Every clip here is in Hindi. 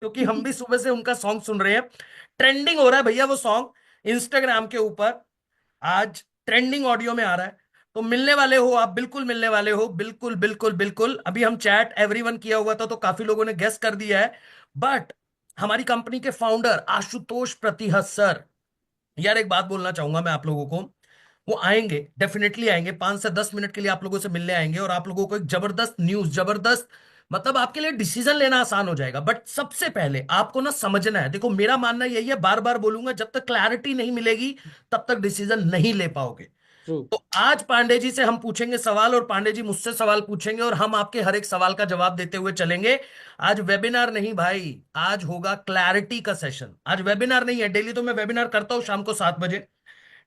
क्योंकि हम भी सुबह से उनका सॉन्ग सुन रहे हैं। ट्रेंडिंग हो रहा है भैया वो सॉन्ग इंस्टाग्राम के ऊपर, आज ट्रेंडिंग ऑडियो में आ रहा है। तो मिलने वाले हो आप, बिल्कुल मिलने वाले हो, बिल्कुल बिल्कुल बिल्कुल। अभी हम चैट एवरीवन किया हुआ था तो काफी लोगों ने गेस कर दिया है। बट हमारी कंपनी के फाउंडर आशुतोष प्रतिहत सर, यार एक बात बोलना चाहूंगा मैं आप लोगों को। वो आएंगे, डेफिनेटली आएंगे, 5 से 10 मिनट के लिए आप लोगों से मिलने आएंगे और आप लोगों को एक जबरदस्त न्यूज, जबरदस्त मतलब आपके लिए डिसीजन लेना आसान हो जाएगा। बट सबसे पहले आपको ना समझना है, देखो मेरा मानना यही है, बार बार बोलूंगा, जब तक क्लैरिटी नहीं मिलेगी तब तक डिसीजन नहीं ले पाओगे। ट्रू। तो आज पांडे जी से हम पूछेंगे सवाल और पांडे जी मुझसे सवाल पूछेंगे और हम आपके हर एक सवाल का जवाब देते हुए चलेंगे। आज वेबिनार नहीं भाई, आज होगा क्लैरिटी का सेशन। आज वेबिनार नहीं है, डेली तो मैं वेबिनार करता हूं शाम को 7 बजे,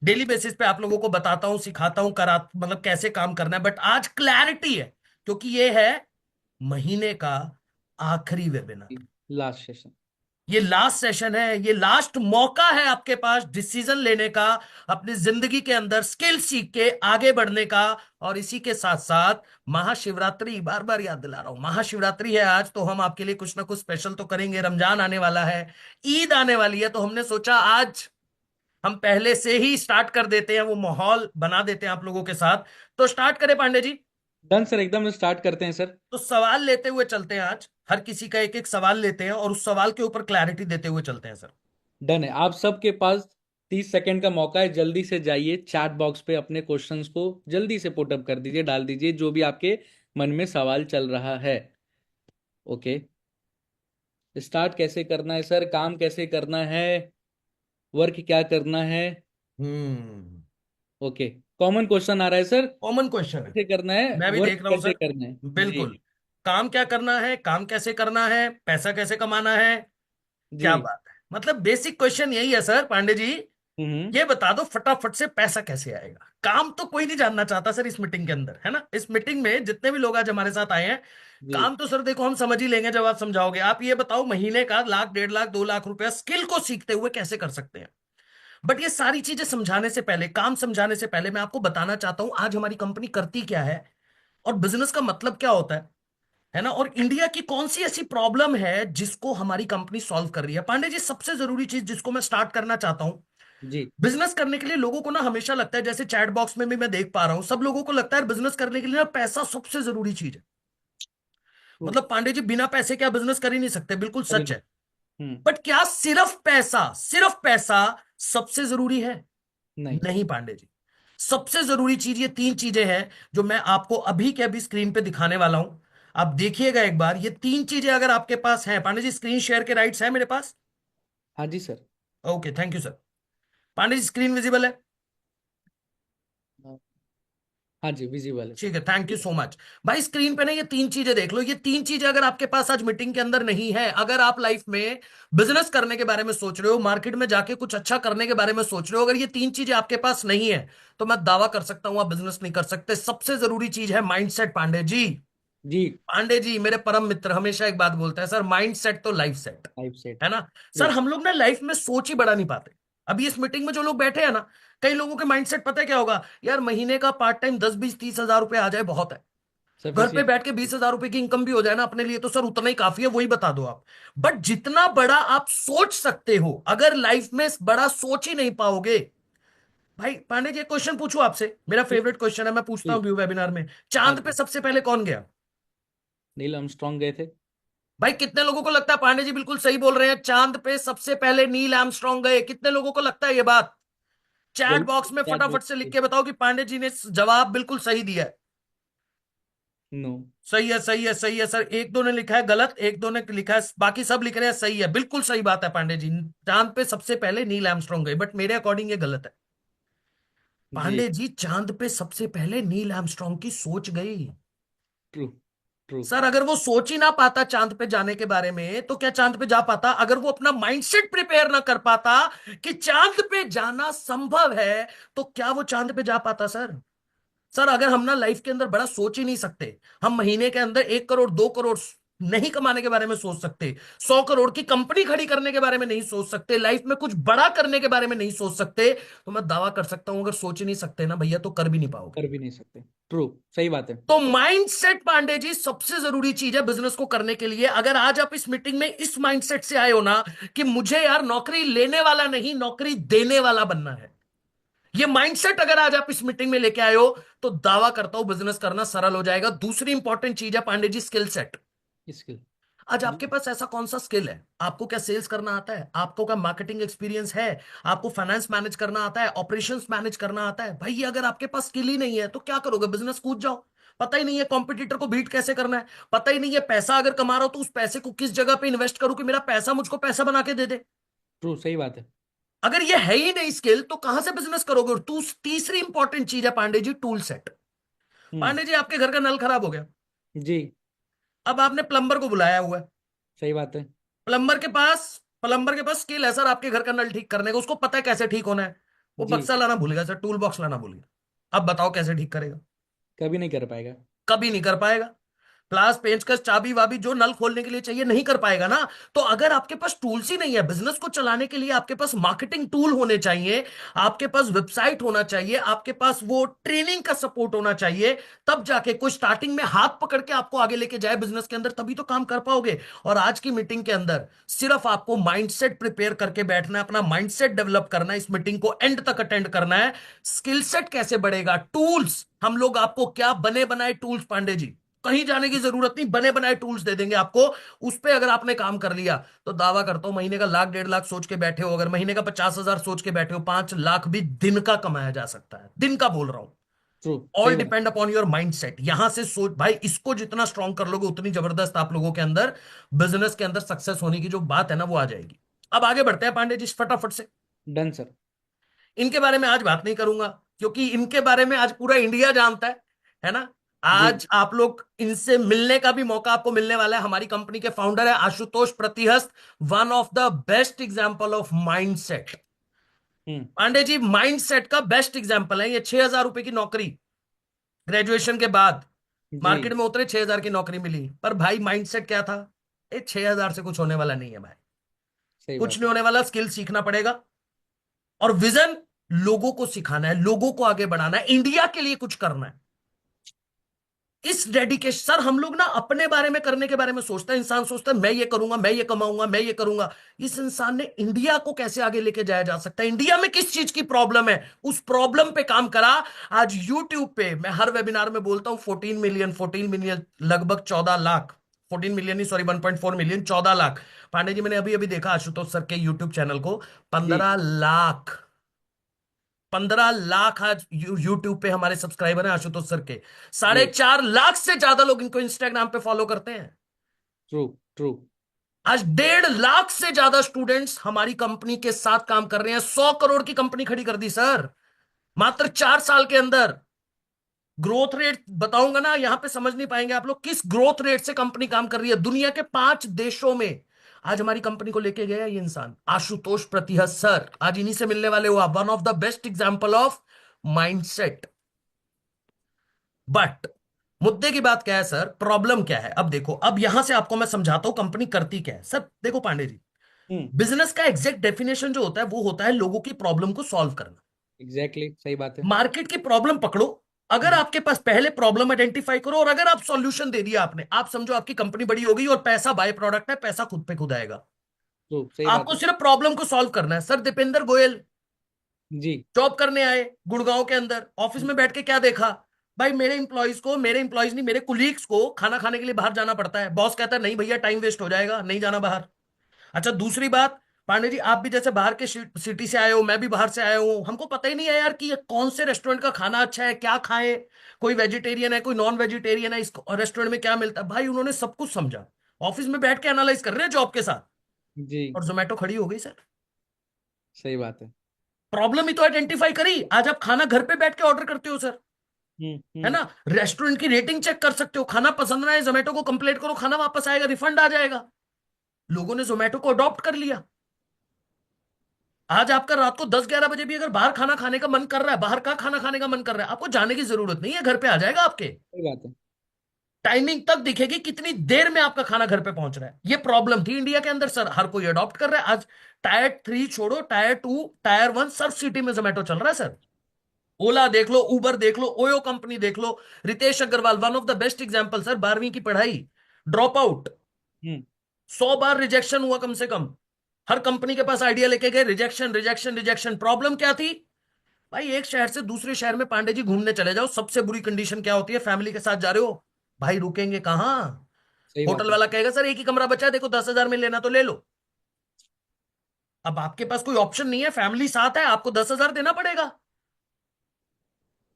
डेली बेसिस पे आप लोगों को बताता हूं, सिखाता हूं, करा मतलब कैसे काम करना है। बट आज क्लैरिटी है, क्योंकि ये है महीने का आखिरी वेबिनार। Last session. ये लास्ट सेशन है, ये लास्ट मौका है आपके पास डिसीजन लेने का, अपनी जिंदगी के अंदर स्किल सीख के आगे बढ़ने का। और इसी के साथ साथ महाशिवरात्रि, बार बार याद दिला रहा हूं, महाशिवरात्रि है आज, तो हम आपके लिए कुछ ना कुछ स्पेशल तो करेंगे। रमजान आने वाला है, ईद आने वाली है, तो हमने सोचा आज हम पहले से ही स्टार्ट कर देते हैं, वो माहौल बना देते हैं आप लोगों के साथ। तो स्टार्ट करें पांडे जी। डन सर, एकदम स्टार्ट करते हैं सर। तो सवाल लेते हुए चलते हैं, आज हर किसी का एक एक सवाल लेते हैं और उस सवाल के ऊपर क्लैरिटी देते हुए चलते हैं सर। डन है, आप सबके पास 30 सेकंड का मौका है। जल्दी से जाइए चैट बॉक्स पे, अपने क्वेश्चंस को जल्दी से पुटअप कर दीजिए, डाल दीजिए जो भी आपके मन में सवाल चल रहा है। ओके। स्टार्ट कैसे करना है सर, काम कैसे करना है, वर्क क्या करना है? हम्म। ओके। कॉमन क्वेश्चन आ रहा है सर, कॉमन क्वेश्चन है, कैसे करना है, मैं भी वर्क देख रहा हूं कैसे सर। करना है? जी। बिल्कुल। काम क्या करना है, काम कैसे करना है, पैसा कैसे कमाना है। जी। क्या बात है, मतलब बेसिक क्वेश्चन यही है सर पांडे जी। हम्म। ये बता दो फटाफट से, पैसा कैसे आएगा। काम तो कोई नहीं जानना चाहता सर इस मीटिंग के अंदर, है ना। इस मीटिंग में जितने भी लोग आज हमारे साथ आए हैं, जी। काम तो सर देखो हम समझ ही लेंगे जब आप समझाओगे। आप ये बताओ महीने का 1 लाख, 1.5 लाख, 2 लाख रुपया स्किल को सीखते हुए कैसे कर सकते हैं। बट ये सारी चीजें समझाने से पहले, काम समझाने से पहले, मैं आपको बताना चाहता हूं आज हमारी कंपनी करती क्या है और बिजनेस का मतलब क्या होता है ना। और इंडिया की कौन सी ऐसी प्रॉब्लम है जिसको हमारी कंपनी सॉल्व कर रही है। पांडे जी सबसे जरूरी चीज जिसको मैं स्टार्ट करना चाहता हूं, जी। बिजनेस करने के लिए लोगों को ना हमेशा लगता है, जैसे चैट बॉक्स में भी मैं देख पा रहा हूं, सब लोगों को लगता है बिजनेस करने के लिए ना पैसा सबसे जरूरी चीज है। ट्रू। मतलब पांडे जी बिना पैसे के आप बिजनेस कर ही नहीं सकते, बिल्कुल अरे सच नहीं। है। हम्म। बट क्या सिर्फ पैसा सबसे जरूरी है? नहीं। नहीं पांडे जी। सबसे जरूरी चीज ये 3 चीजें हैं जो मैं आपको अभी के अभी स्क्रीन पे दिखाने वाला हूं। आप देखिएगा एक बार, ये 3 चीजें अगर आपके पास हैं, पांडे जी स्क्रीन शेयर के राइट्स हैं मेरे पास। हाँ जी sir. Okay, thank you sir. Pandey ji screen visible है? हाँ जी, विजिबल है सर। ठीक है, थैंक यू सो मच। भाई स्क्रीन पे ना ये 3 चीजें देख लो, ये 3 चीजें अगर आपके पास आज मीटिंग के अंदर नहीं है, अगर आप लाइफ में बिजनेस करने के बारे में सोच रहे हो, मार्केट में जाके कुछ अच्छा करने के बारे में सोच रहे हो, अगर ये 3 चीजें आपके पास नहीं है, तो मैं दावा कर सकता हूं आप बिजनेस नहीं कर सकते। सबसे जरूरी चीज है माइंडसेट पांडे जी। जी। पांडे जी मेरे परम मित्र हमेशा एक बात बोलते हैं, सर माइंड सेट तो लाइफ सेट, टाइप सेट। है ना। ट्रू। सर हम लोग ना लाइफ में सोच ही बढ़ा नहीं पाते। अभी इस मीटिंग में जो लोग बैठे हैं ना, कई लोगों के माइंडसेट पता है क्या होगा, यार महीने का पार्ट टाइम 10, 20, 30 हजार रुपए आ जाए बहुत है, घर पे सफिशियंट। बैठ के 20 हजार रुपए की इनकम भी हो जाए ना अपने लिए, तो सर उतना ही काफी है, वही बता दो आप। बट जितना बड़ा आप सोच सकते हो, अगर लाइफ में बड़ा सोच ही नहीं पाओगे। भाई पांडे जी एक क्वेश्चन पूछूं आपसे, मेरा फेवरेट क्वेश्चन है, मैं पूछता जी। हूँ वेबिनार में, हाँ चांद पे जी। सबसे पहले कौन गया? नील आर्मस्ट्रांग गए थे। भाई कितने लोगों को लगता है पांडे जी बिल्कुल सही बोल रहे हैं, चांद पे सबसे पहले नील आर्मस्ट्रांग गए? कितने लोगों को लगता है ये बात? चैट जल्दी बॉक्स में चैट फटाफट बॉक्स से लिख पे। के बताओ कि पांडे जी ने जवाब बिल्कुल सही दिया है। नो। सही है, सही है, सही है सर। एक दो ने लिखा है गलत, एक दो ने लिखा है, बाकी सब लिख रहे हैं सही है, बिल्कुल सही बात है पांडे जी। चांद पे सबसे पहले नील आर्मस्ट्रांग गए, बट मेरे अकॉर्डिंग ये गलत है। जी। पांडे जी चांद पे सबसे पहले नील आर्मस्ट्रांग की सोच गई। ट्रू। ट्रू। सर अगर वो सोच ही ना पाता चांद पे जाने के बारे में, तो क्या चांद पे जा पाता? अगर वो अपना माइंडसेट प्रिपेयर ना कर पाता कि चांद पे जाना संभव है, तो क्या वो चांद पे जा पाता सर? सर अगर हम ना लाइफ के अंदर बड़ा सोच ही नहीं सकते, हम महीने के अंदर 1 करोड़, 2 करोड़ नहीं कमाने के बारे में सोच सकते, 100 करोड़ की कंपनी खड़ी करने के बारे में नहीं सोच सकते, लाइफ में कुछ बड़ा करने के बारे में नहीं सोच सकते, तो मैं दावा कर सकता हूं अगर सोच ही नहीं सकते ना भैया तो कर भी नहीं पाओगे। कर भी नहीं सकते। ट्रू, सही बात है। तो माइंडसेट पांडे जी सबसे जरूरी चीज है बिजनेस को करने के लिए। अगर आज आप इस मीटिंग में इस माइंडसेट से आए हो ना कि मुझे यार नौकरी लेने वाला नहीं नौकरी देने वाला बनना है, ये माइंडसेट अगर आज आप इस मीटिंग में लेके आए हो, तो दावा करता हूं बिजनेस करना सरल हो जाएगा। दूसरी इंपॉर्टेंट चीज है पांडे जी, स्किल सेट। स्किल। आज आपके पास ऐसा कौन सा स्किल है? आपको क्या सेल्स करना आता है? आपको क्या मार्केटिंग एक्सपीरियंस है? आपको फाइनेंस मैनेज करना आता है? ऑपरेशंस मैनेज करना आता है? भाई अगर आपके पास स्किल ही नहीं है तो क्या करोगे? बिजनेस कूद जाओ। पता ही नहीं है कॉम्पिटिटर को बीट कैसे करना है, पता ही नहीं है पैसा अगर कमा रहा हो तो उस पैसे को किस जगह पे इन्वेस्ट करूं कि मेरा पैसा मुझको पैसा बना के दे दे। ट्रू, सही बात है। अगर ये है ही नहीं स्किल तो कहां से बिजनेस करोगे? और तीसरी इंपॉर्टेंट चीज है पांडे जी, टूल सेट। हम्म। पांडे जी आपके घर का नल खराब हो गया, जी। अब आपने प्लम्बर को बुलाया हुआ है। सही बात है। प्लम्बर के पास स्किल है सर आपके घर का नल ठीक करने का, उसको पता है कैसे ठीक होना है। वो जी। बक्सा लाना भूल गया सर, टूल बॉक्स लाना भूल गया। अब बताओ कैसे ठीक करेगा? कभी नहीं कर पाएगा। कभी नहीं कर पाएगा। प्लास पेंचकस चाबी वाबी जो नल खोलने के लिए चाहिए नहीं कर पाएगा ना। तो अगर आपके पास टूल्स ही नहीं है बिजनेस को चलाने के लिए, आपके पास मार्केटिंग टूल होने चाहिए, आपके पास वेबसाइट होना चाहिए, आपके पास वो ट्रेनिंग का सपोर्ट होना चाहिए, तब जाके कोई स्टार्टिंग में हाथ पकड़ के आपको आगे लेके जाए बिजनेस के अंदर, तभी तो काम कर पाओगे। और आज की मीटिंग के अंदर सिर्फ आपको माइंडसेट प्रिपेयर करके बैठना है, अपना माइंडसेट डेवलप करना है, इस मीटिंग को एंड तक अटेंड करना है। स्किल सेट कैसे बढ़ेगा? टूल्स हम लोग आपको क्या बने बनाए टूल्स पांडे जी, कहीं जाने की जरूरत नहीं, बने बनाए टूल्स दे देंगे आपको। उस पे अगर आपने काम कर लिया तो दावा करता हूं महीने का लाख 1.5 लाख सोच के बैठे हो, अगर महीने का 50,000 सोच के बैठे हो, 5 लाख भी दिन का कमाया जा सकता है, दिन का बोल रहा हूं। ट्रू, ऑल सही बात। Depend upon your mind set. यहां से सोच भाई, इसको जितना स्ट्रांग कर लोगे उतनी जबरदस्त आप लोगों के अंदर बिजनेस के अंदर सक्सेस होने की जो बात है ना वो आ जाएगी। अब आगे बढ़ते हैं पांडे जी फटाफट से। Done sir. इनके बारे में आज बात नहीं करूंगा क्योंकि इनके बारे में आज पूरा इंडिया जानता है ना। जी। आज आप लोग इनसे मिलने का भी मौका आपको मिलने वाला है। हमारी कंपनी के फाउंडर है Ashutosh Pratihast, one of the best example of mindset. Hmm. Pandey ji mindset का बेस्ट एग्जांपल है। ये 6,000 रुपए की नौकरी, ग्रेजुएशन के बाद जी। मार्केट में उतरे, 6,000 की नौकरी मिली, पर भाई माइंडसेट क्या था? ये 6,000 से कुछ होने वाला नहीं है भाई, सही कुछ बात नहीं है। होने वाला। स्किल सीखना पड़ेगा और विजन लोगों को सिखाना है, लोगों को आगे बढ़ाना है, इंडिया के लिए कुछ करना है। इस डेडिकेशन सर, हम लोग ना अपने बारे में करने के बारे में सोचता है, इंसान सोचता है मैं ये करूंगा, मैं ये कमाऊंगा, मैं ये करूंगा। इस इंसान ने इंडिया को कैसे आगे लेके जाया जा सकता है, इंडिया में किस चीज की प्रॉब्लम है, उस प्रॉब्लम पे काम करा। आज यूट्यूब पे मैं हर वेबिनार में बोलता हूं 14 मिलियन, 14 मिलियन, लगभग 14 लाख, 14 मिलियन नहीं सॉरी 1.4 मिलियन, 14 लाख। पांडे जी मैंने अभी अभी देखा आशुतोष सर के यूट्यूब चैनल को, जी। 15 लाख, 15 लाख आज यूट्यूब पे हमारे सब्सक्राइबर हैं आशुतोष सर के। साढ़े जी। चार लाख से ज्यादा लोग इनको इंस्टाग्राम पे फॉलो करते हैं। ट्रू। ट्रू। आज 1.5 लाख से ज्यादा स्टूडेंट्स हमारी कंपनी के साथ काम कर रहे हैं। 100 करोड़ की कंपनी खड़ी कर दी सर, मात्र 4 साल के अंदर। ग्रोथ रेट बताऊंगा ना, यहां पे समझ नहीं पाएंगे आप लोग किस ग्रोथ रेट से कंपनी काम कर रही है। दुनिया के 5 देशों में आज हमारी कंपनी को लेके गया ये इंसान आशुतोष प्रतिहत सर। आज इन्हीं से मिलने वाले हो आप, one of the best example of mindset. But मुद्दे की बात क्या है सर, प्रॉब्लम क्या है? अब देखो, अब यहां से आपको मैं समझाता हूं कंपनी करती क्या है। सर देखो पांडे जी, हम्म। बिजनेस का एग्जैक्ट डेफिनेशन जो होता है वो होता है लोगों की प्रॉब्लम को सॉल्व करना। एग्जैक्टली, सही बात है। मार्केट की प्रॉब्लम पकड़ो, अगर हम्म। आपके पास पहले प्रॉब्लम आइडेंटिफाई करो और अगर आप सॉल्यूशन दे दिया आपने, आप समझो आपकी कंपनी बड़ी हो गई और पैसा बाय प्रोडक्ट है, पैसा खुद पे खुद आएगा। ट्रू, सही बात आपको है। सिर्फ प्रॉब्लम को सॉल्व करना है। सर दीपेंद्र गोयल जी। जॉब करने आए गुड़गांव के अंदर, ऑफिस में बैठ के क्या देखा? भाई मेरे इंप्लॉइज नहीं, मेरे कुलीग्स को खाना खाने के लिए बाहर जाना पड़ता है। बॉस कहता है नहीं भैया टाइम वेस्ट हो जाएगा, नहीं जाना बाहर। अच्छा दूसरी बात, पांडे जी आप भी जैसे बाहर के सिटी से आए हो, मैं भी बाहर से आया हूं, हमको पता ही नहीं है यार कि ये कौन से रेस्टोरेंट का खाना अच्छा है, क्या खाएं। कोई वेजिटेरियन है, कोई नॉन वेजिटेरियन है, इस रेस्टोरेंट में क्या मिलता है। भाई उन्होंने सब कुछ समझा, ऑफिस में बैठ के एनालाइज कर रहे हैं जॉब के साथ, जी। और जोमेटो खड़ी हो गई सर। सही बात है। प्रॉब्लम ही तो आइडेंटिफाई करी, आज आप खाना घर पे बैठ के ऑर्डर करते हो सर, हम्म। है हम्म। ना। रेस्टोरेंट की रेटिंग चेक कर सकते हो, खाना पसंद ना है जोमेटो को कंप्लेंट करो, खाना वापस आएगा, रिफंड आ जाएगा। लोगों ने जोमेटो को अडॉप्ट कर लिया। आज आपका रात को 10-11 बजे भी अगर बाहर खाना खाने का मन कर रहा है, बाहर का खाना खाने का मन कर रहा है, आपको जाने की जरूरत नहीं है, घर पे आ जाएगा आपके। सही बात है। टाइमिंग तब दिखेगी कितनी देर में आपका खाना घर पे पहुंच रहा है। ये प्रॉब्लम थी इंडिया के अंदर सर, हर कोई अडॉप्ट कर रहा है आज। टायर 3 छोड़ो, टायर 2, टायर 1 सब सिटी में जोमेटो चल रहा है सर। ओला देख लो, उबर देख लो, ओयो कंपनी देख लो। Ritesh Agarwal one of the best example sir, 12वीं की पढ़ाई, ड्रॉप आउट, हम्म। 100 बार रिजेक्शन हुआ कम से कम। हर कंपनी के पास आइडिया लेके गए, रिजेक्शन रिजेक्शन रिजेक्शन। प्रॉब्लम क्या थी भाई? एक शहर से दूसरे शहर में पांडे जी घूमने चले जाओ, सबसे बुरी कंडीशन क्या होती है? फैमिली के साथ जा रहे हो, भाई रुकेंगे कहाँ? सही बात होटल है। वाला कहेगा सर एक ही कमरा बचा है, देखो 10,000 में लेना तो ले लो। अब आपके पास कोई ऑप्शन नहीं है, फैमिली साथ है, आपको 10,000 देना पड़ेगा।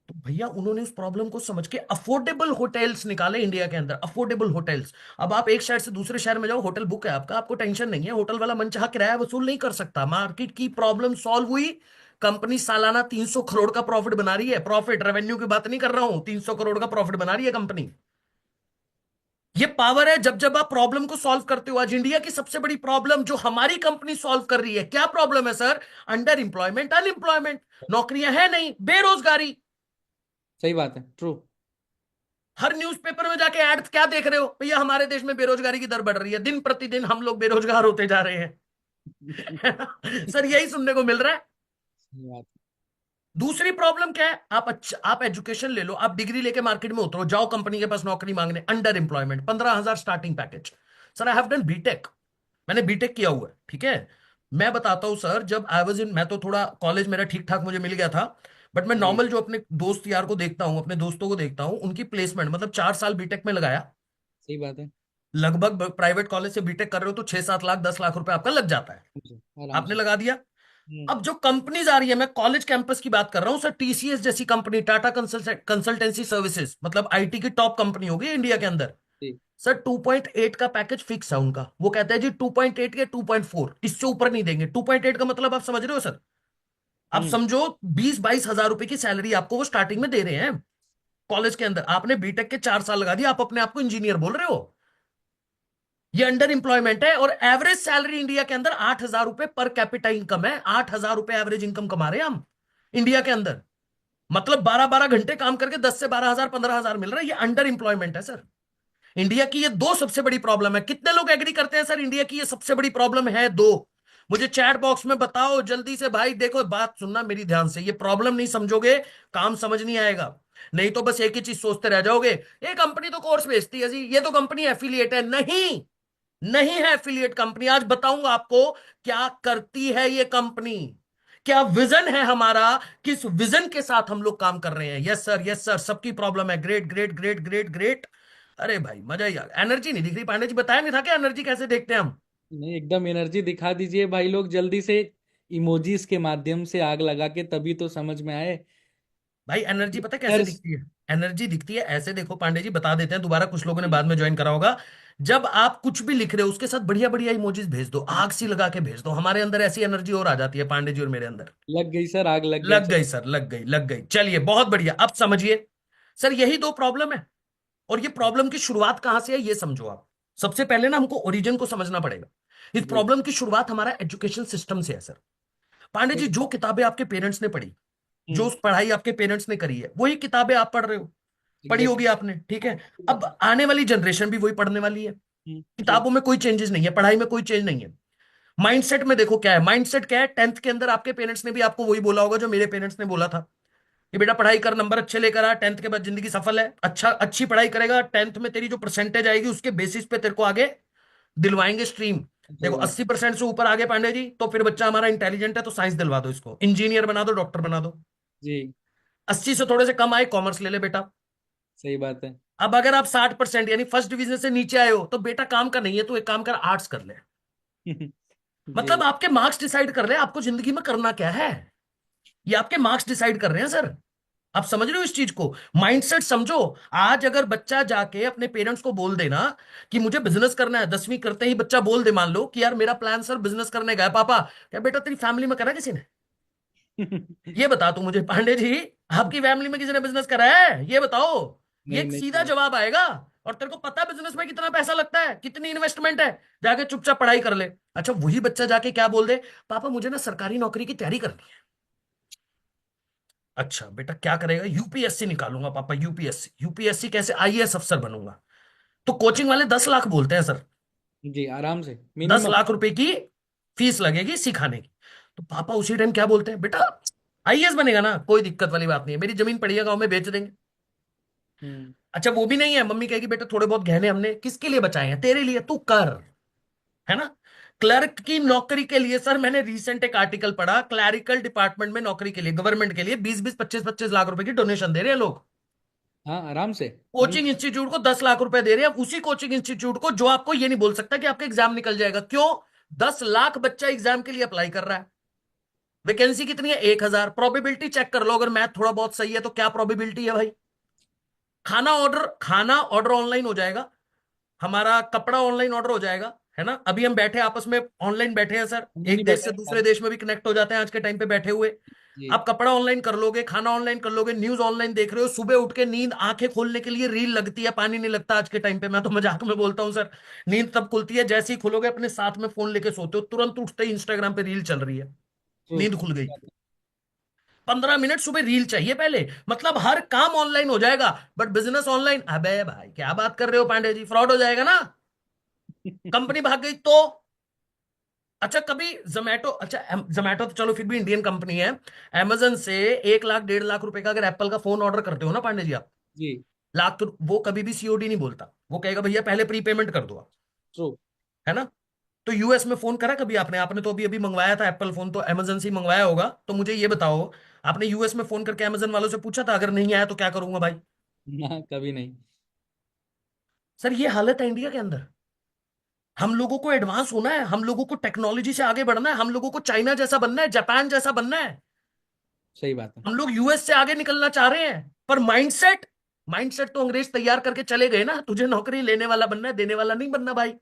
तो भैया उन्होंने उस प्रॉब्लम को समझ के अफोर्डेबल होटल्स निकाले इंडिया के अंदर, अफोर्डेबल होटल्स। अब आप एक शहर से दूसरे शहर में जाओ, होटल बुक है आपका, आपको टेंशन नहीं है, होटल वाला मनचाहा किराया वसूल नहीं कर सकता। मार्केट की प्रॉब्लम सॉल्व हुई। कंपनी सालाना 300 करोड़ का प्रॉफिट बना रही है। प्रॉफिट, रेवेन्यू की बात नहीं कर रहा हूं, 300 करोड़ का प्रॉफिट बना रही है कंपनी। ये पावर है जब जब आप प्रॉब्लम को सॉल्व करते हो। आज इंडिया की सबसे बड़ी प्रॉब्लम जो हमारी कंपनी सॉल्व कर रही है, क्या प्रॉब्लम है सर? अंडर एम्प्लॉयमेंट, अनएम्प्लॉयमेंट, नौकरियां है नहीं, बेरोजगारी। सही बात है, ट्रू। हर न्यूज़पेपर में जाके एड क्या देख रहे हो भैया? हमारे देश में बेरोजगारी की दर बढ़ रही है, दिन प्रतिदिन हम लोग बेरोजगार होते जा रहे हैं। सर यही सुनने को मिल रहा है। सही बात दूसरी प्रॉब्लम क्या है? आप एजुकेशन ले लो, आप डिग्री लेके मार्केट में उतरो, जाओ कंपनी के पास नौकरी मांगने, under employment, 15,000 starting package. Sir I have done BTech, मैंने बीटेक किया हुआ है, ठीक है। मैं बताता हूँ सर, जब आई वाज इन, मैं तो थोड़ा कॉलेज मेरा ठीक ठाक मुझे मिल गया था, बट मैं जी। नॉर्मल जो अपने दोस्त यार को देखता हूँ, अपने दोस्तों को देखता हूँ, उनकी प्लेसमेंट मतलब 4 साल बीटेक में लगाया। सही बात है। लगभग प्राइवेट कॉलेज से बीटेक कर रहे हो तो 6-7 लाख 10 लाख रुपए आपका लग जाता है। जी, आराम आपने से। लगा दिया। अब जो कंपनीज आ रही है, मैं कॉलेज कैंपस की बात कर रहा हूं सर, टीसीएस जैसी कंपनी, टाटा कंसल्टेंसी सर्विसेज, मतलब आईटी की टॉप कंपनी होगी इंडिया के अंदर। जी। सर 2.8 का पैकेज फिक्स है उनका, वो कहते हैं जी 2.8 या 2.4, इससे ऊपर नहीं देंगे। 2.8 का मतलब आप समझ रहे हो सर? आप हम्म। समझो 20-22 हजार रुपए की सैलरी आपको वो स्टार्टिंग में दे रहे हैं कॉलेज के अंदर। आपने बीटेक के 4 साल लगा दिया, आप अपने आप को इंजीनियर बोल रहे हो। ये अंडर एम्प्लॉयमेंट है। और एवरेज सैलरी इंडिया के अंदर 8,000 रुपए पर कैपिटा इनकम है। 8,000 रुपए एवरेज इनकम कमा रहे हैं हम इंडिया के अंदर। मतलब 12-12 घंटे काम करके 10 से 12 हजार 15 हजार मिल रहा है। ये अंडर एम्प्लॉयमेंट है सर। इंडिया की ये दो सबसे बड़ी प्रॉब्लम है। कितने लोग एग्री करते हैं सर इंडिया की ये सबसे बड़ी प्रॉब्लम है दो? मुझे चैट बॉक्स में बताओ जल्दी से भाई। देखो बात सुनना मेरी ध्यान से, ये प्रॉब्लम नहीं समझोगे, काम समझ नहीं आएगा। नहीं तो बस एक ही चीज सोचते रह जाओगे, ये कंपनी तो कोर्स बेचती है जी, ये तो कंपनी एफिलिएट है। नहीं, नहीं है एफिलिएट कंपनी। आज बताऊंगा आपको क्या करती है ये कंपनी, क्या विजन है हमारा, किस विजन के साथ हम लोग काम कर रहे हैं। यस सर, यस सर, सबकी प्रॉब्लम है। Great great great great great. अरे भाई मजा ही आ गया। एनर्जी नहीं दिख रही पांडे जी, बताया नहीं था क्या एनर्जी कैसे देखते हैं हम? नहीं, एकदम एनर्जी दिखा दीजिए भाई लोग जल्दी से। इमोजीज के माध्यम से आग लगा के, तभी तो समझ में आए। भाई एनर्जी पता है कैसे Listeners, दिखती है? एनर्जी दिखती है ऐसे, देखो पांडे जी बता देते हैं दोबारा, कुछ लोगों ने जी। बाद में ज्वाइन करा होगा। जब आप कुछ भी लिख रहे हो उसके साथ बढ़िया बढ़िया इमोजीज भेज दो, आग सी लगा के भेज दो, हमारे अंदर ऐसी एनर्जी और आ जाती है पांडे जी और मेरे अंदर। लग गई सर, आग लग गई लग सर। गई सर, लग गई लग गई। चलिए बहुत बढ़िया, अब समझिए। सर यही दो प्रॉब्लम है। और ये प्रॉब्लम की शुरुआत कहां से है ये समझो आप। सबसे पहले ना हमको ओरिजिन को समझना पड़ेगा। इस जी। प्रॉब्लम की शुरुआत हमारा एजुकेशन सिस्टम से है सर। पांडे जी, एक। जो किताबें आपके पेरेंट्स ने पढ़ी, जो हम्म। पढ़ाई आपके पेरेंट्स ने करी है, वही किताबें आप पढ़ रहे हो, पढ़ी होगी एग्जैक्टली। आपने, ठीक है। अब आने वाली जनरेशन भी वही पढ़ने वाली है। ट्रू। किताबों में कोई चेंजेस नहीं है, पढ़ाई में कोई चेंज नहीं है। माइंडसेट में देखो क्या है, माइंडसेट क्या है? 10th के अंदर आपके पेरेंट्स ने भी आपको वही बोला होगा जो मेरे पेरेंट्स ने बोला था कि बेटा पढ़ाई कर, नंबर अच्छे लेकर आ, 10th के बाद जिंदगी सफल है। अच्छा, अच्छी पढ़ाई करेगा, 10th में तेरी जो परसेंटेज आएगी उसके बेसिस पे तेरे को आगे दिलवाएंगे स्ट्रीम। देखो सही बात। 80% से ऊपर आगे पांडे जी, तो फिर बच्चा हमारा इंटेलिजेंट है तो साइंस दिलवा दो इसको, इंजीनियर बना दो, डॉक्टर बना दो। जी। 80 से थोड़े से कम आए, कॉमर्स ले ले बेटा। सही बात है। अब अगर आप 60% यानी फर्स्ट डिवीजन से नीचे आए हो तो बेटा काम का नहीं है, तो एक काम कर, आर्ट्स कर ले। मतलब जी। आपके मार्क्स डिसाइड कर रहे हैं आपको जिंदगी में करना क्या है। ये आपके मार्क्स डिसाइड कर रहे हैं सर। आप समझ रहे हो इस चीज को? माइंडसेट समझो। आज अगर बच्चा जाके अपने पेरेंट्स को बोल देना कि मुझे बिजनेस करना है, 10वीं करते ही बच्चा बोल दे मान लो कि यार मेरा प्लान सर बिजनेस करने का है, पापा क्या बेटा तेरी फैमिली में करा किसी ने? ये बता तू मुझे पांडे जी, आपकी फैमिली में किसी ने बिजनेस करा है ये बताओ। ये नहीं, एक नहीं सीधा किया। जवाब आएगा। और तेरे को पता है बिजनेस में कितना पैसा लगता है, कितनी इन्वेस्टमेंट है? जाके चुपचाप पढ़ाई कर ले। अच्छा वही बच्चा जाके क्या बोल दे, पापा मुझे ना सरकारी नौकरी की तैयारी करनी है। अच्छा बेटा क्या करेगा? यूपीएससी निकालूंगा पापा, यूपीएससी। यूपीएससी कैसे? आईएएस अफसर बनूंगा। तो कोचिंग वाले 10 लाख बोलते हैं सर। जी, आराम से 10 लाख रुपए की फीस लगेगी सिखाने की। तो पापा उसी टाइम क्या बोलते हैं, बेटा आईएएस बनेगा ना, कोई दिक्कत वाली बात नहीं है, मेरी जमीन पड़ी है गांव में, बेच देंगे। हम्म। अच्छा वो भी नहीं है, मम्मी कहेगी बेटा थोड़े बहुत गहने हमने किसके लिए बचाए हैं, तेरे लिए, तू कर। है ना। क्लर्क की नौकरी के लिए सर, मैंने रिसेंट एक आर्टिकल पढ़ा, क्लैरिकल डिपार्टमेंट में नौकरी के लिए गवर्नमेंट के लिए 20-20, 25-25 लाख रुपए की डोनेशन दे रहे हैं लोग। हाँ, आराम से। हम कोचिंग इंस्टीट्यूट को 10 लाख रुपए दे रहे हैं, उसी कोचिंग इंस्टीट्यूट को जो आपको ये नहीं बोल सकता कि आपका एग्जाम निकल जाएगा। क्यों? 10 लाख बच्चा एग्जाम के लिए अप्लाई कर रहा है। वैकेंसी कितनी है? 1,000। प्रोबेबिलिटी चेक कर लो, अगर मैथ थोड़ा बहुत सही है तो क्या प्रोबेबिलिटी है भाई। खाना ऑर्डर ऑनलाइन हो जाएगा, हमारा कपड़ा ऑनलाइन ऑर्डर हो जाएगा। है ना, अभी हम बैठे आपस में ऑनलाइन बैठे हैं सर, नहीं एक नहीं देश बैठे से हैं दूसरे सारे। देश में भी कनेक्ट हो जाते हैं आज के टाइम पे बैठे हुए। जी। आप कपड़ा ऑनलाइन कर लोगे, खाना ऑनलाइन कर लोगे, न्यूज ऑनलाइन देख रहे हो, सुबह उठ के नींद आंखें खोलने के लिए रील लगती है, पानी नहीं लगता आज के टाइम पे। मैं तो मजाक में बोलता हूँ सर, नींद तब खुलती है जैसे ही खुलोगे, अपने साथ में फोन लेके सोते हो, तुरंत उठते ही इंस्टाग्राम पे रील चल रही है, ट्रू। नींद खुल गई। 15 मिनट सुबह रील चाहिए पहले, मतलब हर काम ऑनलाइन हो जाएगा, बट बिजनेस ऑनलाइन, अबे भाई क्या बात कर रहे हो पांडे जी, फ्रॉड हो जाएगा ना, कंपनी भाग गई तो। अच्छा कभी जोमेटो, अच्छा जोमेटो तो चलो फिर भी इंडियन कंपनी है, amazon से 1 लाख 1.5 लाख रुपए का अगर एप्पल का फोन ऑर्डर करते हो ना पांडे जी आप, जी। लाख तो वो कभी भी सीओडी नहीं बोलता, वो कहेगा भैया पहले प्री पेमेंट कर दो आप। ट्रू। है ना। तो यूएस में फोन करा कभी आपने? आपने तो अभी अभी मंगवाया था एप्पल फोन, तो amazon से ही मंगवाया होगा, तो मुझे ये बताओ, आपने यूएस में फोन करके amazon वालों से पूछा था अगर नहीं आया तो क्या करूंगा भाई? ना, कभी नहीं। सर ये हालत है इंडिया के अंदर। हम लोगों को एडवांस होना है, हम लोगों को टेक्नोलॉजी से आगे बढ़ना है, हम लोगों को चाइना जैसा बनना है, जापान जैसा बनना है। सही बात है। हम लोग यूएस से आगे निकलना चाह रहे हैं, पर माइंडसेट, माइंडसेट तो अंग्रेज तैयार करके चले गए ना, तुझे नौकरी लेने वाला बनना है, देने वाला नहीं बनना भाई।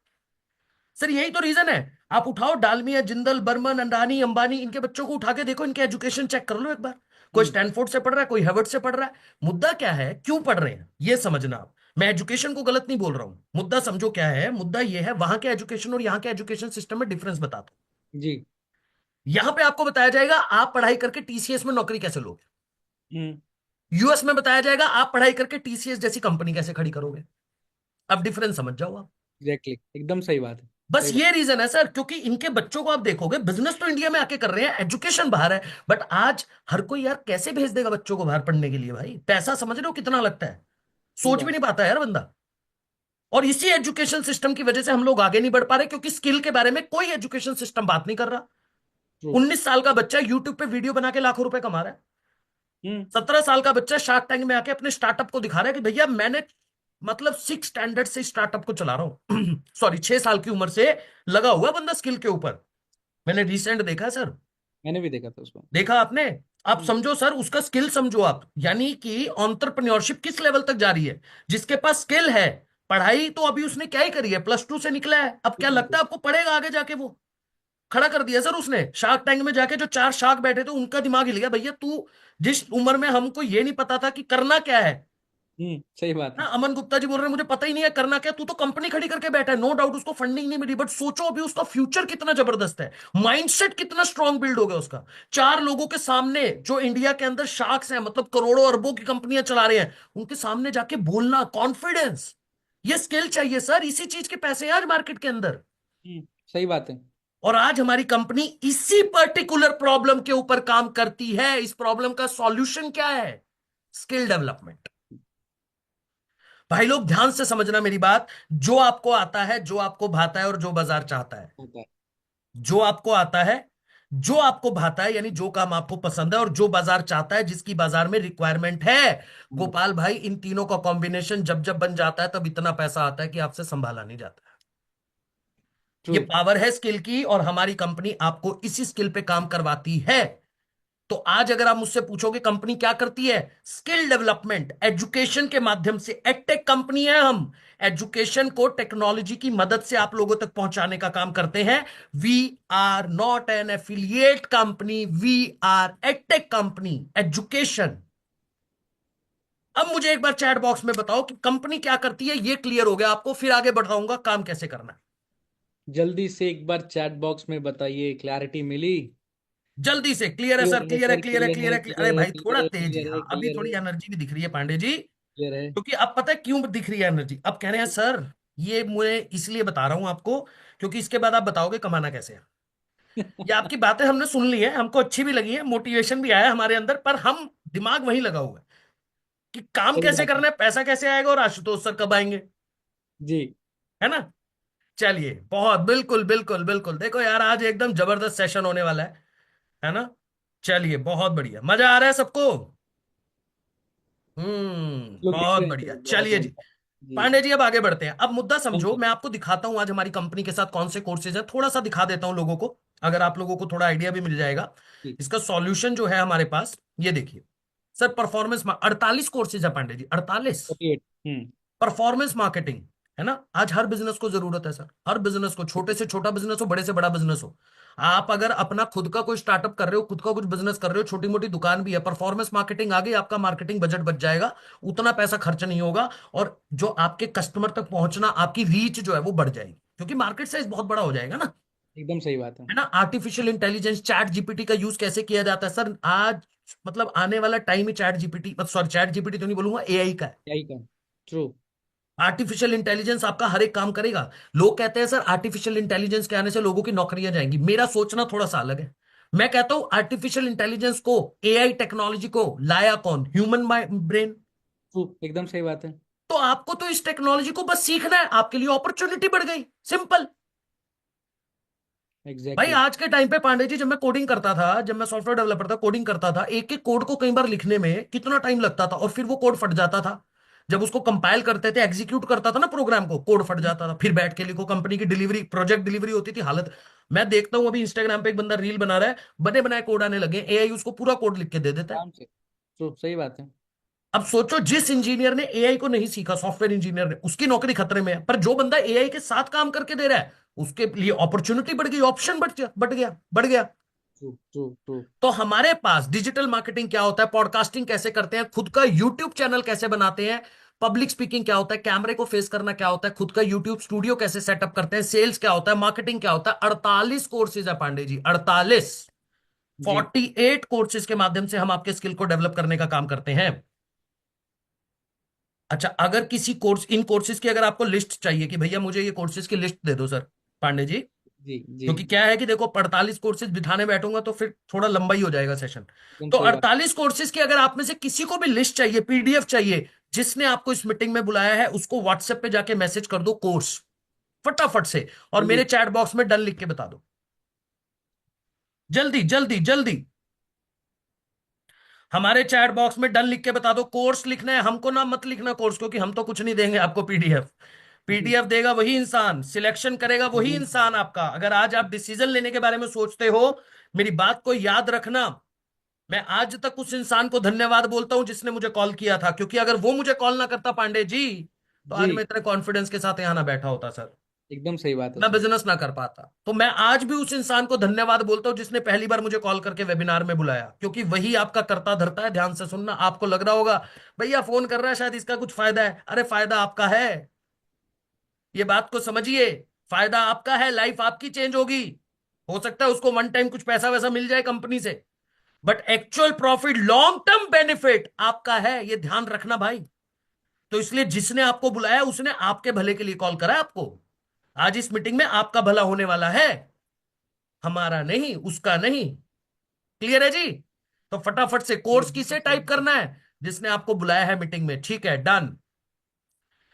सर यही तो रीजन है। आप उठाओ डालमिया, जिंदल, बर्मन, अंडानी, अंबानी, इनके बच्चों को उठा के देखो, इनके एजुकेशन चेक कर लो एक बार। कोई हम्म। स्टैनफोर्ड से पढ़ रहा है, कोई हार्वर्ड से पढ़ रहा है। मुद्दा क्या है, क्यों पढ़ रहे हैं ये समझना आप। मैं एजुकेशन को गलत नहीं बोल रहा हूं, मुद्दा समझो क्या है, मुद्दा ये है वहां के एजुकेशन और यहाँ के एजुकेशन सिस्टम में डिफरेंस बताता हूं। जी। यहां पे आपको बताया जाएगा आप पढ़ाई करके टीसीएस में नौकरी कैसे लोगे, हम्म। यूएस में बताया जाएगा आप पढ़ाई करके टीसीएस जैसी कंपनी कैसे खड़ी करोगे। अब डिफरेंस समझ जाओ आप। एग्जैक्टली, एकदम सही बात है। बस सही बात। ये रीजन है सर, क्योंकि इनके बच्चों को आप देखोगे, बिजनेस तो इंडिया में आके कर रहे हैं, एजुकेशन बाहर है। बट आज हर कोई यार कैसे भेज देगा बच्चों को बाहर पढ़ने के लिए भाई, पैसा समझ रहे हो कितना लगता है, सही सोच भी बात। नहीं पाता यार बंदा। और इसी एजुकेशन सिस्टम की वजह से हम लोग आगे नहीं बढ़ पा रहे, क्योंकि स्किल के बारे में कोई एजुकेशन सिस्टम बात नहीं कर रहा। ट्रू। 19 साल का बच्चा यूट्यूब पे वीडियो बना के लाखों रुपए कमा रहा है। हम्म। 17 साल का बच्चा शार्क टैंक में आके अपने स्टार्टअप को दिखा रहा है कि भैया मैंने, मतलब 6 स्टैंडर्ड से स्टार्टअप को चला रहा हूं सॉरी 6 साल की उम्र से लगा हुआ बंदा स्किल के ऊपर। मैंने रिसेंट देखा है सर। मैंने भी देखा था उसको। देखा आपने? आप हम्म। समझो सर, उसका स्किल समझो आप, यानी कि ऑन्टरप्रन्योरशिप किस लेवल तक जा रही है। जिसके पास स्किल है, पढ़ाई तो अभी उसने क्या ही करी है, +2 से निकला है, अब क्या लगता है आपको पढ़ेगा आगे जाके वो? खड़ा कर दिया सर उसने शार्क टैंक में जाके, जो 4 शार्क बैठे थे उनका दिमाग हिल गया, भैया तू जिस उम्र में हमको ये नहीं पता था कि करना क्या है सही बात ना, है। अमन गुप्ता जी बोल रहे हैं मुझे पता ही नहीं है करना क्या, तू तो कंपनी खड़ी करके बैठा है, नो डाउट उसको फंडिंग नहीं मिली, बट सोचो अभी उसका फ्यूचर कितना जबरदस्त है, माइंडसेट कितना स्ट्रांग बिल्ड हो गया उसका। 4 लोगों के सामने जो इंडिया के अंदर शार्क्स हैं, मतलब करोड़ों अरबों की कंपनियां चला रहे हैं, उनके सामने जाके बोलना, कॉन्फिडेंस, ये स्किल चाहिए सर, इसी चीज के पैसे हैं आज मार्केट के अंदर। सही बात है। और आज हमारी कंपनी इसी पर्टिकुलर प्रॉब्लम के ऊपर काम करती है। इस प्रॉब्लम का सॉल्यूशन क्या है? Skill development. भाई लोग ध्यान से समझना मेरी बात, जो आपको आता है, जो आपको भाता है और जो बाजार चाहता है, होता है। जो आपको आता है, जो आपको भाता है, यानी जो काम आपको पसंद है, और जो बाजार चाहता है, जिसकी बाजार में रिक्वायरमेंट है, गोपाल भाई इन तीनों का कॉम्बिनेशन जब जब बन जाता है तब इतना पैसा आता है कि आपसे संभाला नहीं जाता। ट्रू। ये पावर है स्किल की, और हमारी कंपनी आपको इसी स्किल पे काम करवाती है। तो आज अगर आप मुझसे पूछोगे कंपनी क्या करती है, स्किल डेवलपमेंट, एजुकेशन के माध्यम से, एडटेक कंपनी है हम, एजुकेशन को टेक्नोलॉजी की मदद से आप लोगों तक पहुंचाने का काम करते हैं। We are not an affiliate company, we are edtech company, education. अब मुझे एक बार चैट बॉक्स में बताओ कि कंपनी क्या करती है, ये क्लियर हो गया आपको, फिर आगे बढ़ाऊंगा काम कैसे करना है। जल्दी से एक बार चैट बॉक्स में बताइए, क्लैरिटी मिली? जल्दी से, क्लियर है सर, क्लियर है क्लियर है, सर, क्लियर है, क्लियर क्लियर है, है, अरे क्लियर है, भाई थोड़ा क्लियर है, तेज क्लियर है, यार, अभी क्लियर थोड़ी है। एनर्जी भी दिख रही है पांडे जी। क्लियर है। क्योंकि अब पता है क्यों दिख रही है एनर्जी, अब कह रहे हैं सर ये मैं इसलिए बता रहा हूं आपको, क्योंकि इसके बाद आप बताओगे कमाना कैसे है। ये आपकी बातें हमने सुन ली है, हमको अच्छी भी लगी है, मोटिवेशन भी आया हमारे अंदर, पर हम दिमाग वहीं लगा हुआ है कि काम सही कैसे बात है। करना है, पैसा कैसे आएगा और आशुतोष सर कब आएंगे। जी। है ना। चलिए बहुत बिल्कुल बिल्कुल बिल्कुल, देखो यार आज एकदम जबरदस्त सेशन होने वाला है ना। चलिए बहुत बढ़िया, मजा आ रहा है सबको। लोग दिख बहुत रहे बढ़िया, हैं बहुत चलिए जी। बढ़िया। जी। पांडे जी अब आगे बढ़ते हैं, अब मुद्दा हाँ समझो, जी। मैं आपको दिखाता हूं आज हमारी कंपनी के साथ कौन से कोर्सेज हैं, थोड़ा सा दिखा देता हूं लोगों को, अगर आप लोगों को थोड़ा आइडिया भी मिल जाएगा। जी। इसका सॉल्यूशन जो है हमारे पास, ये देखिए सर, परफॉर्मेंस 48 कोर्सेज है पांडे जी, 48। 48। हम्म। परफॉर्मेंस मार्केटिंग, है ना, आज हर बिजनेस को जरूरत है सर, हर बिजनेस को, छोटे से छोटा बिजनेस हो, बड़े से बड़ा बिजनेस हो। आप अगर अपना खुद का कोई स्टार्टअप कर रहे हो, खुद का कुछ बिजनेस कर रहे हो, छोटी मोटी दुकान भी है, परफॉर्मेंस मार्केटिंग आ गई, आपका मार्केटिंग बजट बच जाएगा, उतना पैसा खर्च नहीं होगा, और जो आपके कस्टमर तक पहुंचना, आपकी रीच जो है वो बढ़ जाएगी, क्योंकि मार्केट साइज बहुत बड़ा हो जाएगा ना। एकदम सही बात है। है ना। आर्टिफिशियल इंटेलिजेंस, चैट जीपीटी का यूज कैसे किया जाता है सर आज, मतलब आने वाला टाइम ही ChatGPT, sorry ChatGPT तो नहीं बोलूंगा, एआई का है। यही का। ट्रू। आर्टिफिशियल इंटेलिजेंस आपका हर एक काम करेगा। लोग कहते हैं सर आर्टिफिशियल इंटेलिजेंस के आने से लोगों की नौकरियां जाएंगी, मेरा सोचना थोड़ा सा अलग है। मैं कहता हूं आर्टिफिशियल इंटेलिजेंस को, एआई टेक्नोलॉजी को लाया कौन, ह्यूमन ब्रेन। ट्रू, एकदम सही बात है। तो आपको तो इस टेक्नोलॉजी को बस सीखना है, आपके लिए अपॉर्चुनिटी बढ़ गई, सिंपल। भाई एग्जैक्टली। आज के टाइम पे पांडे जी, जब मैं कोडिंग करता था, जब मैं सॉफ्टवेयर डेवलपर था, कोडिंग करता था, एक एक कोड को कई बार लिखने में कितना टाइम लगता था, और फिर वो कोड फट जाता था। जब उसको कंपाइल करते थे, एग्जीक्यूट करता था ना प्रोग्राम को, कोड फट जाता था, फिर बैठ के लिखो, कंपनी की डिलीवरी, प्रोजेक्ट डिलीवरी होती थी, हालत। मैं देखता हूं अभी इंस्टाग्राम पे एक बंदा रील बना रहा है, बने बनाए कोड आने लगे, एआई उसको पूरा कोड लिख के दे देता है। आराम से। ट्रू, सही बात है। अब सोचो, जिस इंजीनियर ने एआई को नहीं सीखा, सॉफ्टवेयर इंजीनियर ने, उसकी नौकरी खतरे में है, पर जो बंदा एआई के साथ काम करके दे रहा है, उसके लिए अपॉर्चुनिटी बढ़ गई, ऑप्शन बढ़ गया बढ़ गया। True true true. तो हमारे पास डिजिटल मार्केटिंग क्या होता है, पॉडकास्टिंग कैसे करते हैं, खुद का यूट्यूब चैनल कैसे बनाते हैं, पब्लिक स्पीकिंग क्या होता है, कैमरे को फेस करना क्या होता है, खुद का यूट्यूब स्टूडियो कैसे सेटअप करते हैं, सेल्स क्या होता है, मार्केटिंग क्या होता है, 48 कोर्सेज है पांडे जी, 48। जी। 48 कोर्सेज के माध्यम से हम आपके स्किल को डेवलप करने का काम करते हैं। अच्छा, अगर किसी कोर्स, इन कोर्सेज की अगर आपको लिस्ट चाहिए कि भैया मुझे ये कोर्सेज की लिस्ट दे दो सर पांडे जी, जी। जी। क्योंकि क्या है कि देखो 48 कोर्सेज बिठाने बैठूंगा तो फिर थोड़ा लंबा ही हो जाएगा सेशन। एकदम तो सही बात। 48 कोर्सेज की अगर आप में से किसी को भी लिस्ट चाहिए, पीडीएफ चाहिए, जिसने आपको इस मीटिंग में बुलाया है, उसको व्हाट्सएप पे जाके मैसेज कर दो कोर्स, फटाफट से, और जल्दी। मेरे चैट बॉक्स में डन लिख के बता दो, जल्दी जल्दी जल्दी। हमारे चैट बॉक्स में डन लिख के बता दो, कोर्स लिखना है हमको, ना मत लिखना कोर्स, क्योंकि हम तो कुछ नहीं देंगे आपको पीडीएफ। जी। पीडीएफ देगा वही इंसान, सिलेक्शन करेगा वही वही। इंसान आपका। अगर आज आप डिसीजन लेने के बारे में सोचते हो, मेरी बात को याद रखना, मैं आज तक उस इंसान को धन्यवाद बोलता हूं जिसने मुझे कॉल किया था, क्योंकि अगर वो मुझे कॉल ना करता पांडे जी, तो आज जी। मैं इतने कॉन्फिडेंस के साथ यहां ना बैठा होता सर, एकदम सही बात है मैं सर। बिजनेस ना कर पाता। तो मैं आज भी उस इंसान को धन्यवाद बोलता हूं जिसने पहली बार मुझे कॉल करके वेबिनार में बुलाया, क्योंकि वही आपका करता धरता है। ध्यान से सुनना, आपको लग रहा होगा भैया फोन कर रहा है शायद इसका कुछ फायदा है, अरे फायदा आपका है, ये बात को समझिए, फायदा आपका है, लाइफ आपकी चेंज होगी। हो सकता है उसको वन टाइम कुछ पैसा वैसा मिल जाए कंपनी से, but actual profit, long term benefit आपका है, ये ध्यान रखना भाई। तो इसलिए जिसने आपको बुलाया उसने आपके भले के लिए कॉल करा है आपको। आज इस मीटिंग में आपका भला होने वाला है, हमारा नहीं, उसका नहीं। क्लियर है जी। तो फटाफट से कोर्स एकदम किसे सही टाइप बात है। करना है, जिसने आपको बुलाया है मीटिंग में, ठीक है, डन।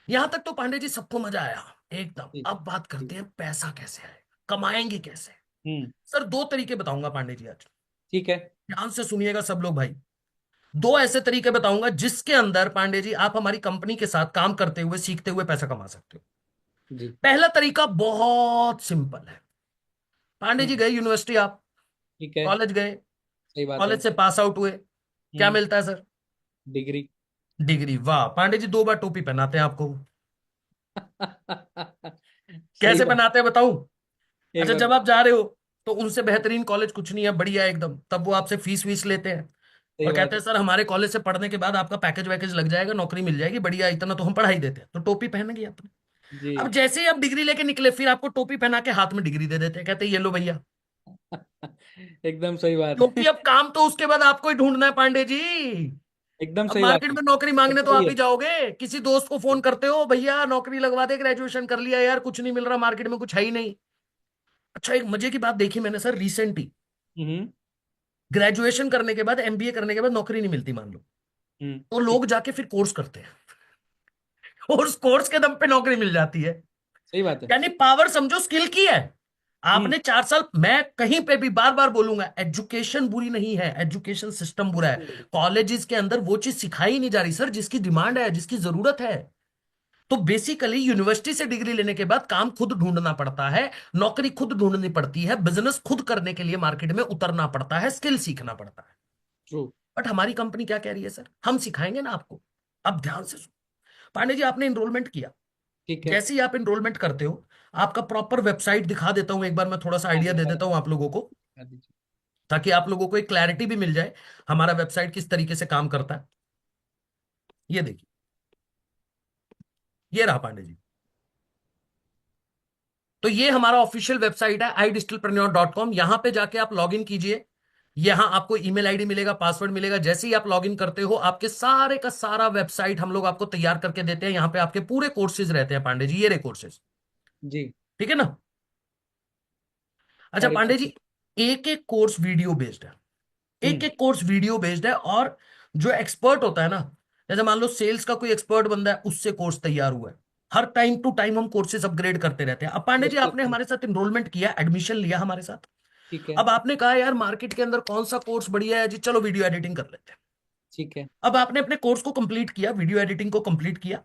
यहां तक तो पांडे जी सबको मजा आया एकदम। जी। अब बात जी। करते हैं पैसा कैसे आएगा, कमाएंगे कैसे। हम्म। सर दो तरीके बताऊंगा पांडे जी आज, ठीक है। ध्यान से सुनिएगा सब लोग भाई। दो ऐसे तरीके बताऊंगा जिसके अंदर पांडे जी आप हमारी कंपनी के साथ काम करते हुए, सीखते हुए पैसा कमा सकते हो। जी। पहला तरीका बहुत सिंपल है। पांडे जी हम्म। गए यूनिवर्सिटी आप, ठीक है। कॉलेज गए, सही बात है। कॉलेज से पास आउट हुए, क्या हम्म। मिलता है सर, डिग्री। डिग्री। वाह पांडे जी, दो बार टोपी पहनाते हैं आपको, सही कैसे बात। पहनाते हैं बताऊं। एक अच्छा, बार जब आप जा रहे हो तो उनसे बेहतरीन कॉलेज कुछ नहीं है, बढ़िया एकदम, तब वो आपसे फीस वीस लेते हैं सही और बात कहते है। हैं सर हमारे कॉलेज से पढ़ने के बाद आपका पैकेज वैकेज लग जाएगा, नौकरी मिल जाएगी, बढ़िया, इतना तो हम पढ़ाई देते हैं, तो टोपी पहनेंगे आपने। जी। अब जैसे ही आप डिग्री लेके निकले, फिर आपको टोपी पहना के हाथ में डिग्री दे देते हैं, कहते हैं ये लो भैया। एकदम सही बात क्योंकि है। अब काम तो उसके बाद आपको ही ढूंढना है पांडे जी। एकदम अब सही बात मार्केट है। में नौकरी मांगने तो ऐसा ही आप है। ही जाओगे, किसी दोस्त को फोन करते हो, भैया नौकरी लगवा दे, ग्रेजुएशन कर लिया यार, कुछ नहीं मिल रहा मार्केट में, कुछ है ही नहीं। अच्छा, एक मजे की बात देखी मैंने सर रिसेंट ही। हम्म। ग्रेजुएशन करने के बाद, एमबीए करने के बाद नौकरी नहीं मिलती मान लो, तो ठीक। लोग जाके फिर कोर्स करते हैं और उस कोर्स के दम पे नौकरी मिल जाती है। सही बात है। यानी पावर समझो स्किल की है। हम्म। आपने 4 साल, मैं कहीं पे भी बार बार बोलूंगा, एजुकेशन बुरी नहीं है, एजुकेशन सिस्टम बुरा है। कॉलेजेस के अंदर वो चीज सिखाई नहीं जा रही सर जिसकी डिमांड है, जिसकी जरूरत है। तो बेसिकली यूनिवर्सिटी से डिग्री लेने के बाद काम खुद ढूंढना पड़ता है, नौकरी खुद ढूंढनी पड़ती है, बिजनेस खुद करने के लिए मार्केट में उतरना पड़ता है, स्किल सीखना पड़ता है। ट्रू। बट हमारी कंपनी क्या कह रही है सर, हम सिखाएंगे ना आपको। अब ध्यान से सुनो। पांडे जी, आपने इनरोलमेंट किया, ठीक है। जैसे ही आप इनरोलमेंट करते हो, आपका प्रॉपर वेबसाइट दिखा देता हूं एक बार, मैं थोड़ा सा हाँ, आइडिया दे दिखा देता हूं आप लोगों को, दिखा दीजिए। ताकि आप लोगों को एक क्लैरिटी भी मिल जाए हमारा वेबसाइट किस तरीके से काम करता है। ये देखिए, ये रहा पांडे जी। तो ये हमारा ऑफिशियल वेबसाइट है idigitalpreneur.com। यहां पे जाके आप लॉग इन कीजिए। यहां आपको ईमेल आईडी मिलेगा, पासवर्ड मिलेगा। जैसे ही आप लॉग इन करते हो, आपके सारे का सारा वेबसाइट हम लोग आपको तैयार करके देते हैं। यहां पे आपके पूरे कोर्सेज रहते हैं पांडे जी, ये रहे कोर्सेज। जी। ठीक है ना। अच्छा सारी पांडे चीजें। जी, एक एक कोर्स वीडियो बेस्ड है, एक हम्म। एक कोर्स वीडियो बेस्ड है। और जो एक्सपर्ट होता है ना, जैसे मान लो सेल्स का कोई एक्सपर्ट बंदा है, उससे कोर्स तैयार हुआ है। हर टाइम टू टाइम हम कोर्सेज अपग्रेड करते रहते हैं। अब पांडे जी, आपने डेफिनेटली। हमारे साथ इनरोलमेंट किया, एडमिशन लिया हमारे साथ। ठीक है। अब आपने कहा यार मार्केट के अंदर कौन सा कोर्स बढ़िया है जी, चलो वीडियो एडिटिंग कर लेते हैं। ठीक है। अब आपने अपने कोर्स को कंप्लीट किया, वीडियो एडिटिंग को कंप्लीट किया।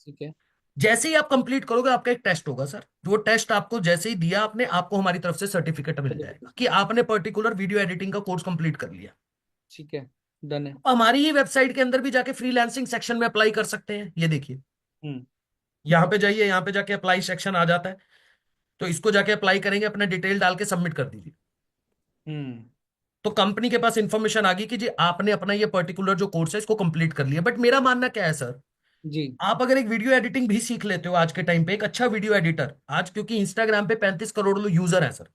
ठीक है। जैसे ही आप कंप्लीट करोगे, आपका एक टेस्ट होगा सर। वो टेस्ट आपको जैसे ही दिया आपने, आपको हमारी तरफ से सर्टिफिकेट मिल जाएगा कि आपने पर्टिकुलर वीडियो एडिटिंग का कोर्स कंप्लीट कर लिया। ठीक है। डन है। आप हमारी ही वेबसाइट के अंदर भी जाके फ्रीलांसिंग सेक्शन में अप्लाई कर सकते हैं। ये देखिए, हम्म। यहां पे जाइए, यहां पे जाके अप्लाई सेक्शन आ जाता है। तो इसको जाके अप्लाई करेंगे, अपना डिटेल डाल के सबमिट कर दीजिए। हम्म। तो कंपनी के पास इंफॉर्मेशन आ गई कि जी आपने अपना ये पर्टिकुलर जो कोर्स है इसको कंप्लीट कर लिया। बट मेरा मानना क्या है सर, जी। आप अगर एक वीडियो एडिटिंग भी सीख लेते हो आज के टाइम पे, एक अच्छा वीडियो एडिटर आज, क्योंकि इंस्टाग्राम पे 35 करोड़ लोग यूजर हैं सर।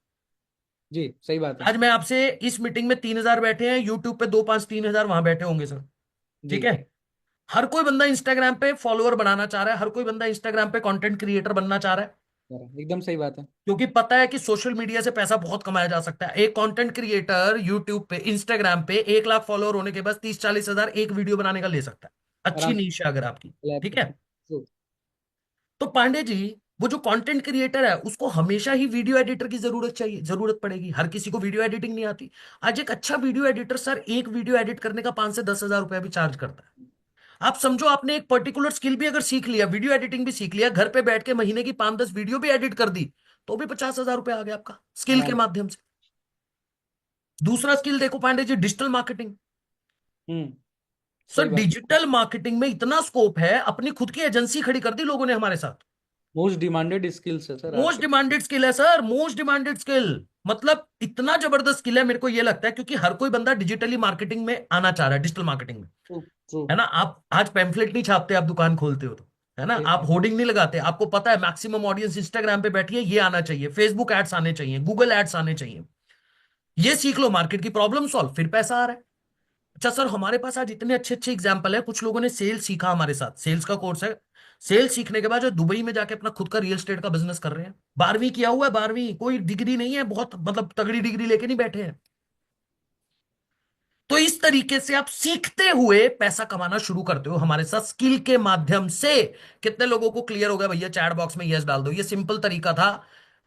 जी, सही बात है। आज मैं आपसे इस मीटिंग में 3,000 बैठे हैं, यूट्यूब पे 2 5 3 हजार वहां बैठे होंगे सर। जी। ठीक है। हर कोई बंदा इंस्टाग्राम पे फॉलोअर बनाना चाह रहा है, हर कोई बंदा इंस्टाग्राम पे कंटेंट क्रिएटर बनना चाह रहा है, एकदम सही बात है। क्योंकि पता है कि सोशल मीडिया से पैसा बहुत कमाया जा सकता है। एक कंटेंट क्रिएटर यूट्यूब पे, इंस्टाग्राम पे 1 लाख फॉलोअर होने के बाद 30 40 हजार एक वीडियो बनाने का ले सकता है, अच्छी आराम नीश है अगर आपकी। से ठीक पे। है। तो पांडे जी, वो जो कंटेंट क्रिएटर है उसको हमेशा ही वीडियो एडिटर की जरूरत चाहिए, जरूरत पड़ेगी। हर किसी को वीडियो एडिटिंग नहीं आती। आज एक अच्छा वीडियो एडिटर सर, एक वीडियो एडिट करने का 5 से 10 हजार रुपया भी चार्ज करता है। आप समझो, आपने एक पर्टिकुलर स्किल भी अगर सीख लिया, वीडियो एडिटिंग भी सीख लिया, घर पे बैठ के महीने की 5 10 वीडियो भी एडिट कर दी, तो भी 50 हजार रुपया आ गया आपका स्किल के आराम। माध्यम से। दूसरा स्किल देखो पांडे जी, डिजिटल मार्केटिंग। हम्म। सर सही बात। डिजिटल मार्केटिंग में इतना स्कोप है, अपनी खुद की एजेंसी खड़ी कर दी लोगों ने हमारे साथ। मोस्ट डिमांडेड स्किल्स है सर आज मोस्ट के। डिमांडेड स्किल है सर, मोस्ट डिमांडेड स्किल। मतलब इतना जबरदस्त स्किल है, मेरे को ये लगता है, क्योंकि हर कोई बंदा डिजिटली मार्केटिंग में आना चाह रहा है, डिजिटल मार्केटिंग में। ट्रू। ट्रू। है ना। आप आज पैम्फलेट नहीं छापते, आप दुकान खोलते हो तो, है ना, सही आप बात। होर्डिंग नहीं लगाते। आपको पता है मैक्सिमम ऑडियंस इंस्टाग्राम पे बैठी है, ये आना चाहिए, फेसबुक एड्स आने चाहिए, गूगल एड्स आने चाहिए। ये सीख लो, मार्केट की प्रॉब्लम सॉल्व, फिर पैसा आ रहा है। अच्छा सर, हमारे पास आज इतने अच्छे अच्छे एग्जाम्पल है। कुछ लोगों ने सेल्स सीखा हमारे साथ, सेल्स का कोर्स है। सेल्स सीखने के बाद जो दुबई में जाके अपना खुद का रियल एस्टेट का बिजनेस कर रहे हैं। 12वीं किया हुआ है, 12वीं, कोई डिग्री नहीं है, बहुत मतलब तगड़ी डिग्री लेके नहीं बैठे हैं। तो इस तरीके से आप सीखते हुए पैसा कमाना शुरू करते हो हमारे साथ स्किल के माध्यम से। कितने लोगों को क्लियर हो गया भैया, चैट बॉक्स में यस डाल दो। ये सिंपल तरीका था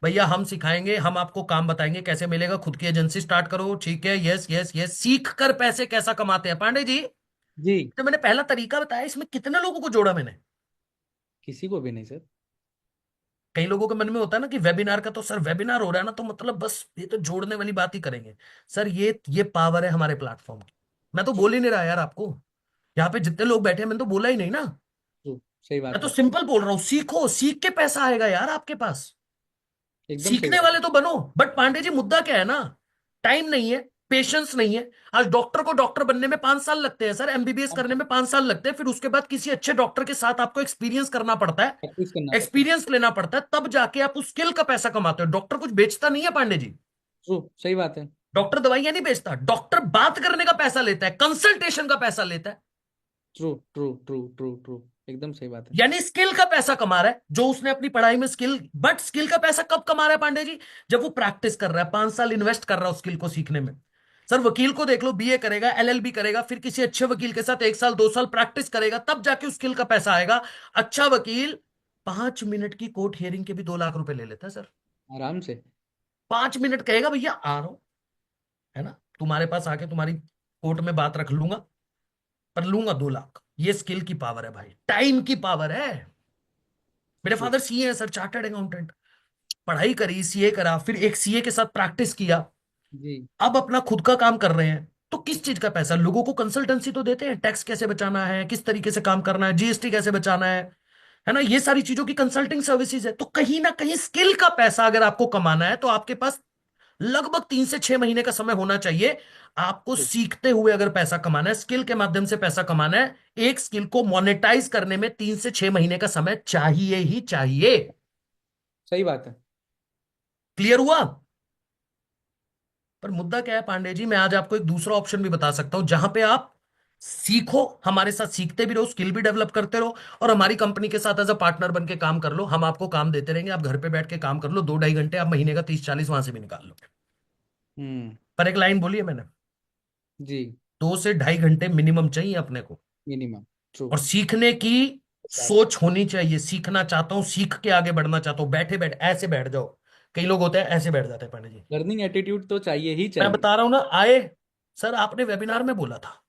भैया, हम सिखाएंगे, हम आपको काम बताएंगे कैसे मिलेगा। खुद की एजेंसी स्टार्ट करो, ठीक है, यस यस यस। सीख कर पैसे कैसा कमाते हैं पांडे जी। जी। तो मैंने पहला तरीका बताया, इसमें कितने लोगों को जोड़ा मैंने। किसी को भी नहीं सर। कई लोगों के मन में होता है ना कि वेबिनार का, तो सर वेबिनार हो रहा है ना, तो मतलब बस ये तो जोड़ने वाली बात ही करेंगे। सर ये पावर है हमारे प्लेटफॉर्म की। मैं तो ट्रू। बोल ही नहीं रहा यार आपको, यहाँ पे जितने लोग बैठे हैं, मैंने तो बोला ही नहीं ना। ट्रू। सही मैं बात तो है। सिंपल बोल रहा हूँ, सीखो, सीख के पैसा आएगा यार आपके पास। एकदम सही सीखने बात वाले तो बनो। बट पांडे जी, मुद्दा क्या है ना, टाइम नहीं है, पेशेंस नहीं है। आज डॉक्टर को डॉक्टर बनने में 5 साल लगते हैं सर, एमबीबीएस करने है। में 5 साल लगते हैं। फिर उसके बाद किसी अच्छे डॉक्टर के साथ आपको एक्सपीरियंस करना पड़ता है, प्रैक्टिस करना पड़ता है। एक्सपीरियंस लेना पड़ता है, तब जाके आप उस स्किल का पैसा कमाते हो। डॉक्टर कुछ बेचता नहीं है पांडे जी। ट्रू। सही बात है। डॉक्टर दवाइयां नहीं बेचता, डॉक्टर बात करने का पैसा लेता है, कंसल्टेशन का पैसा लेता है। True true true true true, एकदम सही बात है। यानी स्किल का पैसा कमा रहा है जो उसने अपनी पढ़ाई में स्किल, बट स्किल का पैसा कब कमा रहा है पांडे जी? जब वो प्रैक्टिस कर रहा है, 5 साल इन्वेस्ट कर रहा है उस स्किल को सीखने में। सर वकील को देख लो, बीए करेगा, एलएलबी करेगा, फिर किसी अच्छे वकील के साथ 1 साल 2 साल प्रैक्टिस करेगा, तब जाके उस स्किल का पैसा आएगा। अच्छा वकील 5 मिनट की कोर्ट हियरिंग के भी 2 लाख रुपए ले लेता है सर। आराम से। 5 मिनट कहेगा भैया आ रहा हूं, है ना, तुम्हारे पास आके तुम्हारी कोर्ट में बात रख लूंगा, पर लूंगा 2 लाख। ये स्किल की पावर है भाई, टाइम की पावर है। मेरे ट्रू। फादर सीए है सर, चार्टर्ड अकाउंटेंट। पढ़ाई करी, सीए करा, फिर एक सीए के साथ प्रैक्टिस किया, जी। अब अपना खुद का काम कर रहे हैं। तो किस चीज का पैसा? लोगों को कंसल्टेंसी तो देते हैं, टैक्स कैसे बचाना है, किस तरीके से काम करना है, जीएसटी कैसे बचाना है ना, ये सारी चीजों की कंसल्टिंग सर्विसेज है। तो कहीं ना कहीं स्किल का पैसा अगर आपको कमाना है तो आपके पास लगभग 3 से 6 महीने का समय होना चाहिए। आपको सीखते हुए अगर पैसा कमाना है, स्किल के माध्यम से पैसा कमाना है, एक स्किल को मोनेटाइज करने में 3 से 6 महीने का समय चाहिए ही चाहिए। सही बात है। क्लियर हुआ? पर मुद्दा क्या है पांडे जी, मैं आज आपको एक दूसरा ऑप्शन भी बता सकता हूं जहां पे आप सीखो, हमारे साथ सीखते भी रहो, स्किल भी डेवलप करते रहो, और हमारी कंपनी के साथ एज अ पार्टनर बन के काम कर लो। हम आपको काम देते रहेंगे, आप घर पे बैठ के काम कर लो, 2 ढाई घंटे, आप महीने का 30 40 वहां से भी निकाल लो। हम्म। पर एक लाइन बोली है मैंने, जी। 2 से ढाई घंटे मिनिमम चाहिए अपने को। मिनिमम। ट्रू। और सीखने की सोच होनी चाहिए, सीखना चाहता हूं, सीख के आगे बढ़ना चाहता हूं, बैठे बैठ ऐसे बैठ जाओ। कई लोग होते हैं ऐसे बैठ जाते हैं पांडे जी। लर्निंग एटीट्यूड तो चाहिए ही मैं चाहिए। बता रहा हूं ना, आए सर आपने वेबिनार में बोला था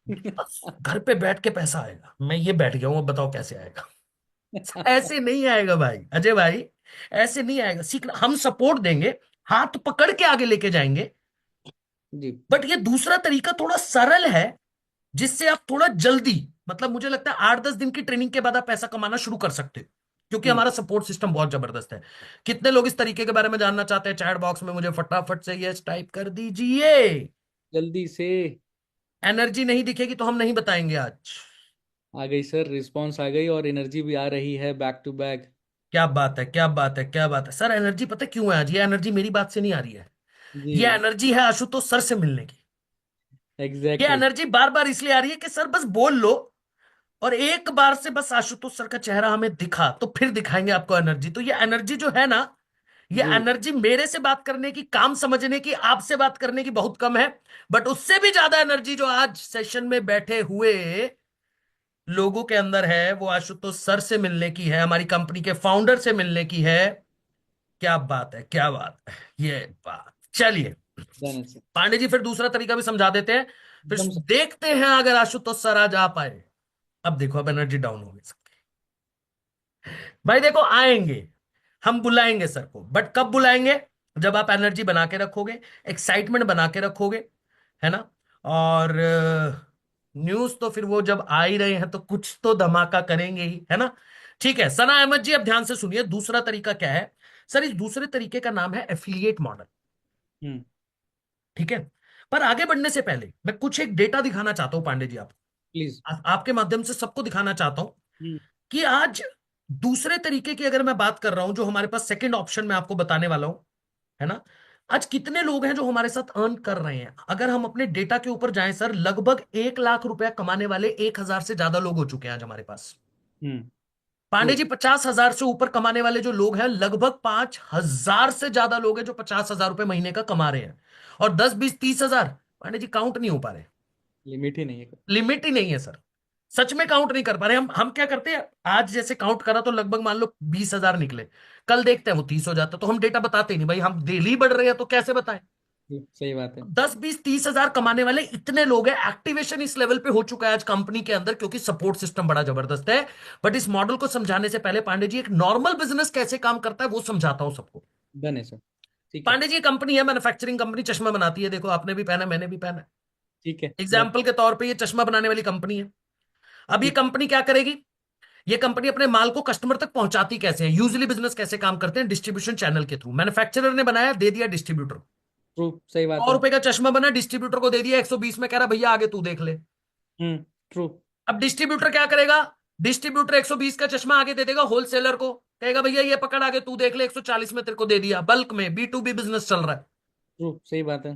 बस घर पे बैठ के पैसा आएगा, मैं ये बैठ गया हूं, अब बताओ कैसे आएगा? ऐसे नहीं आएगा भाई, अजय भाई, ऐसे नहीं आएगा। सीखना, हम सपोर्ट देंगे, हाथ पकड़ के आगे लेके जाएंगे। जी। बट ये दूसरा तरीका थोड़ा सरल है, जिससे आप थोड़ा जल्दी, मतलब मुझे लगता है 8 10 दिन की ट्रेनिंग के बाद आप पैसा कमाना शुरू कर सकते हो, क्योंकि हम्म। हमारा सपोर्ट सिस्टम बहुत जबरदस्त है। कितने लोग इस तरीके के बारे में जानना चाहते हैं? चैट बॉक्स में मुझे फटाफट से यस टाइप कर दीजिए। जल्दी से। एनर्जी नहीं दिखेगी तो हम नहीं बताएंगे आज। आ गई सर, रिस्पांस आ गई और एनर्जी भी आ रही है बैक टू बैक। क्या बात है, क्या बात है, क्या बात है सर! एनर्जी पता है क्यों है आज? ये एनर्जी मेरी बात से नहीं आ रही है, ये जी। एनर्जी है आशुतोष सर से मिलने की। ये एग्जैक्टली। एनर्जी बार बार इसलिए आ रही है कि सर बस बोल लो, और एक बार से बस आशुतोष सर का चेहरा हमें दिखा तो फिर दिखाएंगे आपको एनर्जी। तो ये एनर्जी जो है ना, ये जी। एनर्जी मेरे से बात करने की, काम समझने की, आपसे बात करने की बहुत कम है। बट उससे भी ज्यादा एनर्जी जो आज सेशन में बैठे हुए लोगों के अंदर है, वो आशुतोष सर से मिलने की है, हमारी कंपनी के फाउंडर से मिलने की है। क्या बात है, क्या बात है, ये बात। चलिए डन है सर। पांडे जी, फिर दूसरा तरीका भी समझा देते हैं, फिर एकदम सर। देखते हैं अगर आशुतोष सर आज आ पाए। अब देखो, अब एनर्जी डाउन हो गई सबकी। भाई देखो, आएंगे, हम बुलाएंगे सर को, बट कब बुलाएंगे? जब आप एनर्जी बना के रखोगे, एक्साइटमेंट बना के रखोगे, है ना। और न्यूज तो फिर वो जब आ ही रहे हैं तो कुछ तो धमाका करेंगे ही, है ना। ठीक है सना अहमद जी, अब ध्यान से सुनिए, दूसरा तरीका क्या है? सर इस दूसरे तरीके का नाम है एफिलिएट मॉडल। हम्म। ठीक है, पर आगे बढ़ने से पहले मैं कुछ एक डेटा दिखाना चाहता हूं पांडे जी, आपको, प्लीज। आपके माध्यम से सबको दिखाना चाहता हूं हम्म। कि आज दूसरे तरीके की अगर मैं बात कर रहा हूं, जो हमारे पास सेकंड ऑप्शन में आपको बताने वाला हूं, है ना, आज कितने लोग हैं जो हमारे साथ अर्न कर रहे हैं? अगर हम अपने डेटा के ऊपर जाएं सर, लगभग 1 लाख रुपया कमाने वाले 1 हजार से ज्यादा लोग हो चुके हैं आज हमारे पास। हम्म। पांडे ट्रू। जी 50 हजार से ऊपर कमाने वाले जो लोग हैं, लगभग 5 हजार से ज्यादा लोग हैं जो 50 हजार रुपए महीने का कमा रहे हैं। और 10 20 30 हजार, पांडे जी काउंट नहीं हो पा रहे, लिमिट ही नहीं है। लिमिट ही नहीं है सर। सच में काउंट नहीं कर पा रहे हम क्या करते हैं, आज जैसे काउंट करा तो लगभग मान लो 20 हजार निकले, कल देखते हैं वो 30 हो जाता, तो हम डेटा बताते ही नहीं भाई, हम डेली बढ़ रहे हैं तो कैसे बताएं? सही बात है। 10 20 30 हजार कमाने वाले इतने लोग हैं, एक्टिवेशन इस लेवल पे हो चुका है आज कंपनी के अंदर, क्योंकि सपोर्ट सिस्टम बड़ा जबरदस्त है। बट इस मॉडल को समझाने से पहले पांडे जी, एक नॉर्मल बिजनेस कैसे काम करता है वो समझाता हूं सबको। डन है सर। ठीक है। पांडे जी कंपनी है, मैन्युफैक्चरिंग कंपनी, चश्मा बनाती है, देखो आपने भी पहना, मैंने भी पहना है। ठीक है। डन। एग्जाम्पल के तौर पे ये चश्मा बनाने वाली कंपनी है। अब ये ठीक। कंपनी क्या करेगी? ये कंपनी अपने माल को कस्टमर तक पहुंचाती कैसे है? यूजुअली बिजनेस कैसे काम करते हैं? डिस्ट्रीब्यूशन चैनल के थ्रू। मैन्युफैक्चरर ने बनाया, दे दिया डिस्ट्रीब्यूटर को। ट्रू। सही बात 100 रुपए है। का चश्मा बना, डिस्ट्रीब्यूटर को दे दिया 120 में, कह रहा भैया आगे तू देख ले। हम्म। ट्रू। अब डिस्ट्रीब्यूटर क्या करेगा? डिस्ट्रीब्यूटर 120 का चश्मा आगे दे देगा होलसेलर को, कहेगा भैया ये पकड़ आगे तू देख ले, 140 में तेरे को दे दिया, बल्क में बी टू बी बिजनेस चल रहा है। ट्रू। सही बात है।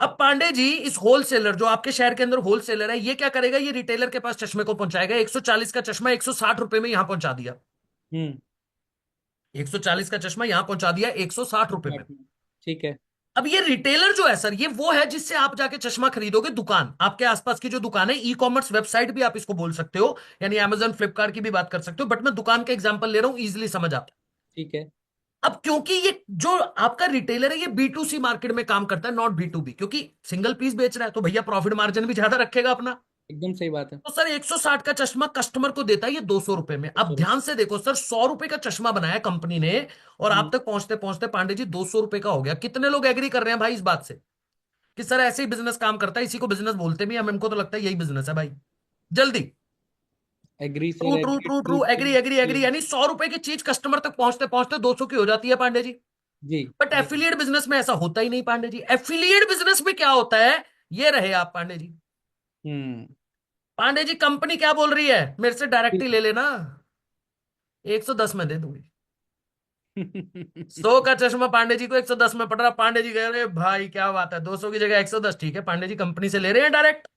अब पांडे जी, इस होलसेलर जो आपके शहर के अंदर होलसेलर है, ये क्या करेगा, ये रिटेलर के पास चश्मे को पहुंचाएगा, 140 का चश्मा 160 रुपए में यहां पहुंचा दिया। हम्म। 140 का चश्मा यहां पहुंचा दिया 160 रुपए में। ठीक है। अब ये रिटेलर जो है सर, ये वो है जिससे आप जाके चश्मा खरीदोगे। दुकान, आपके आसपास की जो दुकान है, ई कॉमर्स वेबसाइट भी आप इसको बोल सकते हो, यानी अमेजन फ्लिपकार्ट की भी बात कर सकते हो, बट मैं दुकान का एग्जांपल ले रहा हूं, इजिली समझ आता है। ठीक है। अब क्योंकि ये जो आपका रिटेलर है, ये बी टू सी मार्केट में काम करता है, नॉट बी टू बी, क्योंकि सिंगल पीस बेच रहा है तो भैया प्रॉफिट मार्जिन भी ज्यादा रखेगा अपना। एकदम सही बात है। तो सर 160 का चश्मा कस्टमर को देता है ये 200 रुपए में। अब ध्यान से देखो सर, 100 रुपए का चश्मा बनाया कंपनी ने, और आप हम्म। तक पहुंचते पहुंचते पांडे जी 200 रुपए का हो गया। कितने लोग एग्री कर रहे हैं भाई इस बात से कि सर ऐसे ही बिजनेस काम करता है, इसी को बिजनेस बोलते भी हम, हमको तो लगता है यही बिजनेस है भाई। जल्दी। Agree true sir, true agree, true true, true, true. Agree agree agree, यानी 100 रुपए की चीज कस्टमर तक पहुंचते पहुंचते 200 की हो जाती है पांडे जी। जी। बट जी। एफिलिएट बिजनेस में ऐसा होता ही नहीं पांडे जी। एफिलिएट बिजनेस में क्या होता है, ये रहे आप पांडे जी। हम्म। पांडे जी कंपनी क्या बोल रही है, मेरे से डायरेक्ट ही ठीक ले लेना, 110 में दे दूंगी। 100 का चश्मा पांडे जी को 110 में पड़ रहा, पांडे जी कह रहे भाई क्या बात है, 200 की जगह 110, ठीक है पांडे जी, कंपनी से ले रहे हैं डायरेक्ट।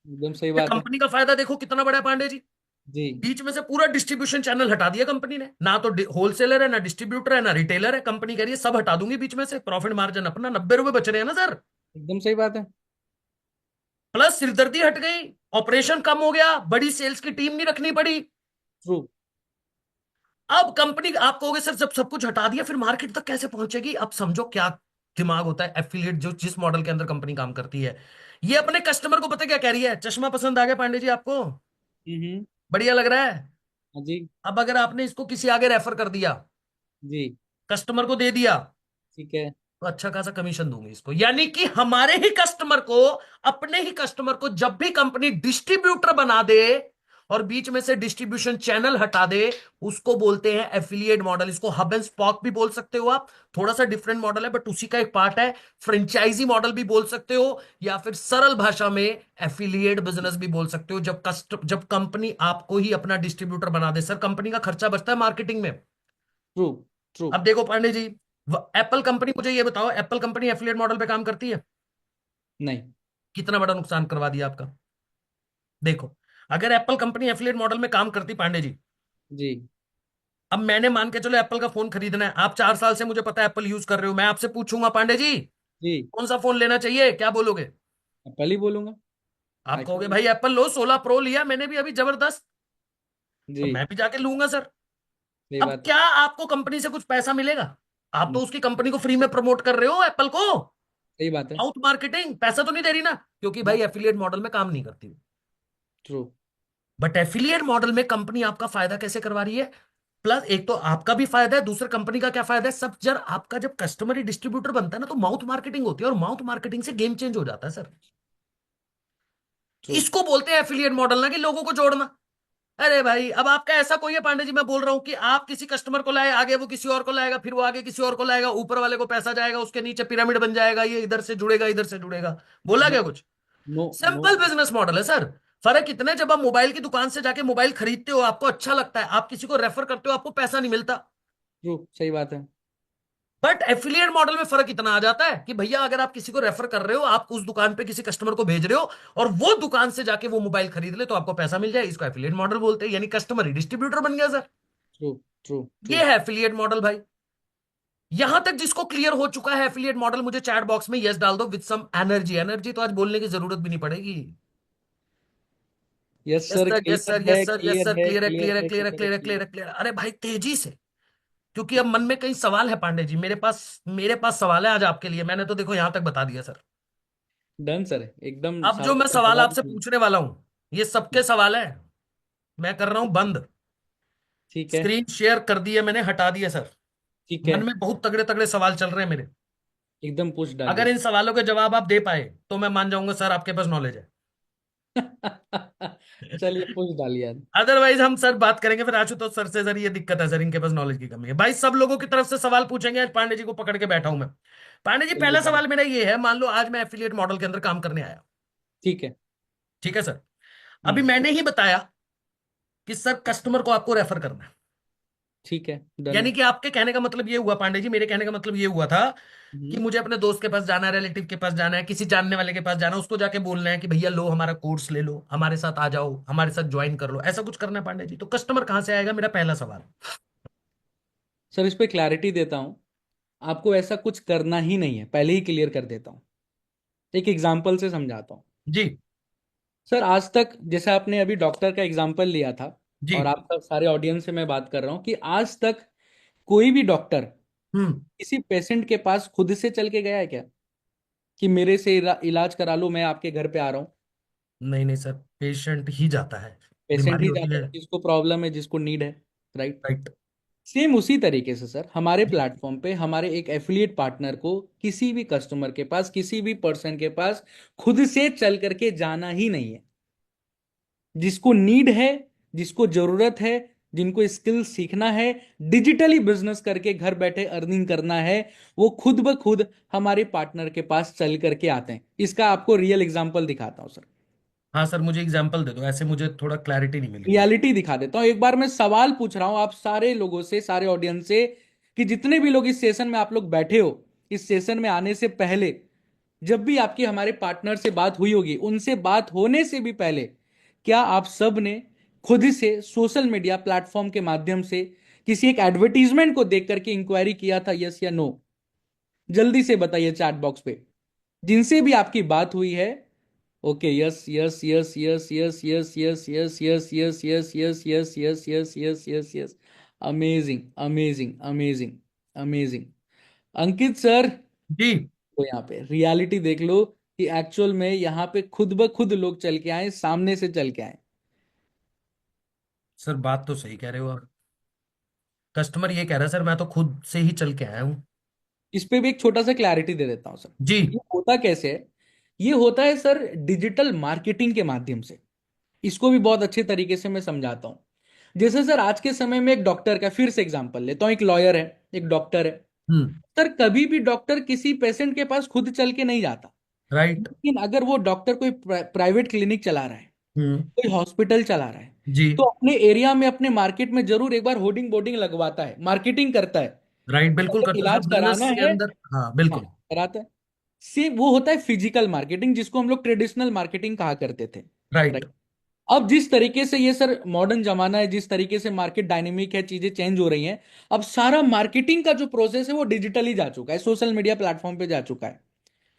एकदम सही ये बात है। कंपनी का फायदा देखो कितना बड़ा है पांडे जी। जी। बीच में से पूरा डिस्ट्रीब्यूशन चैनल हटा दिया कंपनी ने, ना तो होलसेलर है, ना डिस्ट्रीब्यूटर है, ना रिटेलर है। कंपनी कह रही है सब हटा दूंगी बीच में से, प्रॉफिट मार्जिन अपना, 90 रुपए बच रहे हैं ना सर। एकदम सही बात है। प्लस सिरदर्दी हट गई, ऑपरेशन कम हो गया, बड़ी सेल्स की टीम नहीं रखनी पड़ी। ट्रू। अब कंपनी, आप कहोगे सर जब सब कुछ हटा दिया फिर मार्केट तक कैसे पहुंचेगी, अब समझो क्या दिमाग होता है एफिलिएट, जो जिस मॉडल के अंदर कंपनी काम करती है। ये अपने कस्टमर को पता क्या कह रही है, चश्मा पसंद आ गया पांडे जी आपको, हम्म। बढ़िया लग रहा है। हाँ जी। अब अगर आपने इसको किसी आगे रेफर कर दिया, जी। कस्टमर को दे दिया, ठीक है। तो अच्छा खासा कमीशन दूंगी इसको। यानी कि हमारे ही कस्टमर को, अपने ही कस्टमर को जब भी कंपनी डिस्ट्रीब्यूटर बना दे और बीच में से डिस्ट्रीब्यूशन चैनल हटा दे, उसको बोलते हैं एफिलिएट मॉडल। इसको हब एंड स्पॉक भी बोल सकते हो आप, थोड़ा सा डिफरेंट मॉडल है बट उसी का एक पार्ट है। फ्रेंचाइजी मॉडल भी बोल सकते हो, या फिर सरल भाषा में एफिलिएट बिजनेस भी बोल सकते हो। जब कंपनी आपको ही अपना डिस्ट्रीब्यूटर बना दे, सर कंपनी का खर्चा बचता है मार्केटिंग में। ट्रू। ट्रू। अब देखो पांडे जी, एप्पल कंपनी, मुझे ये बताओ, एप्पल कंपनी एफिलिएट मॉडल पे काम करती है? नहीं। कितना बड़ा नुकसान करवा दिया आपका। देखो, अगर एप्पल कंपनी एफिलिएट मॉडल में काम करती पांडे जी, जी। अब मैंने मान के चलो एप्पल का फोन खरीदना है, आप 4 साल से मुझे पता है एप्पल यूज कर रहे हो, मैं आपसे पूछूंगा पांडे जी जी। कौन सा फोन लेना चाहिए, क्या बोलोगे? एप्पल ही बोलूंगा। आप कहोगे आईफोन। भाई एप्पल लो, 16 प्रो लिया मैंने भी अभी, जबरदस्त। तो जी। मैं भी जाके लूंगा सर। सही अब बात है। क्या आपको कंपनी से कुछ पैसा मिलेगा? आप तो नहीं। उसकी कंपनी को फ्री में प्रमोट कर रहे हो एप्पल को। सही बात है। माउथ मार्केटिंग, पैसा तो नहीं दे रही ना, क्योंकि नो। भाई एफिलिएट मॉडल में काम नहीं करती। ट्रू। बट एफिलिएट मॉडल में कंपनी आपका फायदा कैसे करवा रही है? प्लस एक तो आपका भी फायदा है, दूसरे कंपनी का क्या फायदा है, सब जब आपका जब कस्टमर ही डिस्ट्रीब्यूटर बनता है ना, तो माउथ मार्केटिंग होती है, और माउथ मार्केटिंग से गेम चेंज हो जाता है सर। ट्रू। इसको बोलते हैं एफिलिएट मॉडल ना, कि लोगों को जोड़ना। अरे भाई, अब आपका ऐसा कोई है पांडे जी, मैं बोल रहा हूं कि आप किसी कस्टमर को लाए, आगे वो किसी और को लाएगा, फिर वो आगे किसी और को लाएगा, ऊपर वाले को पैसा जाएगा, उसके नीचे पिरामिड बन जाएगा, ये इधर से जुड़ेगा इधर से जुड़ेगा। बोला नो। क्या कुछ? No. No. Simple business model है सर। फर्क इतना है, जब आप मोबाइल की दुकान से जाके मोबाइल खरीदते हो आपको अच्छा लगता है, आप किसी को रेफर करते हो आपको पैसा नहीं मिलता। ट्रू। सही बात है। बट एफिलिएट मॉडल में फर्क इतना आ जाता है कि भैया अगर आप किसी को रेफर कर रहे हो, आप उस दुकान पे किसी कस्टमर को भेज रहे हो, और वो दुकान से जाके वो मोबाइल खरीद ले, तो आपको पैसा मिल जाए। इसको एफिलिएट मॉडल बोलते हैं, यानी कस्टमर ही डिस्ट्रीब्यूटर बन गया सर। ट्रू। ट्रू। ट्रू। ये है एफिलिएट मॉडल भाई। यहां तक जिसको क्लियर हो चुका है एफिलिएट मॉडल, मुझे चैट बॉक्स में यस डाल दो विद सम एनर्जी। एनर्जी तो आज बोलने की जरूरत भी नहीं पड़ेगी। Yes yes sir, sir, yes clear sir, है, yes sir, yes clear sir, है, क्लियर है, क्लियर क्लियर है, है, क्लियर है, क्लियर है, क्लियर है, क्लियर क्लियर है, है। क्लियर है। अरे भाई तेजी से, क्योंकि अब मन में कई सवाल है पांडे जी, मेरे पास सवाल है आज आपके लिए। मैंने तो देखो यहां तक बता दिया सर। डन सर, एकदम अब जो सवाल मैं का सवाल जवाब आपसे दिया। पूछने वाला हूं, ये सबके सवाल है। मैं कर रहा हूं बंद। ठीक है। स्क्रीन शेयर कर दी है मैंने, हटा दिया सर। ठीक है। मन में बहुत तगड़े तगड़े सवाल चल रहे हैं मेरे। एकदम पूछ अगर डालिए। इन सवालों के जवाब आप दे पाए तो मैं मान जाऊंगा सर आपके पास नॉलेज है। चलिए पूछ डालिए यार। अदरवाइज हम सर बात करेंगे फिर आशुतोष सर से, सर ये दिक्कत है सर, इनके पास नॉलेज की कमी है। भाई सब लोगों की तरफ से सवाल पूछेंगे, आज पांडे जी को पकड़ के बैठा हूं मैं। पांडे जी चलिए पहला डन। सवाल मेरा ये है, मान लो आज मैं एफिलिएट मॉडल के अंदर काम करने आया। ठीक है। ठीक है सर। अभी हम्म। मैंने ही बताया कि सर कस्टमर को आपको रेफर करना है। ठीक है, डन यानी है। कि आपके कहने का मतलब ये हुआ पांडे जी, मेरे कहने का मतलब ये हुआ था कि हम्म। मुझे अपने दोस्त के पास जाना है, रिलेटिव के पास जाना है, किसी जानने वाले के पास जाना है, उसको जाके बोलना है कि भैया लो हमारा कोर्स ले लो, हमारे साथ आ जाओ, हमारे साथ ज्वाइन कर लो, ऐसा कुछ करना है पांडे जी। तो कस्टमर कहाँ से आएगा, मेरा पहला सवाल। सर इस पे क्लैरिटी देता हूँ। आपको ऐसा कुछ करना ही नहीं है, पहले ही क्लियर कर देता हूँ। एक एग्जाम्पल से समझाता हूँ। जी। सर आज तक, जैसे आपने अभी डॉक्टर का एग्जाम्पल लिया था, जी। और आप सब सारे ऑडियंस से मैं बात कर रहा हूँ कि आज तक कोई भी डॉक्टर हम्म। किसी पेशेंट के पास खुद से चल के गया है क्या, कि मेरे से इलाज करा लो, मैं आपके घर पे आ रहा हूँ? नहीं नहीं सर, पेशेंट ही जाता है। पेशेंट बीमारी ही होती जाता है। है जिसको प्रॉब्लम है, जिसको नीड है। राइट। राइट। सेम उसी तरीके से सर हमारे प्लेटफॉर्म पे हमारे एक एफिलिएट पार्टनर को किसी भी कस्टमर के पास, किसी भी पर्सन के पास खुद से चल करके जाना ही नहीं है। जिसको नीड है, जिसको जरूरत है, जिनको स्किल सीखना है, डिजिटली बिजनेस करके घर बैठे अर्निंग करना है, वो खुद ब खुद हमारे पार्टनर के पास चल करके आते हैं। इसका आपको रियल एग्जांपल दिखाता हूं सर। हाँ सर, मुझे एग्जांपल दे दो, ऐसे मुझे थोड़ा क्लैरिटी नहीं मिल रही है। रियलिटी दिखा देता हूं। एक बार मैं सवाल पूछ रहा हूं आप सारे लोगों से, सारे ऑडियंस से, कि जितने भी लोग इस सेशन में आप लोग बैठे हो, इस सेशन में आने से पहले जब भी आपकी हमारे पार्टनर से बात हुई होगी, उनसे बात होने से भी पहले, क्या आप सब ने खुद से सोशल मीडिया प्लेटफॉर्म के माध्यम से किसी एक एडवर्टीजमेंट को देख करके इंक्वायरी किया था, यस या नो? जल्दी से बताइए चैट बॉक्स पे, जिनसे भी आपकी बात हुई है। Okay, yes yes yes yes yes yes yes yes yes yes yes yes yes yes yes yes yes yes. Amazing amazing amazing amazing. Ankit sir, जी। तो यहाँ पे रियलिटी देख लो कि एक्चुअल में यहाँ पे खुद ब खुद लोग चल के आए, सामने से चल के आए। सर बात तो सही कह रहे हो आप। कस्टमर ये कह रहा है सर, मैं तो खुद से ही चल के आया हूँ। इस पे भी एक छोटा सा क्लैरिटी दे देता हूँ सर। जी। ये होता कैसे है? ये होता है सर डिजिटल मार्केटिंग के माध्यम से। इसको भी बहुत अच्छे तरीके से मैं समझाता हूँ। जैसे सर आज के समय में एक डॉक्टर का फिर से एग्जांपल लेता हूँ, एक लॉयर है, एक डॉक्टर है। हम्म। सर कभी भी डॉक्टर किसी पेशेंट के पास खुद चल के नहीं जाता। राइट। लेकिन अगर वो डॉक्टर कोई प्राइवेट क्लिनिक चला रहा है, हम्म। कोई हॉस्पिटल चला रहा है, जी। तो अपने एरिया में, अपने मार्केट में जरूर एक बार होर्डिंग बोर्डिंग लगवाता है, मार्केटिंग करता है राइट, कि बिल्कुल अगर करते हैं सर, इलाज कराना बिजनेस के है। अंदर, हाँ हाँ, बिल्कुल। कराता है। सेम वो होता है फिजिकल मार्केटिंग, जिसको हम लोग ट्रेडिशनल मार्केटिंग कहा करते थे। राइट। राइट। अब जिस तरीके से ये सर मॉडर्न जमाना है, जिस तरीके से मार्केट डायनेमिक है, चीजें चेंज हो रही हैं, अब सारा मार्केटिंग का जो प्रोसेस है वो डिजिटली जा चुका है, सोशल मीडिया प्लेटफॉर्म पे जा चुका है।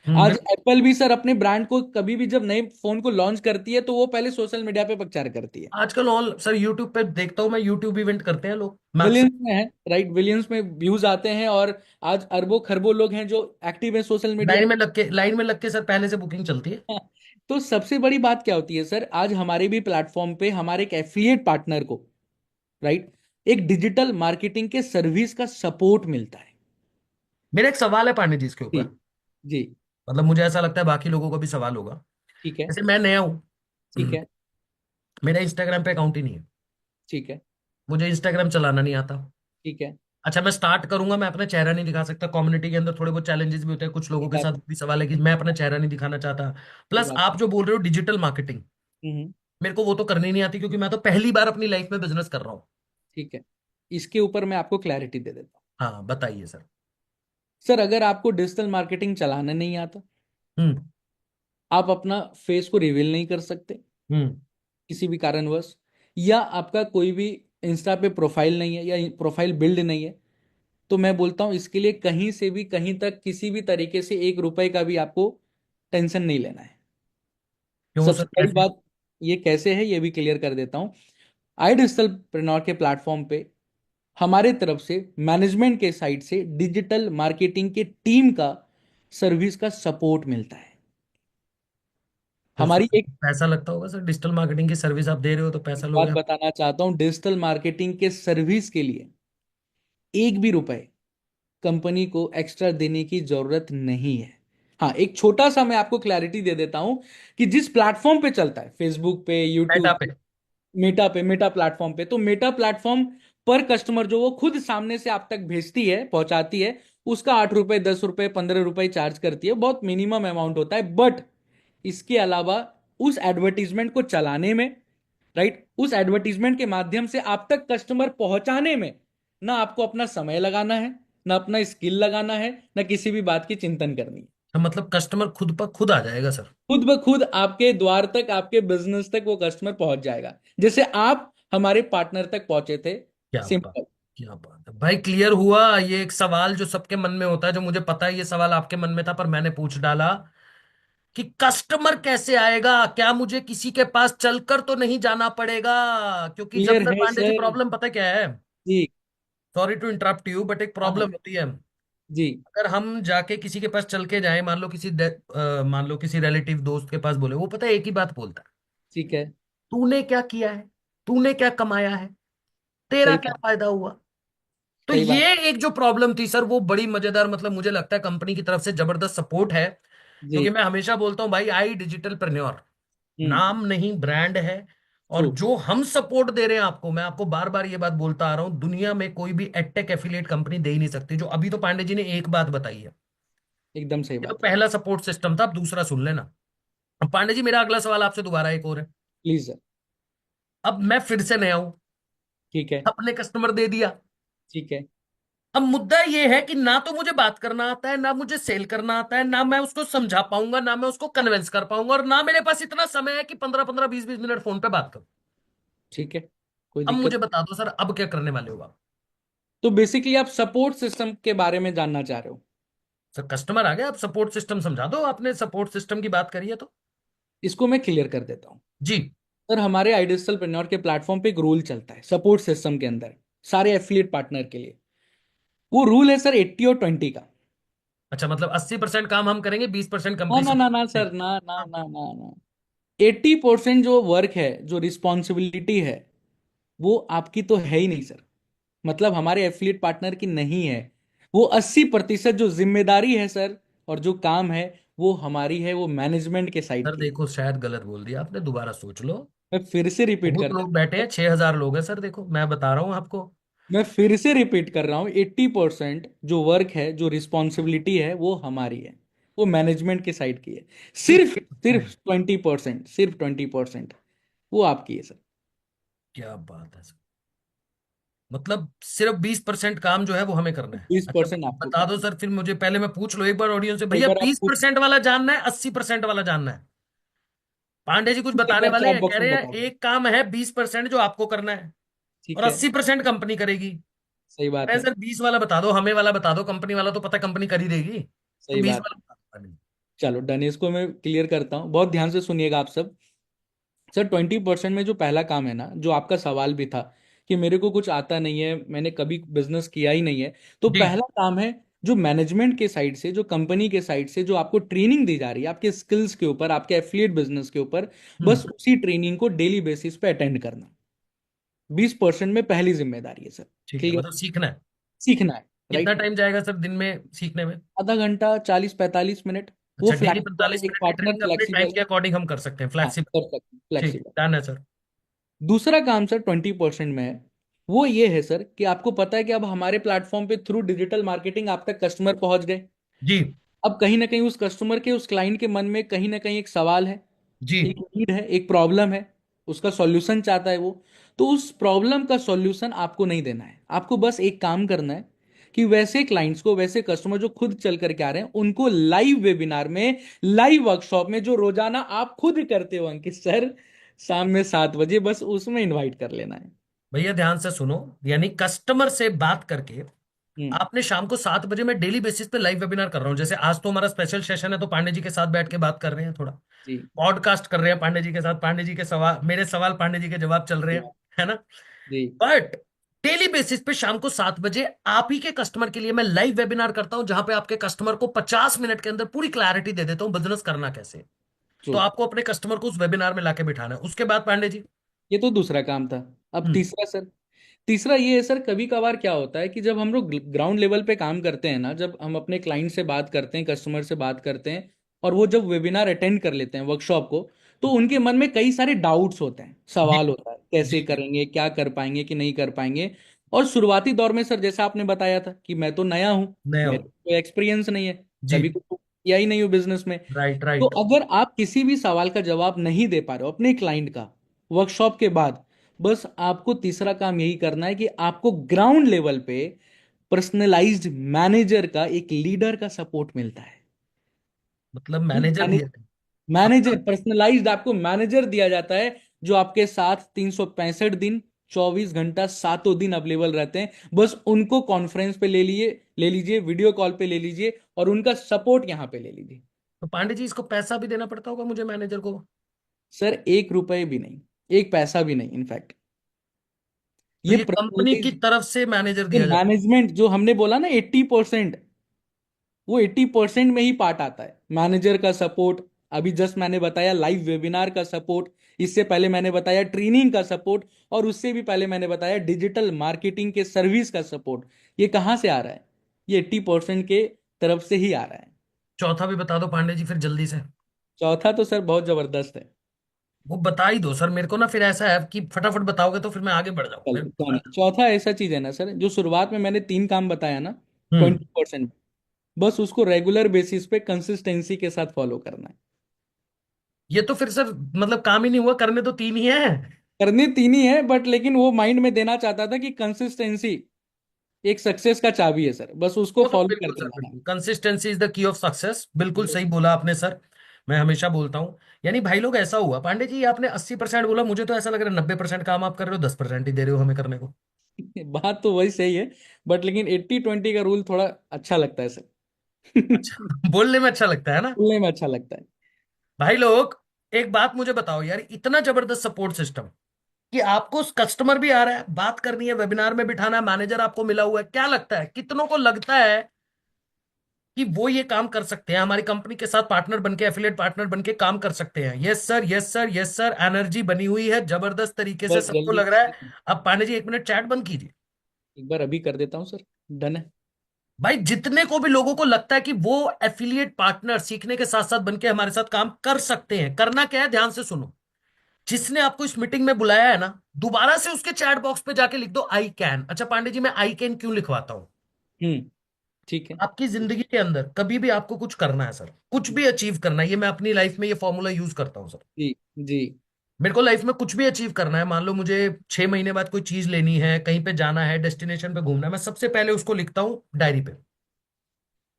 आज बिल्कुल। एप्पल भी सर अपने ब्रांड को कभी भी जब नए फोन को लॉन्च करती है, तो वो पहले सोशल मीडिया पे प्रचार करती है। आजकल ऑल सर यूट्यूब पे देखता हूँ मैं, यूट्यूब इवेंट करते हैं लोग बिलियंस मैक्सिमम। में है। राइट, बिलियंस में व्यूज आते हैं, और आज अरबों खरबों लोग हैं जो एक्टिव है सोशल मीडिया पे। लाइन में लग के सर पहले से बुकिंग चलती है। तो सबसे बड़ी बात क्या होती है सर, आज हमारे भी प्लेटफॉर्म पे हमारे एक एफिलिएट पार्टनर को, राइट, एक डिजिटल मार्केटिंग के सर्विस का सपोर्ट मिलता है। मेरा एक सवाल है पांडे जी इसके जी। ऊपर। जी। मतलब मुझे ऐसा लगता है बाकी लोगों को भी सवाल होगा। ठीक है। जैसे मैं नया हूँ। ठीक है। मेरा इंस्टाग्राम पे अकाउंट ही नहीं है। ठीक है। मुझे इंस्टाग्राम चलाना नहीं आता। ठीक है। अच्छा, मैं स्टार्ट करूंगा, मैं अपना चेहरा नहीं दिखा सकता, कम्युनिटी के अंदर थोड़े बहुत चैलेंजेस भी होते हैं, कुछ ये लोगों के बात साथ भी सवाल है कि मैं अपना चेहरा नहीं दिखाना चाहता। ये प्लस बात आप जो बोल रहे हो डिजिटल मार्केटिंग, हम्म। मेरे को वो तो करनी नहीं आती, क्योंकि मैं तो पहली बार अपनी लाइफ में बिजनेस कर रहा हूँ। ठीक है, इसके ऊपर मैं आपको क्लैरिटी दे देता हूँ। हाँ बताइए सर। सर अगर आपको डिजिटल मार्केटिंग चलाना नहीं आता, हम्म। आप अपना फेस को रिवील नहीं कर सकते हम्म। किसी भी कारणवश, या आपका कोई भी इंस्टा पे प्रोफाइल नहीं है, या प्रोफाइल बिल्ड नहीं है, तो मैं बोलता हूं इसके लिए कहीं से भी कहीं तक किसी भी तरीके से 1 रुपए का भी आपको टेंशन नहीं लेना है। क्यों सबसे सर, बड़ी कैसे? बात ये कैसे है, ये भी क्लियर कर देता हूं। आई डिजिटल प्रेन्योर के प्लेटफॉर्म पे हमारे तरफ से, मैनेजमेंट के साइड से, डिजिटल मार्केटिंग के टीम का सर्विस का सपोर्ट मिलता है। तो सर हमारी एक पैसा लगता होगा सर, डिजिटल मार्केटिंग की सर्विस आप दे रहे हो तो पैसा बात लोगे आप। बताना चाहता हूं, डिजिटल मार्केटिंग के सर्विस के लिए 1 भी रुपए कंपनी को एक्स्ट्रा देने की जरूरत नहीं है। हाँ, एक छोटा सा मैं आपको क्लैरिटी दे देता हूं कि जिस प्लेटफॉर्म पे चलता है, फेसबुक पे, मेटा यूट्यूब, पे। मेटा प्लेटफॉर्म पे, तो मेटा प्लेटफॉर्म पर कस्टमर जो वो खुद सामने से आप तक भेजती है, पहुंचाती है, उसका 8 रुपए, 10 रुपए, 15 रुपए चार्ज करती है, बहुत मिनिमम अमाउंट होता है। बट इसके अलावा उस एडवर्टीजमेंट को चलाने में, राइट, उस एडवर्टीजमेंट के माध्यम से आप तक कस्टमर पहुंचाने में ना आपको अपना समय लगाना है, ना अपना स्किल लगाना है, ना किसी भी बात की चिंतन करनी है। तो मतलब कस्टमर खुद पर खुद आ जाएगा सर? खुद ब खुद आपके द्वार तक, आपके बिजनेस तक वो कस्टमर पहुंच जाएगा, जैसे आप हमारे पार्टनर तक पहुंचे थे। क्या बात, सिंपल। क्या बात है भाई, क्लियर हुआ। ये एक सवाल जो सबके मन में होता है, जो मुझे पता है ये सवाल आपके मन में था, पर मैंने पूछ डाला कि कस्टमर कैसे आएगा, क्या मुझे किसी के पास चलकर तो नहीं जाना पड़ेगा? क्योंकि क्लियर जब तक है पांडे जी, सर। प्रॉब्लम पता है क्या है? जी। Sorry to interrupt you, but एक हाँ हाँ। प्रॉब्लम होती है। जी। अगर हम जाके किसी के पास चल के जाएं, मान लो किसी रिलेटिव दोस्त के पास बोले, वो पता है एक ही बात बोलता है, ठीक है। तूने क्या किया है, तूने क्या कमाया है, तेरा सही क्या बात। फायदा हुआ? तो सही बात। ये एक जो प्रॉब्लम थी सर, वो बड़ी मजेदार, मतलब मुझे लगता है कंपनी की तरफ से जबरदस्त सपोर्ट है। क्योंकि जी। मैं हमेशा बोलता हूँ भाई, आई डिजिटल प्रेन्योर, हम्म। नाम नहीं ब्रांड है। और ट्रू। जो हम सपोर्ट दे रहे हैं आपको, मैं आपको बार बार ये बात बोलता आ रहा हूं, दुनिया में कोई भी एडटेक एफिलिएट कंपनी दे ही नहीं सकती। जो अभी तो पांडे जी ने एक बात बताई है, एकदम सही ये तो बात है। पहला सपोर्ट सिस्टम था, अब दूसरा सुन लेना। अब पांडे जी, मेरा अगला सवाल आपसे दोबारा एक और है। Please sir. अब मैं फिर से नया हूं, ठीक है। अपने कस्टमर दे दिया। ठीक है। अब मुद्दा ये है कि ना तो मुझे बात करना आता है, ना मुझे सेल करना आता है, ना मैं उसको समझा पाऊंगा, ना मैं उसको कन्विंस कर पाऊंगा, और ना मेरे पास इतना समय है कि 15-15 20-20 मिनट फोन पे बात करूं। ठीक है। कोई अब दिक्कत मुझे नहीं। बता दो सर, अब क्या करने वाले हो आप? तो बेसिकली आप सपोर्ट सिस्टम के बारे में जानना चाह रहे हो? सर कस्टमर आ गया, आप सपोर्ट सिस्टम समझा दो, आपने सपोर्ट सिस्टम की बात करी है तो। इसको मैं क्लियर कर देता हूँ। जी। सर, हमारे आइडियल प्रेन्योर के प्लेटफॉर्म पे एक रूल चलता है सपोर्ट सिस्टम के अंदर, सारे एफिलिएट पार्टनर के लिए। वो रूल है सर 80 और 20 का। अच्छा, मतलब 80% काम हम करेंगे, 20% ना कंपनी ना ना सपोर्ट ना करेगी। सर, ना ना ना ना ना। 80% जो वर्क है, जो रिस्पॉन्सिबिलिटी है, वो आपकी तो है ही नहीं सर। मतलब हमारे एफिलिएट पार्टनर की नहीं है। वो 80% जो जिम्मेदारी है सर, और जो काम है, वो हमारी है, वो मैनेजमेंट के साइड सर की है। देखो, शायद गलत बोल दिया आपने, दोबारा सोच लो। मैं फिर से रिपीट बहुत कर लोग देता बैठे हूँ। हैं, 6,000 लोग हैं सर, देखो मैं बता रहा हूँ आपको। मैं फिर से रिपीट कर रहा हूँ, 80% जो वर्क है, जो रिस्पॉन्सिबिलिटी है, वो हमारी है, वो मैनेजमेंट के साइड की है। सिर्फ सिर्फ 20%, सिर्फ 20% वो आपकी है सर। क्या बात है सर, मतलब सिर्फ 20% काम जो है वो हमें करना है? बीस अच्छा, परसेंट आपको बता दो करना है। सर फिर मुझे, पहले मैं पूछ लो एक बार ऑडियंस से, एक भैया बार आप बीस पूछ, परसेंट वाला जानना है, 80% वाला जानना है? पांडे जी कुछ एक बताने बार वाले चैट हैं, कह बॉक्स में रहे हैं बता दो। एक काम है 20% जो आपको करना है, और ठीक है। 80% कंपनी करेगी। सही बात अरे है। सर 20 वाला बता दो, हमें वाला बता दो, कंपनी वाला तो पता कंपनी कर ही देगी, तो सही 20 बात वाला है। बता दो पांडे जी। चलो डन, इसको मैं क्लियर करता हूँ, बहुत ध्यान से सुनिएगा आप सब। सर, 20% में जो पहला काम है ना, जो आपका सवाल भी था कि मेरे को कुछ आता नहीं है, मैंने कभी बिजनेस किया ही नहीं है, तो जी। पहला काम है, जो मैनेजमेंट के साइड से, जो कंपनी के साइड से जो आपको ट्रेनिंग दी जा रही है आपके स्किल्स के ऊपर, आपके एफिलिएट बिजनेस के ऊपर, हम्म। बस उसी ट्रेनिंग को डेली बेसिस पे अटेंड करना। 20% में पहली जिम्मेदारी है सर। ठीक है, क्लियर? मतलब सीखना है। सीखना है। कितना राइट। टाइम जाएगा सर दिन में सीखने में? आधा घंटा, 40 45 मिनट। वो अच्छा, डेली फ्लैक्सीबल है, 45 एक मिनट की पार्टनर ट्रेनिंग अपने टाइम फ्लैक्सीबल के है। अकॉर्डिंग हम कर सकते हैं, हाँ, फ्लैक्सीबल। कर सकते हैं, ठीक, फ्लेक्सिबल। डन है सर। दूसरा काम सर 20% में है, वो ये है सर कि आपको पता है कि अब हमारे प्लेटफॉर्म पे थ्रू डिजिटल मार्केटिंग आप तक कस्टमर पहुंच गए। जी। अब कहीं ना कहीं उस कस्टमर के, उस क्लाइंट के मन में कहीं ना कहीं एक सवाल है, जी। एक नीड है, एक प्रॉब्लम है, उसका सॉल्यूशन चाहता है वो। तो उस प्रॉब्लम का सॉल्यूशन आपको नहीं देना है, आपको बस एक काम करना है कि वैसे क्लाइंट्स को, वैसे कस्टमर जो खुद चल करके आ रहे हैं, उनको लाइव वेबिनार में, लाइव वर्कशॉप में, जो रोजाना आप खुद करते हो अंकित सर, शाम में 7 बजे, बस उसमें इनवाइट कर लेना है। भैया ध्यान से सुनो, यानी कस्टमर से बात करके, हम्म। आपने शाम को 7 बजे, मैं डेली बेसिस पे लाइव वेबिनार कर रहा हूँ, जैसे आज तो हमारा स्पेशल सेशन है, तो पांडे जी के साथ बैठ के बात कर रहे हैं, थोड़ा जी। पॉडकास्ट कर रहे हैं पांडे जी के साथ, पांडे जी के सवाल, मेरे सवाल, पांडे जी के जवाब चल रहे हैं, है ना? जी। बट डेली बेसिस पे शाम को 7 बजे आप ही के कस्टमर के लिए मैं लाइव वेबिनार करता हूं, जहां पे आपके कस्टमर को 50 मिनट के अंदर पूरी क्लैरिटी दे देता हूं बिजनेस करना कैसे है। ट्रू। तो आपको अपने कस्टमर को उस वेबिनार में लाके बिठाना है। उसके बाद पांडे जी। ये तो दूसरा काम था। अब हम्म। तीसरा सर, तीसरा ये है सर, कभी कभार क्या होता है कि जब हम लोग ग्राउंड लेवल पे काम करते हैं ना, जब हम अपने क्लाइंट से बात करते हैं, कस्टमर से बात करते हैं, और वो जब वेबिनार अटेंड कर लेते हैं, वर्कशॉप को, तो उनके मन में कई सारे डाउट्स होते हैं, जी। सवाल होता है, कैसे जी। जी। करेंगे, क्या कर पाएंगे कि नहीं कर पाएंगे। और शुरुआती दौर में सर, जैसा आपने बताया था कि मैं तो नया हूँ, नया मेरे हूं। को कोई एक्सपीरियंस नहीं है, जी। कभी कुछ किया ही नहीं हूँ बिजनेस में। राइट, तो राइट। अगर आप किसी भी सवाल का जवाब नहीं दे पा रहे हो अपने क्लाइंट का वर्कशॉप के बाद, बस आपको तीसरा काम यही करना है कि आपको ग्राउंड लेवल पे पर्सनलाइज्ड मैनेजर का, एक लीडर का सपोर्ट मिलता है। मतलब मैनेजर दिया है मैनेजर अपना। पर्सनलाइज्ड आपको मैनेजर दिया जाता है, जो आपके साथ 365 दिन 24 घंटा सातों दिन अवेलेबल रहते हैं। बस उनको कॉन्फ्रेंस पे ले लीजिए, वीडियो कॉल पे ले लीजिए, और उनका सपोर्ट यहाँ पे ले लीजिए। तो पांडे जी इसको पैसा भी देना पड़ता होगा मुझे, मैनेजर को? सर 1 रुपए भी नहीं, 1 पैसा भी नहीं इनफैक्ट। तो ये ये कंपनी की पर्सनलाइज्ड तरफ से मैनेजर दिया जाता मैनेजमेंट, जो हमने बोला ना 80%, वो 80% में ही पार्ट आता है मैनेजर का सपोर्ट। अभी जस्ट मैंने बताया लाइव वेबिनार का सपोर्ट, इससे पहले मैंने बताया ट्रेनिंग का सपोर्ट, और उससे भी पहले मैंने बताया डिजिटल मार्केटिंग के सर्विस का सपोर्ट। ये कहाँ से आ रहा है? ये 80% के तरफ से ही आ रहा है। चौथा भी बता दो पांडे जी फिर जल्दी से। चौथा तो सर बहुत जबरदस्त है। वो बता ही दो सर मेरे को ना, फिर ऐसा है कि फटाफट बताओगे तो फिर मैं आगे बढ़ जाऊँ मेरे चलिए, को। चौथा ऐसा चीज है ना सर, जो शुरुआत में मैंने 3 काम बताया ना, हम्म। 20%, बस उसको रेगुलर बेसिस पे कंसिस्टेंसी के साथ फॉलो करना है। ये तो फिर सर मतलब काम ही नहीं हुआ, करने तो तीन ही है। करने 3 ही है, बट लेकिन वो माइंड में देना चाहता था कि कंसिस्टेंसी एक सक्सेस का चाबी है सर, बस उसको वो तो फॉलो बिल्कुल करते सर, जाना बिल्कुल consistency is the key of success, बिल्कुल है। सही बोला आपने सर। मैं हमेशा बोलता हूँ। यानी भाई लोग ऐसा हुआ पांडे जी, आपने 80% बोला, मुझे तो ऐसा लग रहा है 90% काम आप कर रहे हो, 10% ही दे रहे हो हमें करने को। बात तो वही सही है, बट लेकिन 80-20 का रूल थोड़ा अच्छा लगता है सर। अच्छा बोलने में अच्छा लगता है ना। बोलने में अच्छा लगता है। भाई लोग एक बात मुझे बताओ यार, इतना जबरदस्त सपोर्ट सिस्टम कि आपको कस्टमर भी आ रहा है, बात करनी है, वेबिनार में बिठाना है, मैनेजर आपको मिला हुआ है, क्या लगता है कितनों को लगता है कि वो ये काम कर सकते हैं, हमारी कंपनी के साथ पार्टनर बनके, एफिलिएट पार्टनर बनके काम कर सकते हैं? Yes sir, yes sir, yes sir, energy बनी हुई है जबरदस्त तरीके से, बस सबको जल्दी लग रहा है। से अब पांडे जी 1 मिनट चैट बंद कीजिए। एक बार अभी कर देता हूँ सर। डन है। भाई जितने को भी लोगों को लगता है कि वो एफिलिएट पार्टनर सीखने के साथ साथ बनके हमारे साथ काम कर सकते हैं, करना क्या है ध्यान से सुनो। जिसने आपको इस मीटिंग में बुलाया है ना, दोबारा से उसके चैट बॉक्स पे जाके लिख दो आई कैन। अच्छा पांडे जी मैं आई कैन क्यों लिखवाता हूं? ठीक है। आपकी जिंदगी के अंदर कभी भी आपको कुछ करना है सर, कुछ भी अचीव करना है, ये मैं अपनी लाइफ में ये फॉर्मूला यूज करता हूं सर। जी जी। मेरे को लाइफ में कुछ भी अचीव करना है, मान लो मुझे 6 महीने बाद कोई चीज लेनी है, कहीं पे जाना है, डेस्टिनेशन पे घूमना है, मैं सबसे पहले उसको लिखता हूँ डायरी पे।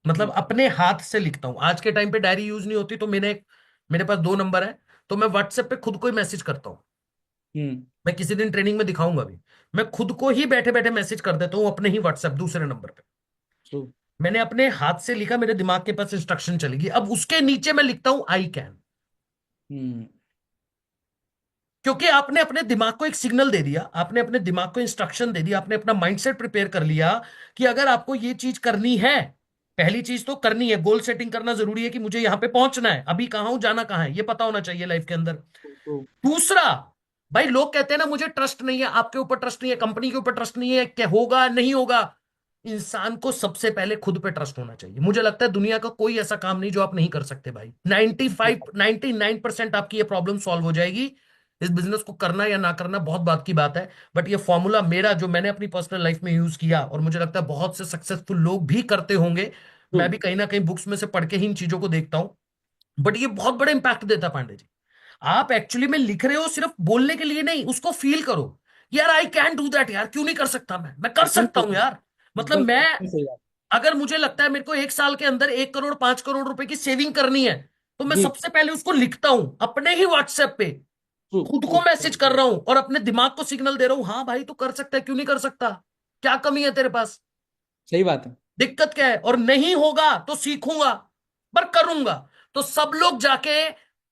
मतलब हम्म अपने हाथ से लिखता हूँ। आज के टाइम पे डायरी यूज नहीं होती, तो मेरे पास 2 नंबर है। तो मैं व्हाट्सएप पे खुद को ही मैसेज करता हूँ। हम्म। मैं किसी दिन ट्रेनिंग में दिखाऊंगा भी। मैं खुद को ही बैठे बैठे मैसेज कर देता हूँ अपने ही व्हाट्सएप दूसरे नंबर पे। ट्रू। मैंने अपने हाथ से लिखा, मेरे दिमाग के पास इंस्ट्रक्शन चलेगी, अब उसके नीचे मैं लिखता हूं आई कैन। हम्म। क्योंकि आपने अपने दिमाग को एक सिग्नल दे दिया, आपने अपने दिमाग को इंस्ट्रक्शन दे दिया, आपने अपना माइंडसेट प्रिपेयर कर लिया कि अगर आपको ये चीज करनी है, पहली चीज तो करनी है, गोल सेटिंग करना जरूरी है कि मुझे यहां पे पहुंचना है, अभी कहां हूं, जाना कहां है, ये पता होना चाहिए लाइफ के अंदर। ट्रू। दूसरा, भाई लोग कहते हैं ना मुझे ट्रस्ट नहीं है, आपके ऊपर ट्रस्ट नहीं है, कंपनी के ऊपर ट्रस्ट नहीं है, क्या होगा नहीं होगा। इंसान को सबसे पहले खुद पे ट्रस्ट होना चाहिए। मुझे लगता है दुनिया का कोई ऐसा काम नहीं जो आप नहीं कर सकते भाई। 99% आपकी ये प्रॉब्लम सॉल्व हो जाएगी। इस बिजनेस को करना या ना करना बहुत बात की बात है, बट ये फॉर्मूला मेरा जो मैंने अपनी पर्सनल लाइफ में यूज किया, और मुझे लगता है बहुत से सक्सेसफुल लोग भी करते होंगे। ट्रू। मैं भी कहीं ना कहीं बुक्स में से पढ़ के ही इन चीजों को देखता हूं। बट ये बहुत बड़ा इंपैक्ट देता है पांडे जी। आप एक्चुअली में लिख रहे हो सिर्फ बोलने के लिए नहीं, उसको फील करो। यार आई कैन डू दैट, यार क्यों नहीं कर सकता, मैं कर एकदम सकता हूं सही। यार। मतलब एकदम मैं, एकदम सही बात। अगर मुझे लगता है मेरे को 1 साल के अंदर 1 करोड़ 5 करोड़ रुपए की सेविंग करनी है, तो मैं जी। सबसे पहले उसको लिखता हूं अपने ही व्हाट्सएप पे, ट्रू खुद ट्रू। को मैसेज कर रहा हूं और अपने दिमाग को सिग्नल दे रहा हूं, हाँ भाई तू कर सकता है, क्यों नहीं कर सकता, क्या कमी है तेरे पास, सही बात है। दिक्कत क्या है, और नहीं होगा तो सीखूंगा पर करूंगा। तो सब लोग जाके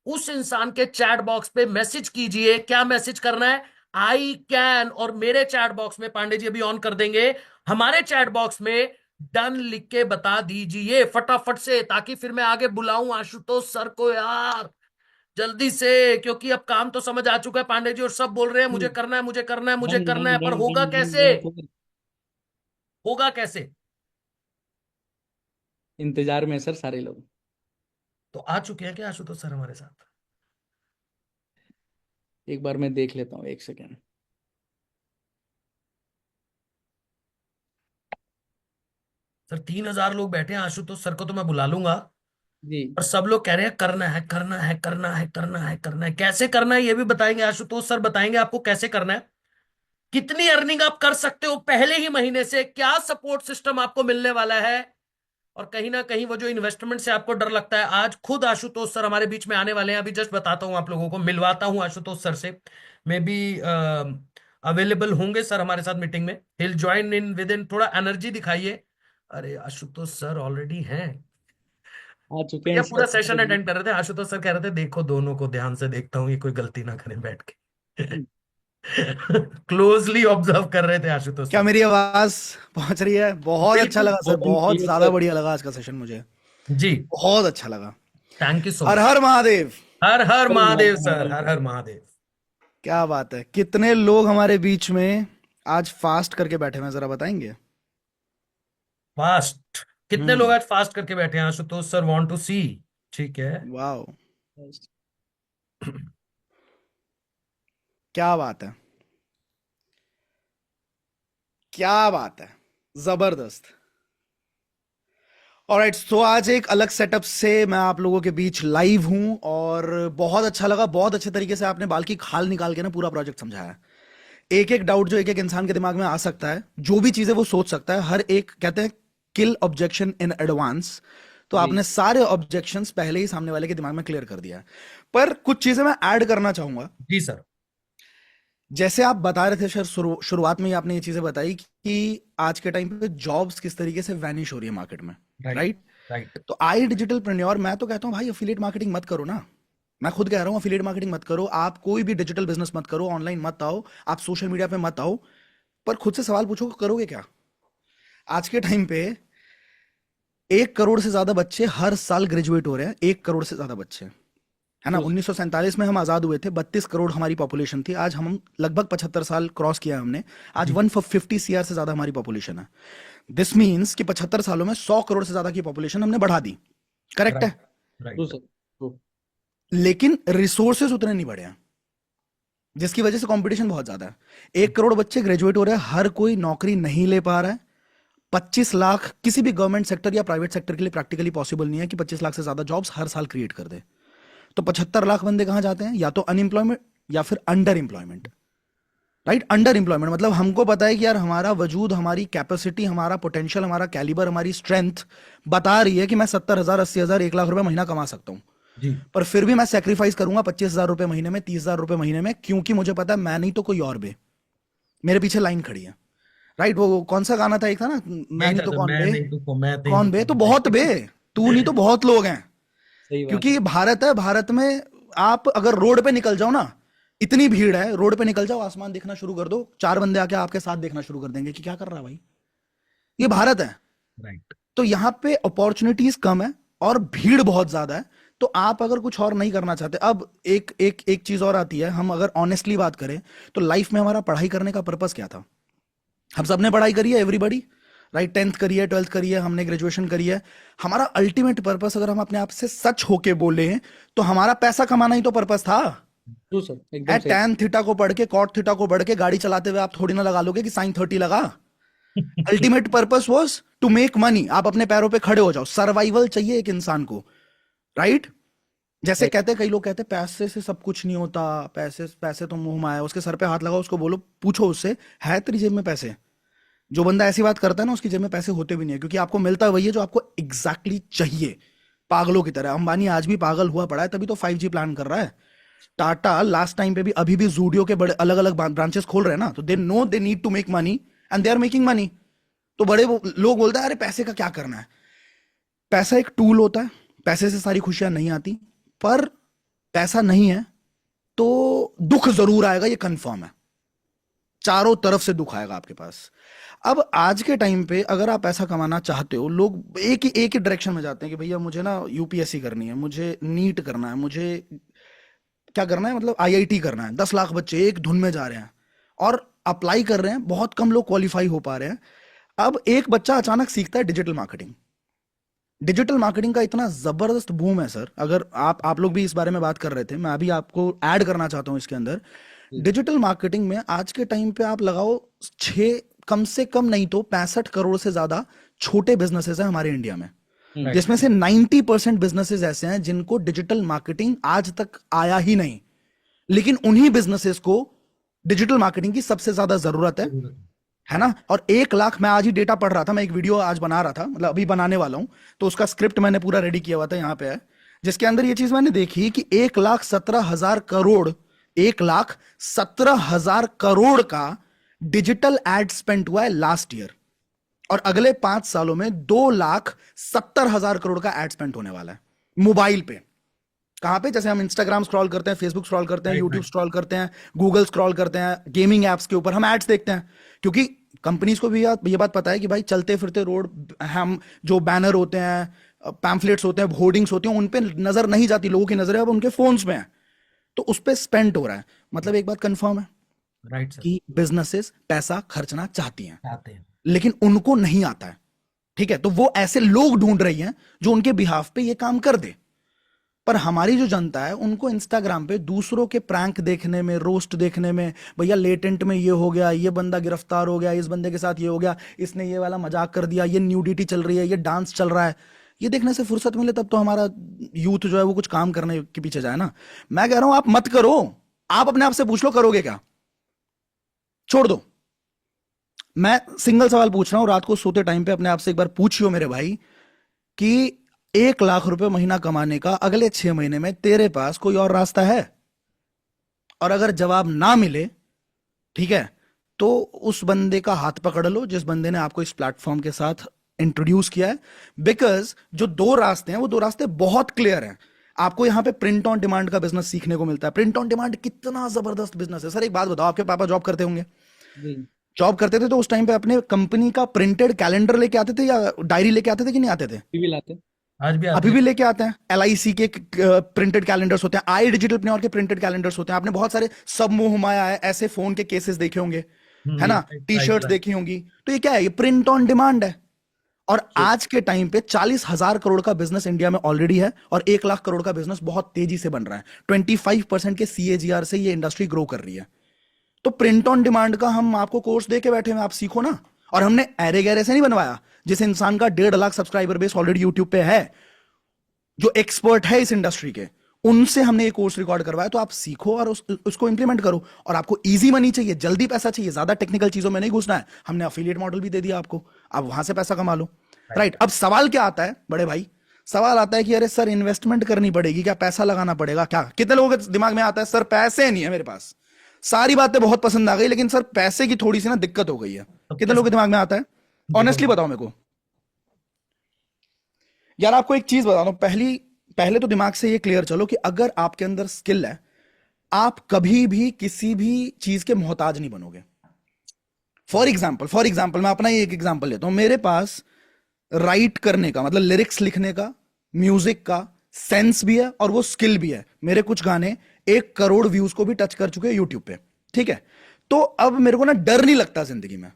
उस इंसान के चैट बॉक्स पे मैसेज कीजिए, क्या मैसेज करना है, आई कैन। और मेरे चैट बॉक्स में पांडे जी अभी ऑन कर देंगे, हमारे चैट बॉक्स में डन लिख के बता दीजिए फटाफट से, ताकि फिर मैं आगे बुलाऊं आशुतोष सर को यार जल्दी से, क्योंकि अब काम तो समझ आ चुका है पांडे जी, और सब बोल रहे हैं मुझे करना है, मुझे करना है, मुझे डन करना डन है, पर डन होगा डन डन कैसे? Done sir. होगा कैसे? इंतजार में है सर सारे लोग। तो आ चुके हैं क्या आशुतोष सर हमारे साथ? एक बार मैं देख लेता हूँ, 1 सेकेंड। सर 3,000 लोग बैठे हैं, आशुतोष सर को तो मैं बुला लूंगा। जी। और सब लोग कह रहे हैं करना है, करना है, करना है, करना है, करना है, कैसे करना है ये भी बताएंगे, आशुतोष सर बताएंगे आपको कैसे करना है। कितनी अर्निंग आप कर सकते हो पहले ही महीने से, क्या सपोर्ट सिस्टम आपको मिलने वाला है। और कहीं ना कहीं वो जो इन्वेस्टमेंट से आपको डर लगता है, आज खुद आशुतोष सर हमारे बीच में आने वाले हैं, अभी जस्ट बताता हूं आप लोगों को, मिलवाता हूं आशुतोष सर से। मे बी अवेलेबल होंगे सर हमारे साथ मीटिंग में, हिल ज्वाइन इन विद इन, थोड़ा एनर्जी दिखाइए। अरे आशुतोष सर ऑलरेडी हैं। आ चुके हैं भैया सर पूरा सेशन हमारे बीच। अटेंड कर रहे थे, आशुतोष सर कह रहे थे देखो दोनों को ध्यान से देखता हूँ, ये कोई गलती ना करें बैठ के। क्लोजली ऑब्जर्व कर रहे थे आशुतोष क्या सर। मेरी आवाज पहुंच रही है? बहुत अच्छा बिल्कुल। लगा सर, बहुत बहुत क्लियर ज्यादा सर। बढ़िया लगा आज का सेशन मुझे, जी। बहुत अच्छा लगा। थैंक यू सो हर मच। हर महादेव। हर हर हर महादेव सर, हर महादेव। हर महादेव। क्या बात है, कितने लोग हमारे बीच में आज फास्ट करके बैठे हुए हैं, जरा बताएंगे? फास्ट। कितने लोग हम्म। आज फास्ट करके बैठे हैं आशुतोष सर, वांट टू सी। ठीक है। वाह, क्या बात है, क्या बात है, जबरदस्त। ऑलराइट, तो आज एक अलग सेटअप से मैं आप लोगों के बीच लाइव हूं और बहुत अच्छा लगा, बहुत अच्छे तरीके से आपने बाल की खाल निकाल के ना पूरा प्रोजेक्ट समझाया है। एक एक डाउट जो एक एक इंसान के दिमाग में आ सकता है, जो भी चीजें वो सोच सकता है, हर एक कहते हैं किल ऑब्जेक्शन इन एडवांस। तो जी। आपने सारे ऑब्जेक्शंस पहले ही सामने वाले के दिमाग में क्लियर कर दिया है। पर कुछ चीजें मैं ऐड करना चाहूंगा। जी सर। जैसे आप बता रहे थे सर, शुरुआत में ही आपने ये चीजें बताई कि आज के टाइम पे जॉब्स किस तरीके से वैनिश हो रही है मार्केट में, राइट। राइट? राइट। तो आई डिजिटल प्रेन्योर, मैं तो कहता हूं भाई अफिलिएट मार्केटिंग मत करो ना। मैं खुद कह रहा हूं अफिलिएट मार्केटिंग मत करो, आप कोई भी डिजिटल बिजनेस मत करो, ऑनलाइन मत आओ, आप सोशल मीडिया पे मत आओ। पर खुद से सवाल पूछो, करोगे क्या? आज के टाइम पे 1 करोड़ से ज्यादा बच्चे हर साल ग्रेजुएट हो रहे हैं, 1 करोड़ से ज्यादा बच्चे, है ना? तो 1947 में हम आजाद हुए थे, 32 करोड़ हमारी पॉपुलेशन थी, आज हम लगभग 75 साल क्रॉस किया है हमने। आज जी। 150 CR से ज्यादा हमारी पॉपुलेशन है। दिस मीन्स कि 75 सालों में 100 करोड़ से ज्यादा की पॉपुलेशन हमने बढ़ा दी। करेक्ट है? राइट। तो राइट। सर तो लेकिन रिसोर्सेज उतने नहीं बढ़े हैं, जिसकी वजह से कंपटीशन बहुत ज्यादा है। 1 करोड़ बच्चे ग्रेजुएट हो रहे हैं, हर कोई नौकरी नहीं ले पा रहा है। 25 लाख किसी भी गवर्नमेंट सेक्टर या प्राइवेट सेक्टर के लिए प्रैक्टिकली पॉसिबल नहीं है कि 25 लाख से ज्यादा जॉब्स हर साल क्रिएट कर दे। तो 75 लाख बंदे कहां जाते हैं? या तो अनएम्प्लॉयमेंट या फिर under employment. Right, under employment मतलब हमको पता है कि यार हमारा वजूद, हमारी कैपेसिटी, हमारा पोटेंशियल, हमारा कैलिबर, हमारी स्ट्रेंथ बता रही है कि मैं 70,000, 80,000, 1 लाख रुपए महीना कमा सकता हूं। जी। पर फिर भी मैं सेक्रीफाइस करूंगा 25,000 रुपए महीने में, 30,000 रुपए महीने में, क्योंकि मुझे पता है मैं नहीं तो कोई और बे, मेरे पीछे लाइन खड़ी है। राइट, वो कौन सा गाना था, एक था ना, मैं यही नहीं था तो सर, कौन मैं बे, नहीं तो मैं नहीं तो कौन बे तो कौन बहुत बे, तू नहीं तो बहुत लोग हैं। सही बात क्योंकि है। ये भारत है, भारत में आप अगर रोड पे निकल जाओ ना, इतनी भीड़ है, रोड पे निकल जाओ, आसमान देखना शुरू कर दो, 4 बंदे आके आपके साथ देखना शुरू कर देंगे कि क्या कर रहा है भाई। ये भारत है। राइट। तो यहाँ पे अपॉर्चुनिटीज कम है और भीड़ बहुत ज्यादा है। तो आप अगर कुछ और नहीं करना चाहते, अब एक एक एक चीज और आती है, हम अगर ऑनेस्टली बात करें तो लाइफ में हमारा पढ़ाई करने का पर्पस क्या था? हम सबने पढ़ाई करी है, एवरीबॉडी, राइट? 10th करी है, 12th करी है, हमने ग्रेजुएशन करी है। हमारा अल्टीमेट पर्पस, अगर हम अपने आप से सच होके बोले हैं, तो हमारा पैसा कमाना ही तो पर्पस था। तो सर एकदम सही। टैन थीटा को पढ़ के, कॉट थीटा को पढ़ के गाड़ी चलाते हुए आप थोड़ी ना लगा लोगे कि साइन 30 लगा। Ultimate purpose was to make money, आप अपने पैरों पे खड़े हो जाओ। सर्वाइवल चाहिए एक इंसान को, राइट? जैसे सही। कहते हैं, कई लोग कहते हैं पैसे से सब कुछ नहीं होता, पैसे पैसे तो मुंह माया। उसके सर पे हाथ लगाओ, उसको बोलो, पूछो उससे, है तेरी जेब में पैसे? जो बंदा ऐसी बात करता है ना, उसकी जेब में पैसे होते भी नहीं है, क्योंकि आपको मिलता वही है जो आपको एग्जैक्टली चाहिए। पागलों की तरह अंबानी आज भी पागल हुआ पड़ा है, तभी तो 5G प्लान कर रहा है। टाटा लास्ट टाइम पे भी, अभी भी जूडियो के बड़े अलग अलग ब्रांचेस खोल रहे हैं ना, तो they know they need to make money and they are making money. तो बड़े लोग बोलते हैं अरे पैसे का क्या करना है। पैसा एक टूल होता है, पैसे से सारी खुशियां नहीं आती, पर पैसा नहीं है तो दुख जरूर आएगा, ये कंफर्म है। चारों तरफ से दुख आएगा आपके पास। अब आज के टाइम पे अगर आप पैसा कमाना चाहते हो, लोग एक ही डायरेक्शन में जाते हैं कि भैया मुझे ना यूपीएससी करनी है, मुझे नीट करना है, मुझे क्या करना है, मतलब आईआईटी करना है। 10 लाख बच्चे एक धुन में जा रहे हैं और अप्लाई कर रहे हैं, बहुत कम लोग क्वालिफाई हो पा रहे हैं। अब एक बच्चा अचानक सीखता है डिजिटल मार्केटिंग। डिजिटल मार्केटिंग का इतना जबरदस्त बूम है सर, अगर आप लोग भी इस बारे में बात कर रहे थे, मैं अभी आपको ऐड करना चाहता हूं इसके अंदर। जी। डिजिटल मार्केटिंग में आज के टाइम पे आप लगाओ 6, कम से कम नहीं तो 65 करोड़ से ज्यादा छोटे बिजनेसेस हैं हमारे इंडिया में, हम्म। राइट। जिसमें से 90% बिजनेसेस ऐसे हैं जिनको डिजिटल मार्केटिंग आज तक आया ही नहीं। लेकिन उन्हीं बिजनेसेस को डिजिटल मार्केटिंग की सबसे ज्यादा जरूरत है ना। और 1 लाख, मैं आज ही डेटा पढ़ रहा था, मैं एक वीडियो आज बना रहा था, मतलब अभी बनाने वाला हूं, तो उसका स्क्रिप्ट मैंने पूरा रेडी किया हुआ था, यहाँ पे है, जिसके अंदर ये चीज मैंने देखी कि 1,17,000 करोड़, 1,17,000 करोड़ का डिजिटल एड स्पेंड हुआ है लास्ट ईयर, और अगले 5 सालों में 2,70,000 करोड़ का एड स्पेंड होने वाला है मोबाइल पे। कहां पे? जैसे हम इंस्टाग्राम स्क्रॉल करते हैं, फेसबुक स्क्रॉल करते हैं, राइट यूट्यूब राइट स्क्रॉल करते हैं, गूगल स्क्रॉल करते हैं, गेमिंग एप्स के ऊपर हम एड्स देखते हैं, क्योंकि कंपनीज को भी ये बात पता है कि भाई चलते फिरते रोड, हम जो बैनर होते हैं, पैम्फलेट्स होते हैं, होर्डिंग्स होती हैं, उन पे नजर नहीं जाती, लोगों की नजरें अब उनके फोन्स में है, तो उस पे स्पेंड हो रहा है। मतलब एक बात कंफर्म है राइट सर। कि बिजनेसेस पैसा खर्चना चाहती हैं, आते हैं। लेकिन उनको नहीं आता है, ठीक है, तो वो ऐसे लोग ढूंढ रही हैं जो उनके बिहाफ पे ये काम कर दे। पर हमारी जो जनता है, उनको इंस्टाग्राम पे दूसरों के प्रैंक देखने में, रोस्ट देखने में, भैया लेटेंट में ये हो गया, ये बंदा गिरफ्तार हो गया, इस बंदे के साथ ये हो गया, इसने ये वाला मजाक कर दिया, ये न्यूडिटी चल रही है, ये डांस चल रहा है, ये देखने से फुर्सत मिले तब तो हमारा यूथ जो है वो कुछ काम करने के पीछे जाए ना। मैं कह रहा हूं आप मत करो, आप अपने आप से पूछ लो करोगे क्या, छोड़ दो। मैं सिंगल सवाल पूछ रहा हूं, रात को सोते टाइम पे अपने आप से एक बार पूछियो मेरे भाई, कि 1 लाख रुपए महीना कमाने का अगले 6 महीने में तेरे पास कोई और रास्ता है? और अगर जवाब ना मिले, ठीक है, तो उस बंदे का हाथ पकड़ लो जिस बंदे ने आपको इस प्लेटफॉर्म के साथ इंट्रोड्यूस किया है। बिकॉज जो 2 रास्ते हैं वो 2 रास्ते बहुत क्लियर हैं। आपको यहां पे प्रिंट ऑन डिमांड का बिजनेस सीखने को मिलता है। प्रिंट ऑन डिमांड कितना जबरदस्त बिजनेस है। सर एक बात बताओ, आपके पापा जॉब करते होंगे, जी। जॉब करते थे तो उस टाइम पे अपने कंपनी का प्रिंटेड कैलेंडर लेके आते थे या डायरी लेके आते थे कि नहीं आते थे? टीवी लाते। आज भी आते अभी हैं। भी लेके आते हैं। LIC के प्रिंटेड कैलेंडर्स होते हैं, आई डिजिटल प्न्योर के प्रिंटेड कैलेंडर्स होते हैं। आपने बहुत सारे सब मोह माया है ऐसे फोन के केसेस देखे होंगे, है ना, right T right shirts right. देखी होंगी। तो ये क्या है? ये प्रिंट ऑन डिमांड है। और आज के टाइम पे 40,000 करोड़ का बिजनेस इंडिया में ऑलरेडी है, और 1 लाख करोड़ का बिजनेस बहुत तेजी से बन रहा है। 25% के CAGR से ये इंडस्ट्री ग्रो कर रही है। तो प्रिंट ऑन डिमांड का हम आपको कोर्स दे के बैठे हैं, आप सीखो ना। और हमने ऐरे गैरे से नहीं बनवाया। जिस इंसान का 1.5 lakh subscriber base already YouTube पे है, जो एक्सपर्ट है इस इंडस्ट्री के, उनसे हमने ये कोर्स रिकॉर्ड करवाया। तो आप सीखो और उसको इंप्लीमेंट करो। और आपको इजी मनी चाहिए, जल्दी पैसा चाहिए, ज्यादा टेक्निकल चीजों में नहीं घुसना है, हमने अफिलिएट मॉडल भी दे दिया आपको, आप वहां से पैसा कमा लो। राइट। अब सवाल क्या आता है बड़े भाई? सवाल आता है कि अरे सर इन्वेस्टमेंट करनी पड़ेगी क्या, पैसा लगाना पड़ेगा क्या? कितने लोगों के दिमाग में आता है सर पैसे नहीं है मेरे पास, सारी बातें बहुत पसंद आ गई लेकिन सर पैसे की थोड़ी सी ना दिक्कत हो गई है। तो कितने लोगों के दिमाग में आता है? ऑनेस्टली बताओ मेरे को यार। आपको एक चीज बता दूं, पहले तो दिमाग से ये क्लियर चलो कि अगर आपके अंदर स्किल है, आप कभी भी किसी भी चीज के मोहताज नहीं बनोगे। फॉर एग्जाम्पल मैं अपना ही एक एग्जाम्पल लेता हूं। मेरे पास राइट करने का, मतलब लिरिक्स लिखने का, म्यूजिक का सेंस भी है और वो स्किल भी है। मेरे कुछ गाने 1 करोड़ व्यूज को भी टच कर चुके हैं यूट्यूब पे, ठीक है। तो अब मेरे को ना डर नहीं लगता जिंदगी में,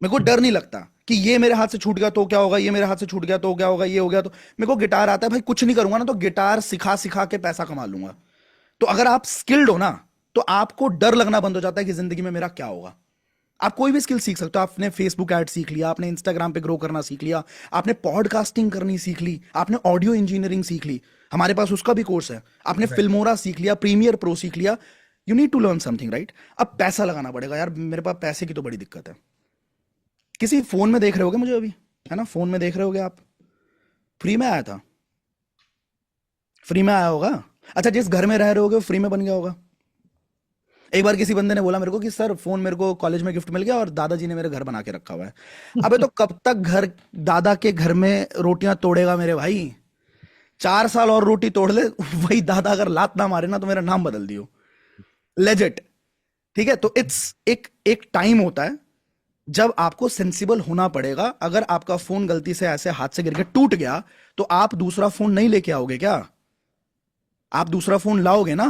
मेरे को डर नहीं लगता कि ये मेरे हाथ से छूट गया तो क्या होगा, ये मेरे हाथ से छूट गया तो क्या होगा, ये हो गया तो। मेरे को गिटार आता है भाई, कुछ नहीं करूंगा ना तो गिटार सिखा सिखा के पैसा कमा लूंगा। तो अगर आप स्किल्ड हो ना, तो आपको डर लगना बंद हो जाता है कि जिंदगी में मेरा क्या होगा। आप कोई भी स्किल सीख सकते हो। आपने फेसबुक ऐड सीख लिया, आपने इंस्टाग्राम पे ग्रो करना सीख लिया, आपने पॉडकास्टिंग करनी सीख ली, आपने ऑडियो इंजीनियरिंग सीख ली, हमारे पास उसका भी कोर्स है। आपने फिल्मोरा सीख लिया, प्रीमियर प्रो सीख लिया। You need to learn something, right. अब पैसा लगाना पड़ेगा यार। मेरे पास पैसे की तो बड़ी दिक्कत है। किसी फोन में देख रहे होगे मुझे अभी, है ना, फोन में देख रहे होगे आप। फ्री में आया था, फ्री में आया होगा। अच्छा, जिस घर में रह रहे होगे वो फ्री में बन गया होगा। एक बार किसी बंदे ने बोला मेरे को कि सर फोन मेरे को कॉलेज में गिफ्ट मिल गया और दादाजी ने मेरे घर बना के रखा हुआ है। अबे तो कब तक घर, दादा के घर में रोटियां तोड़ेगा मेरे भाई? 4 साल और रोटी तोड़ ले, वही दादा अगर लात ना मारे ना तो मेरा नाम बदल दियो, लेजिट। ठीक है, तो इट्स एक टाइम होता है जब आपको सेंसिबल होना पड़ेगा। अगर आपका फोन गलती से ऐसे हाथ से गिर के टूट गया तो आप दूसरा फोन नहीं लेके आओगे क्या? आप दूसरा फोन लाओगे ना,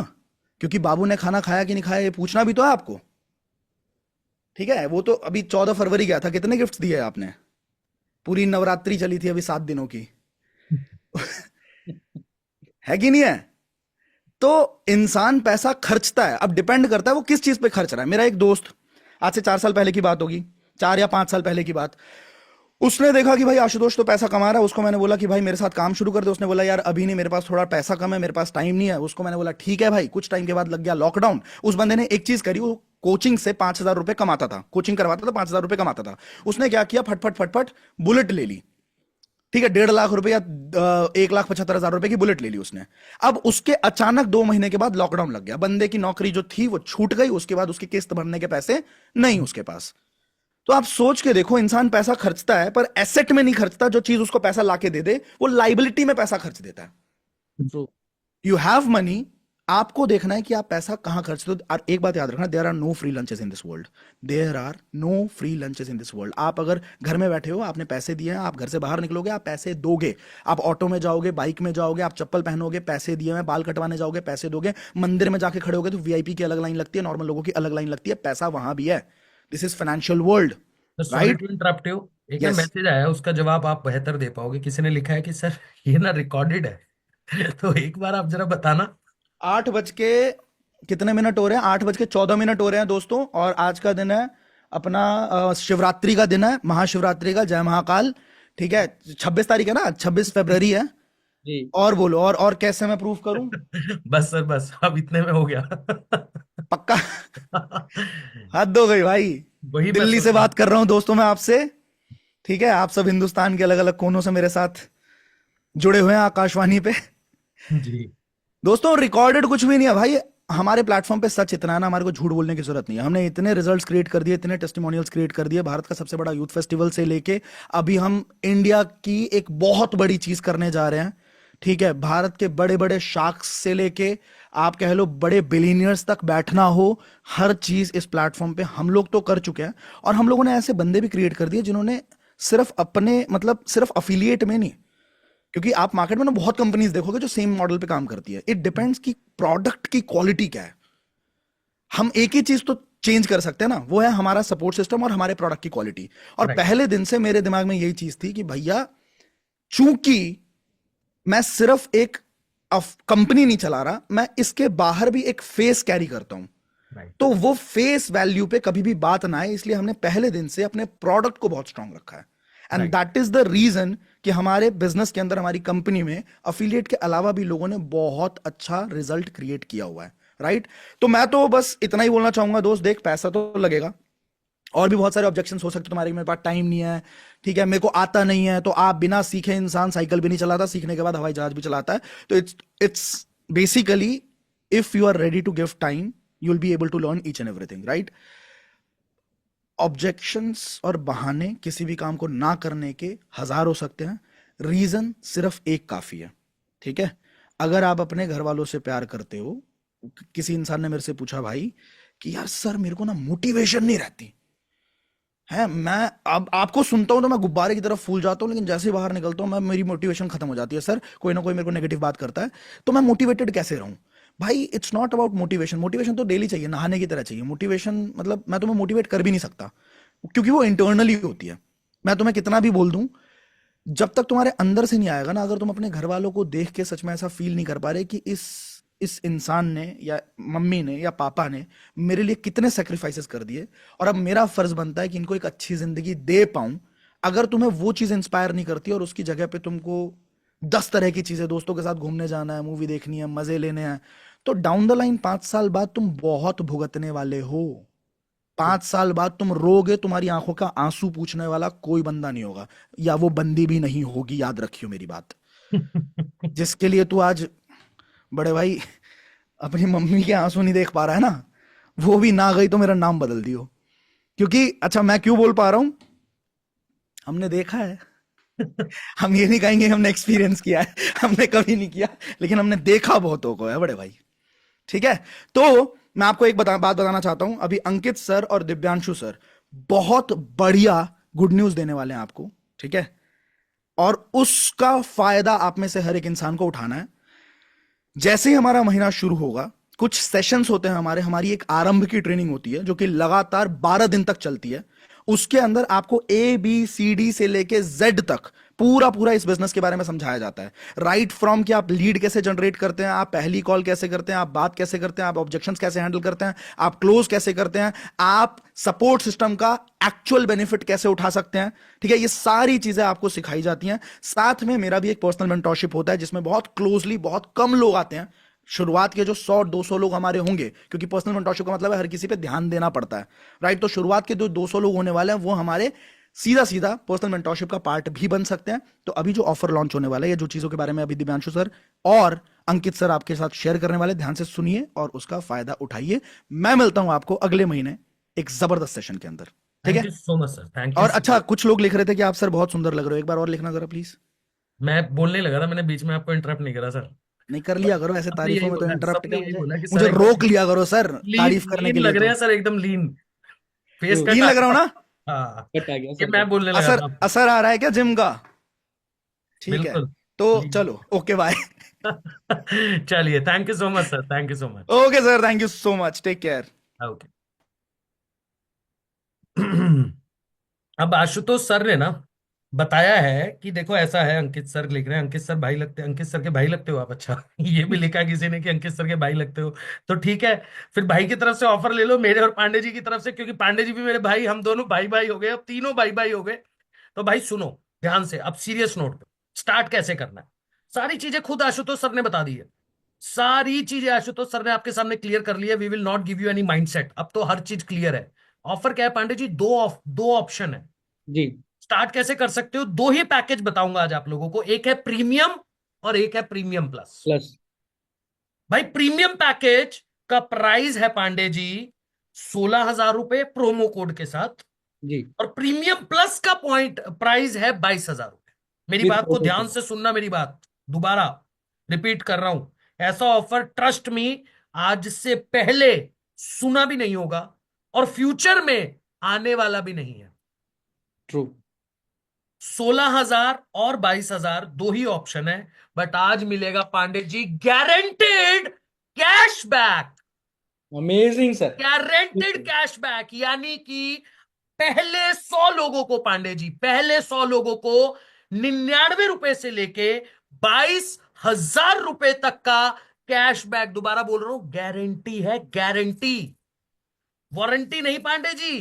क्योंकि बाबू ने खाना खाया कि नहीं खाया ये पूछना भी तो है आपको। ठीक है, वो तो अभी 14 फरवरी गया था, कितने गिफ्ट्स दिए आपने? पूरी नवरात्रि चली थी अभी 7 दिनों की। है कि नहीं है? तो इंसान पैसा खर्चता है। अब डिपेंड करता है वो किस चीज पे खर्च रहा है। मेरा एक दोस्त, आज से 4 साल पहले की बात होगी, 4 या 5 साल पहले की बात, उसने देखा कि भाई आशुतोष तो पैसा कमा रहा है, उसको मैंने बोला कि भाई मेरे साथ काम शुरू कर दे। उसने बोला यार अभी नहीं, मेरे पास थोड़ा पैसा कम है, मेरे पास टाइम नहीं है। उसको मैंने बोला ठीक है भाई। कुछ टाइम के बाद लग गया लॉकडाउन। उस बंदे ने एक चीज करी, वो कोचिंग से 5,000 रुपए कमाता था, कोचिंग करवाता था, 5,000 रुपए कमाता था। उसने क्या किया, फटफट फटफट बुलेट ले ली। ठीक है, 1.5 लाख रुपए या 1,75,000 रुपए की बुलेट ले ली उसने। अब उसके अचानक 2 महीने के बाद लॉकडाउन लग गया, बंदे की नौकरी जो थी वो छूट गई। उसके बाद उसकी किस्त भरने के पैसे नहीं उसके पास। तो आप सोच के देखो, इंसान पैसा खर्चता है पर एसेट में नहीं खर्चता। जो चीज उसको पैसा लाके दे दे, वो लाइबिलिटी में पैसा खर्च देता है। ट्रू। यू हैव मनी, आपको देखना है कि आप पैसा कहां खर्चते हो। और एक बात याद रखना, there are no free lunches in this world. There are no free lunches in this world. आप अगर घर में बैठे हो, आपने पैसे दिए हैं, आप घर से बाहर निकलोगे, आप पैसे दोगे। आप ऑटो में जाओगे, बाइक में जाओगे, आप चप्पल पहनोगे, पैसे दिए हैं। बाल कटवाने जाओगे, पैसे दोगे। मंदिर में जाके खड़े होगे तो वीआईपी की अलग लाइन लगती है, नॉर्मल लोगों की अलग लाइन लगती है। पैसा वहां भी है। दिस इज फाइनेंशियल वर्ल्ड, तो sorry right? To interrupt you, एक ना यस। मैसेज आया, उसका जवाब आप बेहतर दे पाओगे। किसी ने लिखा है कि सर ये ना रिकॉर्डेड है। तो एक बार आप जरा बताना। 8 बज के कितने मिनट हो रहे हैं? 8 बज के 14 मिनट हो रहे हैं दोस्तों। और आज का दिन है अपना शिवरात्रि का दिन है, महाशिवरात्रि का। जय महाकाल। ठीक है, 26 तारीख है ना, 26 फरवरी है। जी। और बोलो, और कैसे मैं प्रूफ करूं? बस सर, बस अब इतने में हो गया। पक्का? हद हो गई भाई। वही मैं दिल्ली सोच से रहा बात कर रहा हूं दोस्तों मैं आपसे। ठीक है, आप सब हिंदुस्तान के अलग अलग कोनों से मेरे साथ जुड़े हुए हैं आकाशवाणी पे। हूँ जी। दोस्तों रिकॉर्डेड कुछ भी नहीं है भाई। हमारे प्लेटफॉर्म पे सच इतना है ना, हमारे को झूठ बोलने की जरूरत नहीं है। हमने इतने रिजल्ट्स क्रिएट कर दिए, इतने टेस्टिमोनियल्स क्रिएट कर दिए। भारत का सबसे बड़ा यूथ फेस्टिवल से लेके अभी हम इंडिया की एक बहुत बड़ी चीज करने जा रहे हैं। ठीक है, भारत के बड़े बड़े शार्क्स से लेके आप कह लो बड़े बिलीनियर्स तक बैठना हो, हर चीज इस प्लेटफॉर्म पे हम लोग तो कर चुके हैं। और हम लोगों ने ऐसे बंदे भी क्रिएट कर दिए जिन्होंने सिर्फ अपने मतलब सिर्फ अफिलिएट में नहीं, क्योंकि आप मार्केट में ना बहुत कंपनीज देखोगे जो सेम मॉडल पे काम करती है। इट डिपेंड्स कि प्रोडक्ट की क्वालिटी क्या है। हम एक ही चीज तो चेंज कर सकते हैं ना, वो है हमारा सपोर्ट सिस्टम और हमारे प्रोडक्ट की क्वालिटी। और राइट। पहले दिन से मेरे दिमाग में यही चीज थी कि भैया, चूंकि मैं सिर्फ एक कंपनी नहीं चला रहा, मैं इसके बाहर भी एक फेस कैरी करता हूं। राइट। तो वो फेस वैल्यू पे कभी भी बात ना आए, इसलिए हमने पहले दिन से अपने प्रोडक्ट को बहुत स्ट्रांग रखा है। And right. That is the reason कि हमारे बिजनेस के अंदर, हमारी कंपनी में अफिलिएट के अलावा भी लोगों ने बहुत अच्छा रिजल्ट क्रिएट किया हुआ है। राइट? तो मैं तो बस इतना ही बोलना चाहूंगा दोस्त, देख पैसा तो लगेगा, और भी बहुत सारे ऑब्जेक्शंस हो सकते हैं तुम्हारे, मेरे पास टाइम नहीं है, ठीक है, मेरे को आता नहीं है। तो आप बिना सीखे इंसान साइकिल भी नहीं चलाता, सीखने के बाद हवाई जहाज भी चलाता है। तो it's basically, if you are ready to give time, you will be able to learn each and everything. Right? Objections और बहाने किसी भी काम को ना करने के हजार हो सकते हैं, रीजन सिर्फ एक काफी है। ठीक है? अगर आप अपने घर वालों से प्यार करते हो, किसी इंसान ने मेरे से पूछा भाई कि यार सर मेरे को ना मोटिवेशन नहीं रहती है, मैं अब आपको सुनता हूं तो मैं गुब्बारे की तरफ फूल जाता हूं, लेकिन जैसे ही बाहर निकलता हूं मैं, मेरी मोटिवेशन खत्म हो जाती है। सर कोई ना कोई मेरे को नेगेटिव बात करता है, तो मैं मोटिवेटेड कैसे रहूं? भाई it's not about motivation. Motivation तो डेली चाहिए, नहाने की तरह चाहिए। मोटिवेशन मतलब मैं तुम्हें मोटिवेट कर भी नहीं सकता, क्योंकि वो इंटरनली होती है। मैं तुम्हें कितना भी बोल दूं, जब तक तुम्हारे अंदर से नहीं आएगा ना, अगर तुम अपने घर वालों को देख के सच में ऐसा फील नहीं कर पा रहे कि इस इंसान ने या मम्मी ने या पापा ने मेरे लिए कितने सेक्रीफाइसेस कर दिए, और अब मेरा फर्ज बनता है कि इनको एक अच्छी जिंदगी दे पाऊं। अगर तुम्हें वो चीज इंस्पायर नहीं करती और उसकी जगह पे तुमको 10 तरह की चीजें, दोस्तों के साथ घूमने जाना है, मूवी देखनी है, मजे लेने हैं, तो डाउन द लाइन 5 साल बाद तुम बहुत भुगतने वाले हो। 5 साल बाद तुम रोगे, तुम्हारी आंखों का आंसू पूछने वाला कोई बंदा नहीं होगा, या वो बंदी भी नहीं होगी। याद रखियो मेरी बात। जिसके लिए तू आज बड़े भाई अपनी मम्मी के आंसू नहीं देख पा रहा है ना, वो भी ना गई तो मेरा नाम बदल दियो। क्योंकि अच्छा, मैं क्यों बोल पा रहा हूं, हमने देखा है। हम ये नहीं कहेंगे हमने एक्सपीरियंस किया है, हमने कभी नहीं किया, लेकिन हमने देखा बहुतों को है बड़े भाई। ठीक है? तो मैं आपको एक बात बताना चाहता हूं। अभी अंकित सर और दिव्यांशु सर बहुत बढ़िया गुड न्यूज देने वाले हैं आपको। ठीक है? और उसका फायदा आप में से हर एक इंसान को उठाना है। जैसे ही हमारा महीना शुरू होगा, कुछ सेशंस होते हैं हमारे, हमारी एक आरंभ की ट्रेनिंग होती है जो कि लगातार 12 दिन तक चलती है। उसके अंदर आपको ABCD से लेके Z तक पूरा पूरा इस बिजनेस के बारे में समझाया जाता है। राइट फ्रॉम कि आप लीड कैसे जनरेट करते हैं, आप पहली कॉल कैसे करते हैं, आप बात कैसे करते हैं, आप ऑब्जेक्शंस कैसे हैंडल करते हैं, आप क्लोज कैसे करते हैं, आप सपोर्ट सिस्टम का एक्चुअल बेनिफिट कैसे उठा सकते हैं। ठीक है, ये सारी चीजें आपको सिखाई जाती हैं। साथ में मेरा भी एक पर्सनल मेंटोरशिप होता है जिसमें बहुत क्लोजली बहुत कम लोग आते हैं। शुरुआत के जो 100-200 लोग हमारे होंगे, क्योंकि पर्सनल मेंटोरशिप का मतलब है हर किसी पे ध्यान देना पड़ता है, राइट। तो शुरुआत के जो 200 लोग होने वाले हैं वो हमारे सीधा सीधा पर्सनल मेंटोरशिप का पार्ट भी बन सकते हैं। तो अभी जो ऑफर लॉन्च होने वाला है, या जो चीजों के बारे में अभी दिव्यांशु सर और अंकित सर आपके साथ शेयर करने वाले, ध्यान से सुनिए और उसका फायदा उठाइए। मैं मिलता हूं आपको अगले महीने एक जबरदस्त सेशन के अंदर, ठीक थैंक है। You so much sir, thank you और सो अच्छा, मच। कुछ लोग लिख रहे थे कि आप सर बहुत सुंदर लग रहे हो, एक बार और लिखना जरा प्लीज। मैं बोलने लगा था, मैंने बीच में आपको इंटरप्ट नहीं करा सर। नहीं, कर लिया करो ऐसे, सबने तारीफों यही में तो बोला, इंटरप्ट सबने क्या, यही मुझे बोला कि सर मुझे एकदम रोक लिया करो सर लीन तारीफ करने लीन के लिए लग रहे तो। हैं सर, एकदम लीन। फेस ट्रू। कट लीन आ लग रहा हो रहा ना? है। हाँ, कट आ गया ये सर मैं कट। बोलने लगा असर था आपको। असर आ रहा है क्या जिम का? ठीक है, बिल्कुल। तो लीन। चलो, ओके बाय। चलिए, thank you so much sir, thank you so much. Okay sir, thank you so much, take care. Okay. अब आशुतोष सर ने ना बताया है कि देखो ऐसा है, अंकित सर लिख रहे हैं, अंकित सर भाई लगते हैं, अंकित सर के भाई लगते हो आप, अच्छा। ये भी लिखा किसी ने कि अंकित सर के भाई लगते हो, तो ठीक है। फिर भाई की तरफ से ऑफर ले लो, मेरे और पांडे जी की तरफ से, क्योंकि पांडे जी भी मेरे भाई, हम दोनों भाई भाई हो गए, अब तीनों भाई भाई हो गए। तो भाई सुनो ध्यान से, अब सीरियस नोट पे स्टार्ट कैसे करना है, सारी चीजें खुद आशुतोष सर ने बता दी है। सारी चीजें आशुतोष सर ने आपके सामने क्लियर कर ली है। We will not give you any mindset, अब तो हर चीज क्लियर है। ऑफर क्या है पांडे जी? दो ऑप्शन है। जी। स्टार्ट कैसे कर सकते हो? दो ही पैकेज बताऊंगा आज आप लोगों को, एक है प्रीमियम और एक है प्रीमियम प्लस। प्लस। भाई प्रीमियम पैकेज का प्राइस है पांडे जी 16,000 रुपए प्रोमो कोड के साथ, जी। और प्रीमियम प्लस का पॉइंट प्राइस है 22,000 रुपए। मेरी विथ बात को ऑटो ध्यान पे। से सुनना, मेरी बात दोबारा रिपीट कर रहा हूं। ऐसा ऑफर ट्रस्ट मी आज से पहले सुना भी नहीं होगा, और फ्यूचर में आने वाला भी नहीं है। ट्रू। 16,000 और 22,000 दो ही ऑप्शन है, बट आज मिलेगा Pandey ji guaranteed cashback. Amazing sir. Guaranteed cashback, यानी कि पहले 100 लोगों को पांडे जी, पहले 100 लोगों को 99 रुपए से लेके 22,000 रुपए तक का कैशबैक। दोबारा बोल रहा हूं, गारंटी है, गारंटी, वारंटी नहीं पांडे जी,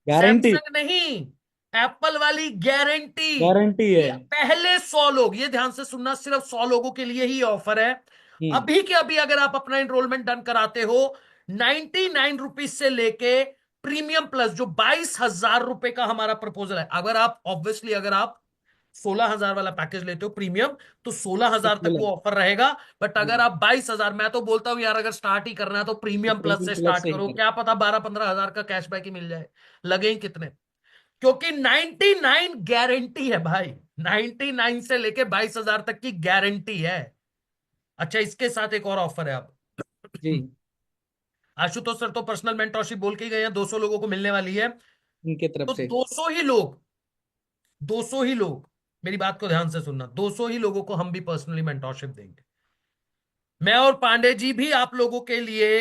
गारंटी। सैमसंग नहीं, एप्पल वाली गारंटी। गारंटी है। कि पहले 100 लोग, ये ध्यान से सुनना, सिर्फ 100 लोगों के लिए ही ऑफर है। हम्म। अभी के अभी अगर आप अपना एनरोलमेंट डन कराते हो, 99 रुपीज से लेके प्रीमियम प्लस जो 22,000 रुपए का हमारा प्रपोजल है, अगर आप ऑब्वियसली अगर आप 16,000 वाला पैकेज लेते हो प्रीमियम, तो 16,000 तक वो ऑफर रहेगा। बट अगर आप 22,000, मैं तो बोलता हूं यार, अगर स्टार्ट ही करना है तो प्रीमियम प्लस प्रीमियम से प्लस स्टार्ट से ही करो, कर। क्या पता 12-15 हजार का कैशबैक ही मिल जाए, लगे ही कितने। क्योंकि 99 गारंटी है भाई, 99 से लेके 22,000 तक की गारंटी है। अच्छा, इसके साथ एक और ऑफर है अब। जी। आशुतोष सर तो पर्सनल मेंटरशिप बोल के ही गए हैं, 200 लोगों को मिलने वाली है। उनके तरफ तो से। 200 ही लोग, मेरी बात को ध्यान से सुनना, 200 ही लोगों को हम भी पर्सनली मेंटरशिप देंगे। मैं और पांडे जी भी आप लोगों के लिए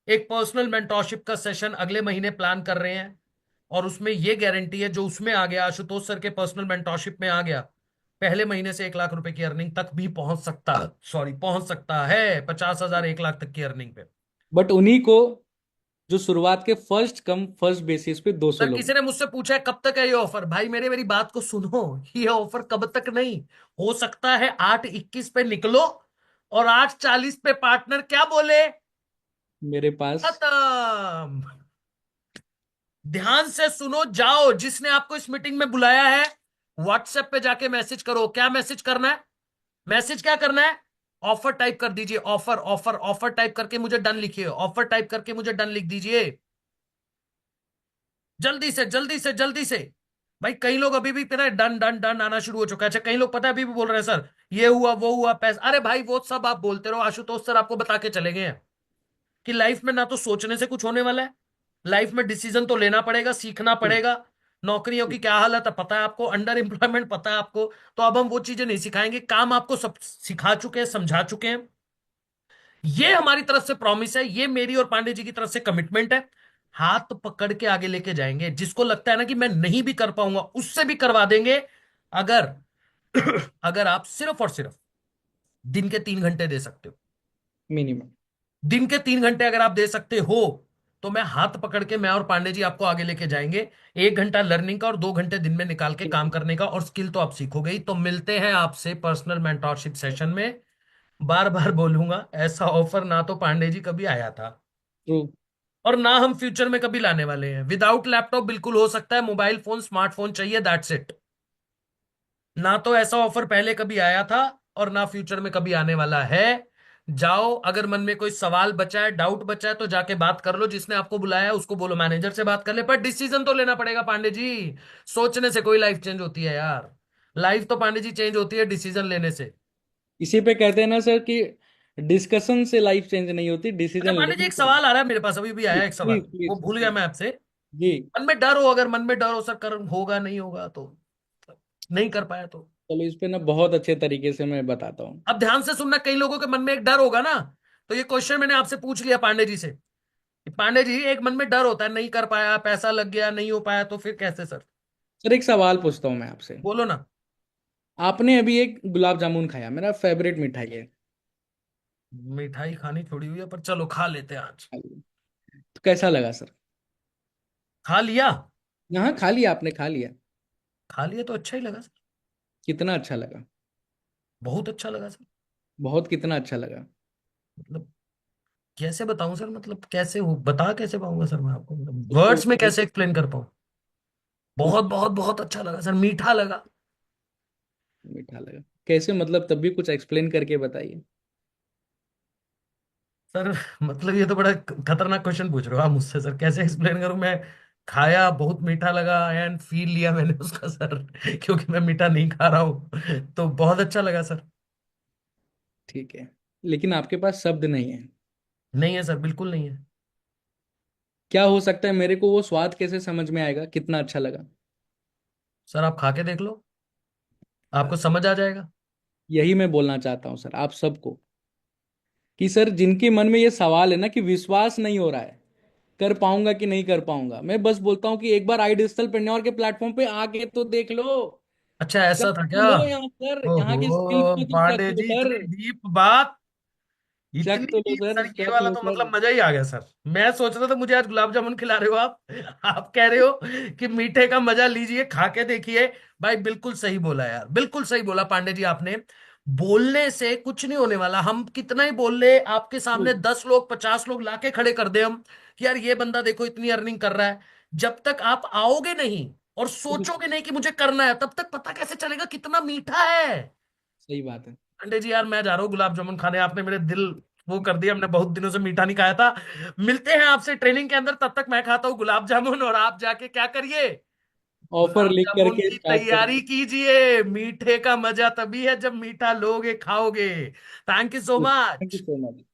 एक पर्सनल मेंटरशिप का सेशन अगले महीने प्लान कर रहे हैं, और उसमें यह गारंटी है, जो उसमें आ गया, आशुतोष सर के पर्सनल मेंटरशिप में आ गया, पहले महीने से 1 लाख रुपए की अर्निंग तक भी पहुंच सकता, सॉरी पहुंच सकता है 50,000 1 लाख तक की अर्निंग पे। बट उन्हीं को जो शुरुआत के फर्स्ट कम फर्स्ट बेसिस पे 200 सर लोग। किसी ने मुझसे पूछा है कब तक है ये ऑफर, भाई मेरी बात को सुनो, ये ऑफर कब तक नहीं, हो सकता है 8/21 पे निकलो और 8/40 पे पार्टनर क्या बोले, मेरे पास। खत्म। ध्यान से सुनो, जाओ, जिसने आपको इस मीटिंग में बुलाया है व्हाट्सएप पे जाके मैसेज करो। क्या मैसेज करना है? मैसेज क्या करना है? ऑफर टाइप कर दीजिए, ऑफर ऑफर ऑफर टाइप करके मुझे डन लिखिए, ऑफर टाइप करके मुझे डन लिख दीजिए, जल्दी से जल्दी से जल्दी से। भाई कई लोग अभी भी पता है डन डन डन आना शुरू हो चुका है। अच्छा, कई लोग पता है अभी भी बोल रहे हैं सर ये हुआ वो हुआ पैसा, अरे भाई वो सब आप बोलते रहो, आशुतोष सर आपको बता के चले गए हैं कि लाइफ में ना तो सोचने से कुछ होने वाला है, लाइफ में डिसीजन तो लेना पड़ेगा, सीखना पड़ेगा। नौकरियों की क्या हालत है पता है आपको, अंडर एम्प्लॉयमेंट पता है आपको, तो अब हम वो चीजें नहीं सिखाएंगे, काम आपको सब सिखा चुके हैं, समझा चुके हैं। ये हमारी तरफ से प्रॉमिस है, ये मेरी और पांडे जी की तरफ से कमिटमेंट है। हाथ पकड़ के आगे लेके जाएंगे, जिसको लगता है ना कि मैं नहीं भी कर पाऊंगा उससे भी करवा देंगे। अगर अगर आप सिर्फ और सिर्फ दिन के 3 घंटे दे सकते हो, मिनिमम। दिन के 3 घंटे अगर आप दे सकते हो, तो मैं हाथ पकड़ के, मैं और पांडे जी आपको आगे लेके जाएंगे। 1 घंटा लर्निंग का और 2 घंटे दिन में निकाल के काम करने का, और स्किल तो आप सीखोगे ही। तो मिलते हैं आपसे पर्सनल मेंटोरशिप सेशन में। बार बार बोलूंगा, ऐसा ऑफर ना तो पांडे जी कभी आया था, ट्रू। और ना हम फ्यूचर में कभी लाने वाले हैं। विदाउट लैपटॉप बिल्कुल हो सकता है, मोबाइल फोन स्मार्टफोन चाहिए, दैट्स इट। ना तो ऐसा ऑफर पहले कभी आया था, और ना फ्यूचर में कभी आने वाला है। जाओ, अगर मन में कोई सवाल बचा है, डाउट बचा है, तो जाके बात कर लो। जिसने आपको बुलाया है उसको बोलो मैनेजर से बात कर ले, पर डिसीजन तो लेना पड़ेगा पांडे जी। सोचने से कोई लाइफ चेंज होती है यार? लाइफ तो पांडे जी चेंज होती है डिसीजन लेने से। इसी पे कहते हैं ना सर कि डिस्कशन से लाइफ चेंज नहीं होती, अच्छा डिसीजन पांडे जी, लेने एक से। सवाल आ रहा है मेरे पास, अभी भी आया एक सवाल, प्लीज वो प्लीज भूल गया प्लीज। मैं आपसे। जी। मन में डर हो, अगर मन में डर हो सर, कर होगा नहीं होगा तो, नहीं कर पाया तो। चलो इस पे ना बहुत अच्छे तरीके से मैं बताता हूँ। अब ध्यान से सुनना, कई लोगों के मन में एक डर होगा ना। तो ये क्वेश्चन मैंने आपसे पूछ लिया पांडे जी से कि पांडे जी, एक मन में डर होता है, नहीं कर पाया, पैसा लग गया, नहीं हो पाया, तो फिर कैसे सर? सर एक सवाल पूछता हूँ मैं आपसे। बोलो ना। आपने अभी एक गुलाब जामुन खाया, मेरा फेवरेट मिठाई है। मिठाई खानी छोड़ी हुई है, पर चलो खा लेते हैं आज। तो कैसा लगा सर? खा लिया। हाँ खा लिया, आपने खा लिया। खा लिया तो अच्छा ही लगा सर। कितना अच्छा लगा? बहुत अच्छा लगा सर। बहुत, कितना अच्छा लगा? मतलब कैसे बताऊं सर, मतलब कैसे हो, बता कैसे पाऊंगा सर मैं आपको, मतलब वर्ड्स में कैसे एक्सप्लेन कर पाऊं? बहुत बहुत बहुत अच्छा लगा सर, मीठा लगा। मीठा लगा कैसे, मतलब तब भी कुछ एक्सप्लेन करके बताइए। सर मतलब ये तो बड़ा खतरनाक क्वेश्चन पूछ रहे हो आप मुझसे सर, कैसे एक्सप्लेन करूं मैं? खाया, बहुत मीठा लगा, एंड फील लिया मैंने उसका सर, क्योंकि मैं मीठा नहीं खा रहा हूं, तो बहुत अच्छा लगा सर। ठीक है, लेकिन आपके पास शब्द नहीं है। नहीं है सर, बिल्कुल नहीं है। क्या हो सकता है, मेरे को वो स्वाद कैसे समझ में आएगा कितना अच्छा लगा? सर आप खा के देख लो, आपको समझ आ जाएगा। यही मैं बोलना चाहता हूँ सर आप सबको, कि सर जिनके मन में ये सवाल है ना कि विश्वास नहीं हो रहा है, कर पाऊंगा कि नहीं कर पाऊंगा, मैं बस बोलता हूँ कि एक बार आई डिजिटल पेन्योर के प्लेटफॉर्म पे आके तो देख लो। अच्छा चेक ऐसा था तो क्या? लो यहाँ सर, यहाँ की स्किल्स ओहो को तो चेक पांडे लो जी, सर। इतनी डीप बात, चेक इतनी तो लो डीप सर, सर, ये चेक वाला लो तो सर। मतलब मजा ही आ गया सर। मैं सोच रहा था मुझे आज गुलाब जामुन खिला रहे हो आप कह रहे हो कि मीठे का मजा लीजिए, खा के देखिए। भाई बिल्कुल सही बोला यार, बिल्कुल सही बोला पांडे जी आपने। बोलने से कुछ नहीं होने वाला, हम कितना ही बोल ले, आपके सामने 10 लोग 50 लोग लाके खड़े कर दे हम कि यार ये बंदा देखो इतनी अर्निंग कर रहा है, जब तक आप आओगे नहीं और सोचोगे नहीं कि मुझे करना है, तब तक पता कैसे चलेगा कितना मीठा है? सही बात है। अंडे जी यार, मैं जा रहा हूँ गुलाब जामुन खाने, आपने मेरे दिल वो कर दिया, हमने बहुत दिनों से मीठा नहीं खाया था। मिलते हैं आपसे ट्रेनिंग के अंदर, तब तक मैं खाता हूँ गुलाब जामुन, और आप जाके क्या करिए, ऑफर गुलाब लिख जामुन करके की स्टार्ट तैयारी करिए। कीजिए। मीठे का मजा तभी है जब मीठा लोगे, खाओगे। Thank you so thank you much. So much.